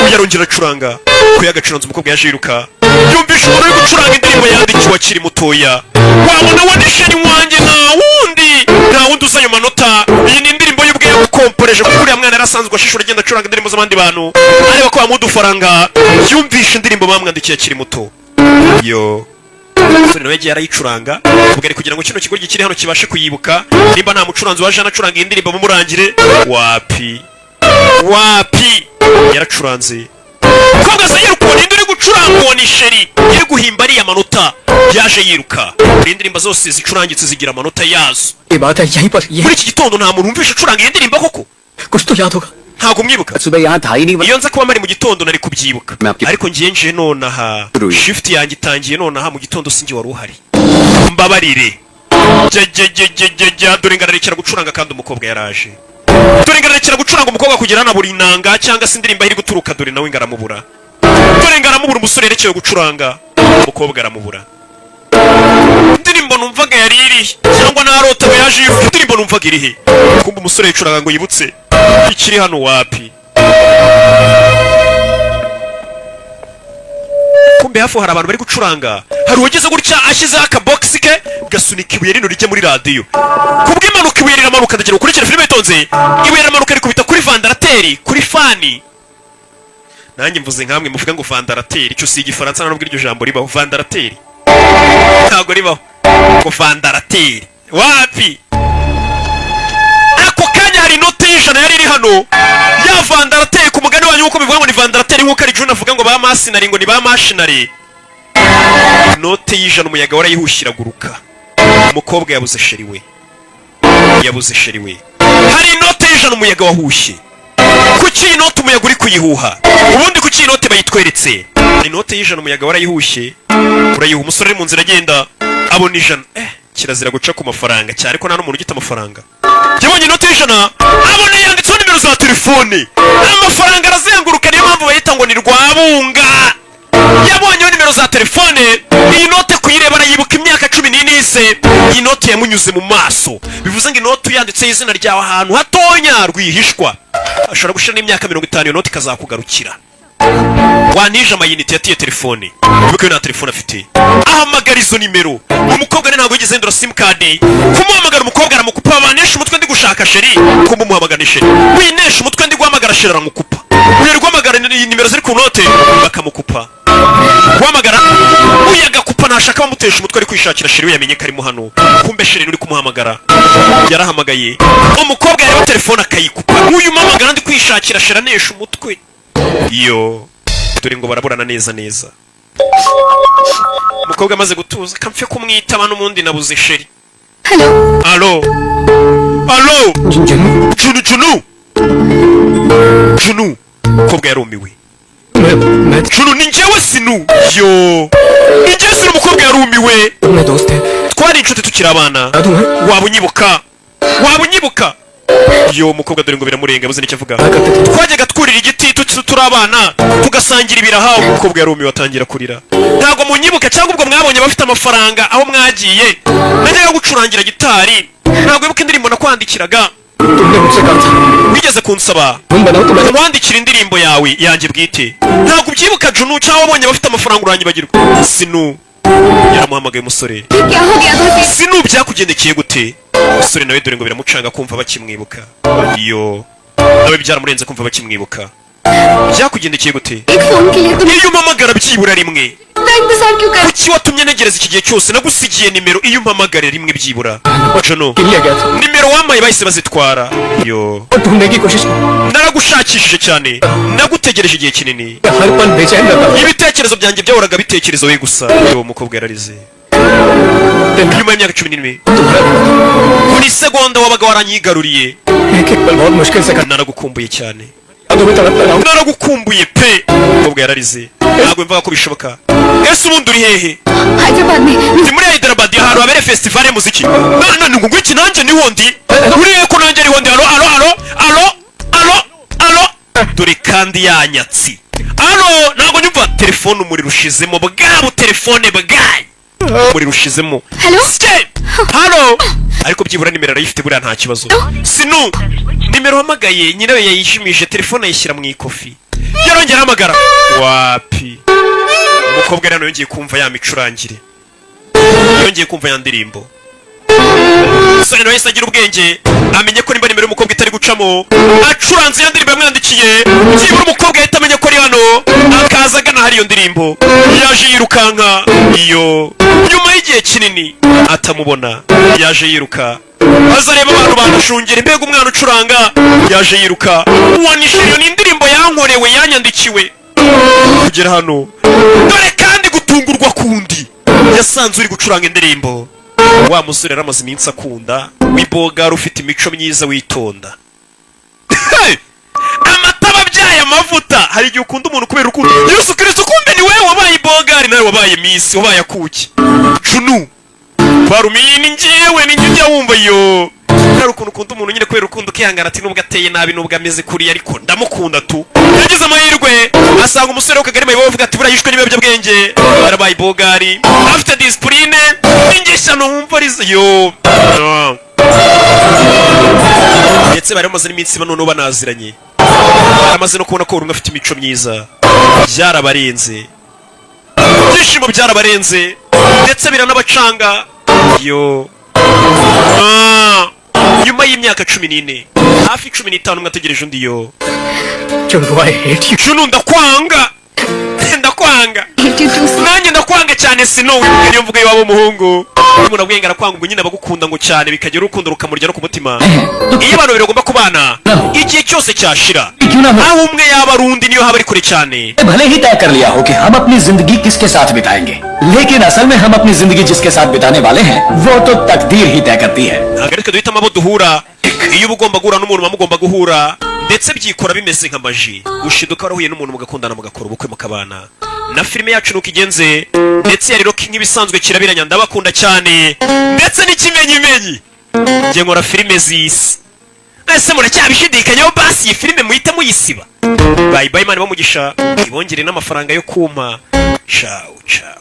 uyu arongera acuranga ko yagacuranze umukobwa yaje yiruka yumvisha umuntu uri gucuranga indirimbo yandikiwe akiri mutoya wabona wadisheni wanjye nta wundi uza ayo manota iyi ni indirimbo y'ubwe yamukomporeje kuko uriya mwana yarasanzwe ashishura agenda acuranga indirimbo z'abandi bantu areba ko bamuha udufaranga yumvisha indirimbo bamwandikiye akiri muto yo umusore nawe yagiye arayicuranga ubwo ari kugira ngo kino kigo kiri hano kibashe kuyibuka nimba nta mucuranzi waje anacuranga iyi ndirimbo mumurangire wapi yaracuranze umukobwa aza yiruka ninde uri gucuranga uwo ni sheri iri guhimba ariya manota yaje yiruka buri indirimbo zose zicurangitse zigira amanota yazo muri iki gitondo nta muntu wumvisha acuranga iyi ndirimbo koko ntabwo mwibuka iyo nza kuba mari mu gitondo nari kubyibuka ariko ngiye nje nonaha shift yanjye itangiye nonaha mu gitondo sinjye wari uhari mbabarire dore ngararekera gucuranga kandi umukobwa yaraje dore ngararekera gucuranga umukobwa kugira na buri nanga cyangwa se indirimbo iri guturuka dore nawe ngaramubura dore ngaramubura umusore yerekeye gucuranga umukobwa aramubura indirimbo numvaga yari iri cyangwa narotaga yaje yifuza indirimbo numvaga irihe kumbe umusore yicuranga ngo yibutse ikiri hano wapi kumbe hafi hari abantu bari gucuranga hari uwageze gutya ashyizeho akabogisi ke gasunika ibuye rino rijya muri radiyo kubw'impanuka ibuye riramanuka ndagira ukurikire filime itonze ibuye riramanuka rikubita kuri vandarateri kuri fani nanjye mvuze nkamwe muvuga ngo vandarateri icyo si igifaransa nubwo iryo jambo ribaho vandarateri ntabwo ribaho ngo vandarateri wapi ako kanya hari inote y'ijana yari iri hano ya vandarateri ku mugani wanyu nk'uko bivuga ngo ni vandarateri nk'uko ari juna avuga ngo ba masinari ngo ni ba mashinari inote y'ijana umuyaga warayihushyiraguruka umukobwa yabuze sheri we hari inote y'ijana umuyaga wahushye kuki iyi note umuyaga uri kuyihuha ubundi kuki iyi note bayitweretse inote y'ijana umuyaga warayihushye urayiha umusore uri mu nzira agenda abona ijana kirazira guca ku mafaranga cyane ko nta n'umuntu ugita amafaranga yabonye inote y'ijana abona yanditseho nimero za telefone amafaranga arazenguruka niyo mpamvu bayita ngo ni rwabunga yabonyeho nimero za telefone iyi note kuyireba arayibuka imyaka 14 ise iyi note yamunyuze mu maso bivuze ngo inote yanditseho izina ryawe ahantu hatonya rwihishwa ashobora gushira n'imyaka 50 iyo note ikazakugarukira wanije amayinite yatiye telefone bibuke na telefone afite ahamagara izo nimero umukobwa ntabwo yigeze ndura simcard kumuhamagara umukobwa aramukupa abanesha umutwe ndi gushaka sheri kumuhamagara sheri winesha umutwe ndi guhamagara sheri aramukupa uri guhamagara nimero ziri ku note bakamukupa guhamagara uyagakupa nashaka bamutesha umutwe ari kwishakira sheri we yamenye karimo hano kumbe sheri uri kumuhamagara yarahamagaye umukobwa yareba telefone akayikupa uyu mpamagara ndi kwishakira sheri anesha umutwe iyo dore ngo baraburana neza umukobwa amaze gutuza kamfye kumwitaba n'umundi nabuze sheri alo Junu umukobwa yarumiwe Junu ni njyewe sinu yo ni njyewe sinu umukobwa yarumiwe twari inshuti tukiri abana waba unyibuka yo umukobwa dore ngo biramurenga buze nicyo avuga twajyaga twurira igiti turi abana tugasangira ibiraha umukobwa yarumiwe atangira kurira ntabwo munyibuka cyangwa ubwo mwabonye bafite amafaranga aho mwagiye najyaga gucurangira gitari ntabwo wibuka indirimbo nakwandikiraga wigeze kunsaba wandikira indirimbo yawe yanjye bwite ntabwo ubyibuka Junu cyangwa wabonye bafite amafaranga uranyibagirwa sinu yaramuhamagaye umusore sinu byakugendekeye gute umusore nawe dore ngo biramucanga kumva bakimwibuka iyo nawe byaramurenze kumva bakimwibuka byakugendekeye gute iyo umpamagara byibura rimwe kuki watumye negereza iki gihe cyose nagusigiye nimero iyo umpamagare rimwe byibura Junu nimero wamaye bahise bazitwara yo naragushakishije cyane nagutegereje igihe kinini ibitekerezo byanjye byahoraga bitekerezo we gusa yo umukobwa yararize nyuma y'imyaka 14 buri segonda wabaga waranyigaruriye naragukumbuye cyane naragukumbuye pe umukobwa yararize ntabwo mvuga ko bishoboka ese ubundi uri hehe ndi muri Hyderabad ahantu habere festival y'umuziki none ngo iki nanjye niho ndi uri hehe ko nanjye niho ndi alo dore kandi yanyatsi alo ntabwo nyumva telefone umuriro ushizemo bwabo telefone bwayi muri rushizemo. Hello? Halo. Ariko byibura nimero arayifite buriya nta kibazo. Sinu. Nimero hamagaye nyina we yayishimije telefone ayishyira mu ikofi. Yarongera hamagara. Wapi. Umukobwa rero yongeye kumva ya micurangire. Yongeye kumva ya ndirimbo. Sore no yisagira ubwenge amenye ko nimba nimero y'umukobwa itari gucamo acuranze ya ndirimbo yamwandikiye byibura umukobwa yahita amenya ko ari hano akaza agana hari iyo ndirimbo yaje yirukanka iyo nyuma y'igihe kinini atamubona yaje yiruka aza areba abantu banashungera mbega umwana ucuranga yaje yiruka uwanishiriyo ni indirimbo yankorewe yanyandikiwe kugera hano dore kandi gutungurwa kundi yasanze uri gucuranga indirimbo wa musore yaramaze iminsi akunda w'ibogara ufite imico myiza witonda amataba abyaye amavuta hari igihe ukunda umuntu kubera urukundo Yesu Kristo kumbe ni wewe wabaye ibogari nawe wabaye misi wabaye akuki Junu barumini njyewe ni njya wumva yo hari ukuntu ukunda umuntu nyine kubera urukundo ukihangana ati nubwo ateye nabi nubwo ameze kuri ariko ndamukunda tu yagize amahirwe asanga umusore w'Akagari mayibo bavuga ati buriya yishwe n'ibiyobyabwenge barabaye ibogari afite discipline ingeshyano wumva arizo yo ndetse bari bamaze n'iminsi none banaziranye baramaze no kubona ko urumwe afite imico myiza byarabarenze byishimo byarabarenze ndetse biranabacanga yo nyuma y'imyaka 14 hafi 15 mwategereje undi yo Junu ndakwanga ndakwanga nanjye ndakwanga cyane Sino niyo mvuga iwabo umuhungu umuntu abwenga arakwanga ubwo nyine abagukunda ngo cyane bikagira urukundo rukamurya no ku mutima iyo abantu biragomba kubana igihe cyose cyashira aho umwe yaba rundi niyo haba ari kure cyane भले ही तय कर लिया हो कि हम अपनी जिंदगी किसके साथ बिताएंगे लेकिन असल में हम अपनी जिंदगी जिसके साथ बिताने वाले हैं वो तो तकदीर ही तय करती है agarika duhitamo abo duhura iyo ugomba guhura n'umuntu mugomba guhura ndetse byikora bimeze nk'amaji ushiduka warahuye n'umuntu mugakundana mugakora ubukwe mukabana na filime yacu nuko igenze ndetse yari rock nk'ibisanzwe kirabiranya ndabakunda cyane ndetse n'ikimenyimenyi ngiye nkora filime z'isi ese muracyabishidikanyaho basi iyi filime muhite muyisiba bye bye mani bamugisha ibongere n'amafaranga yo kumpa ciao ciao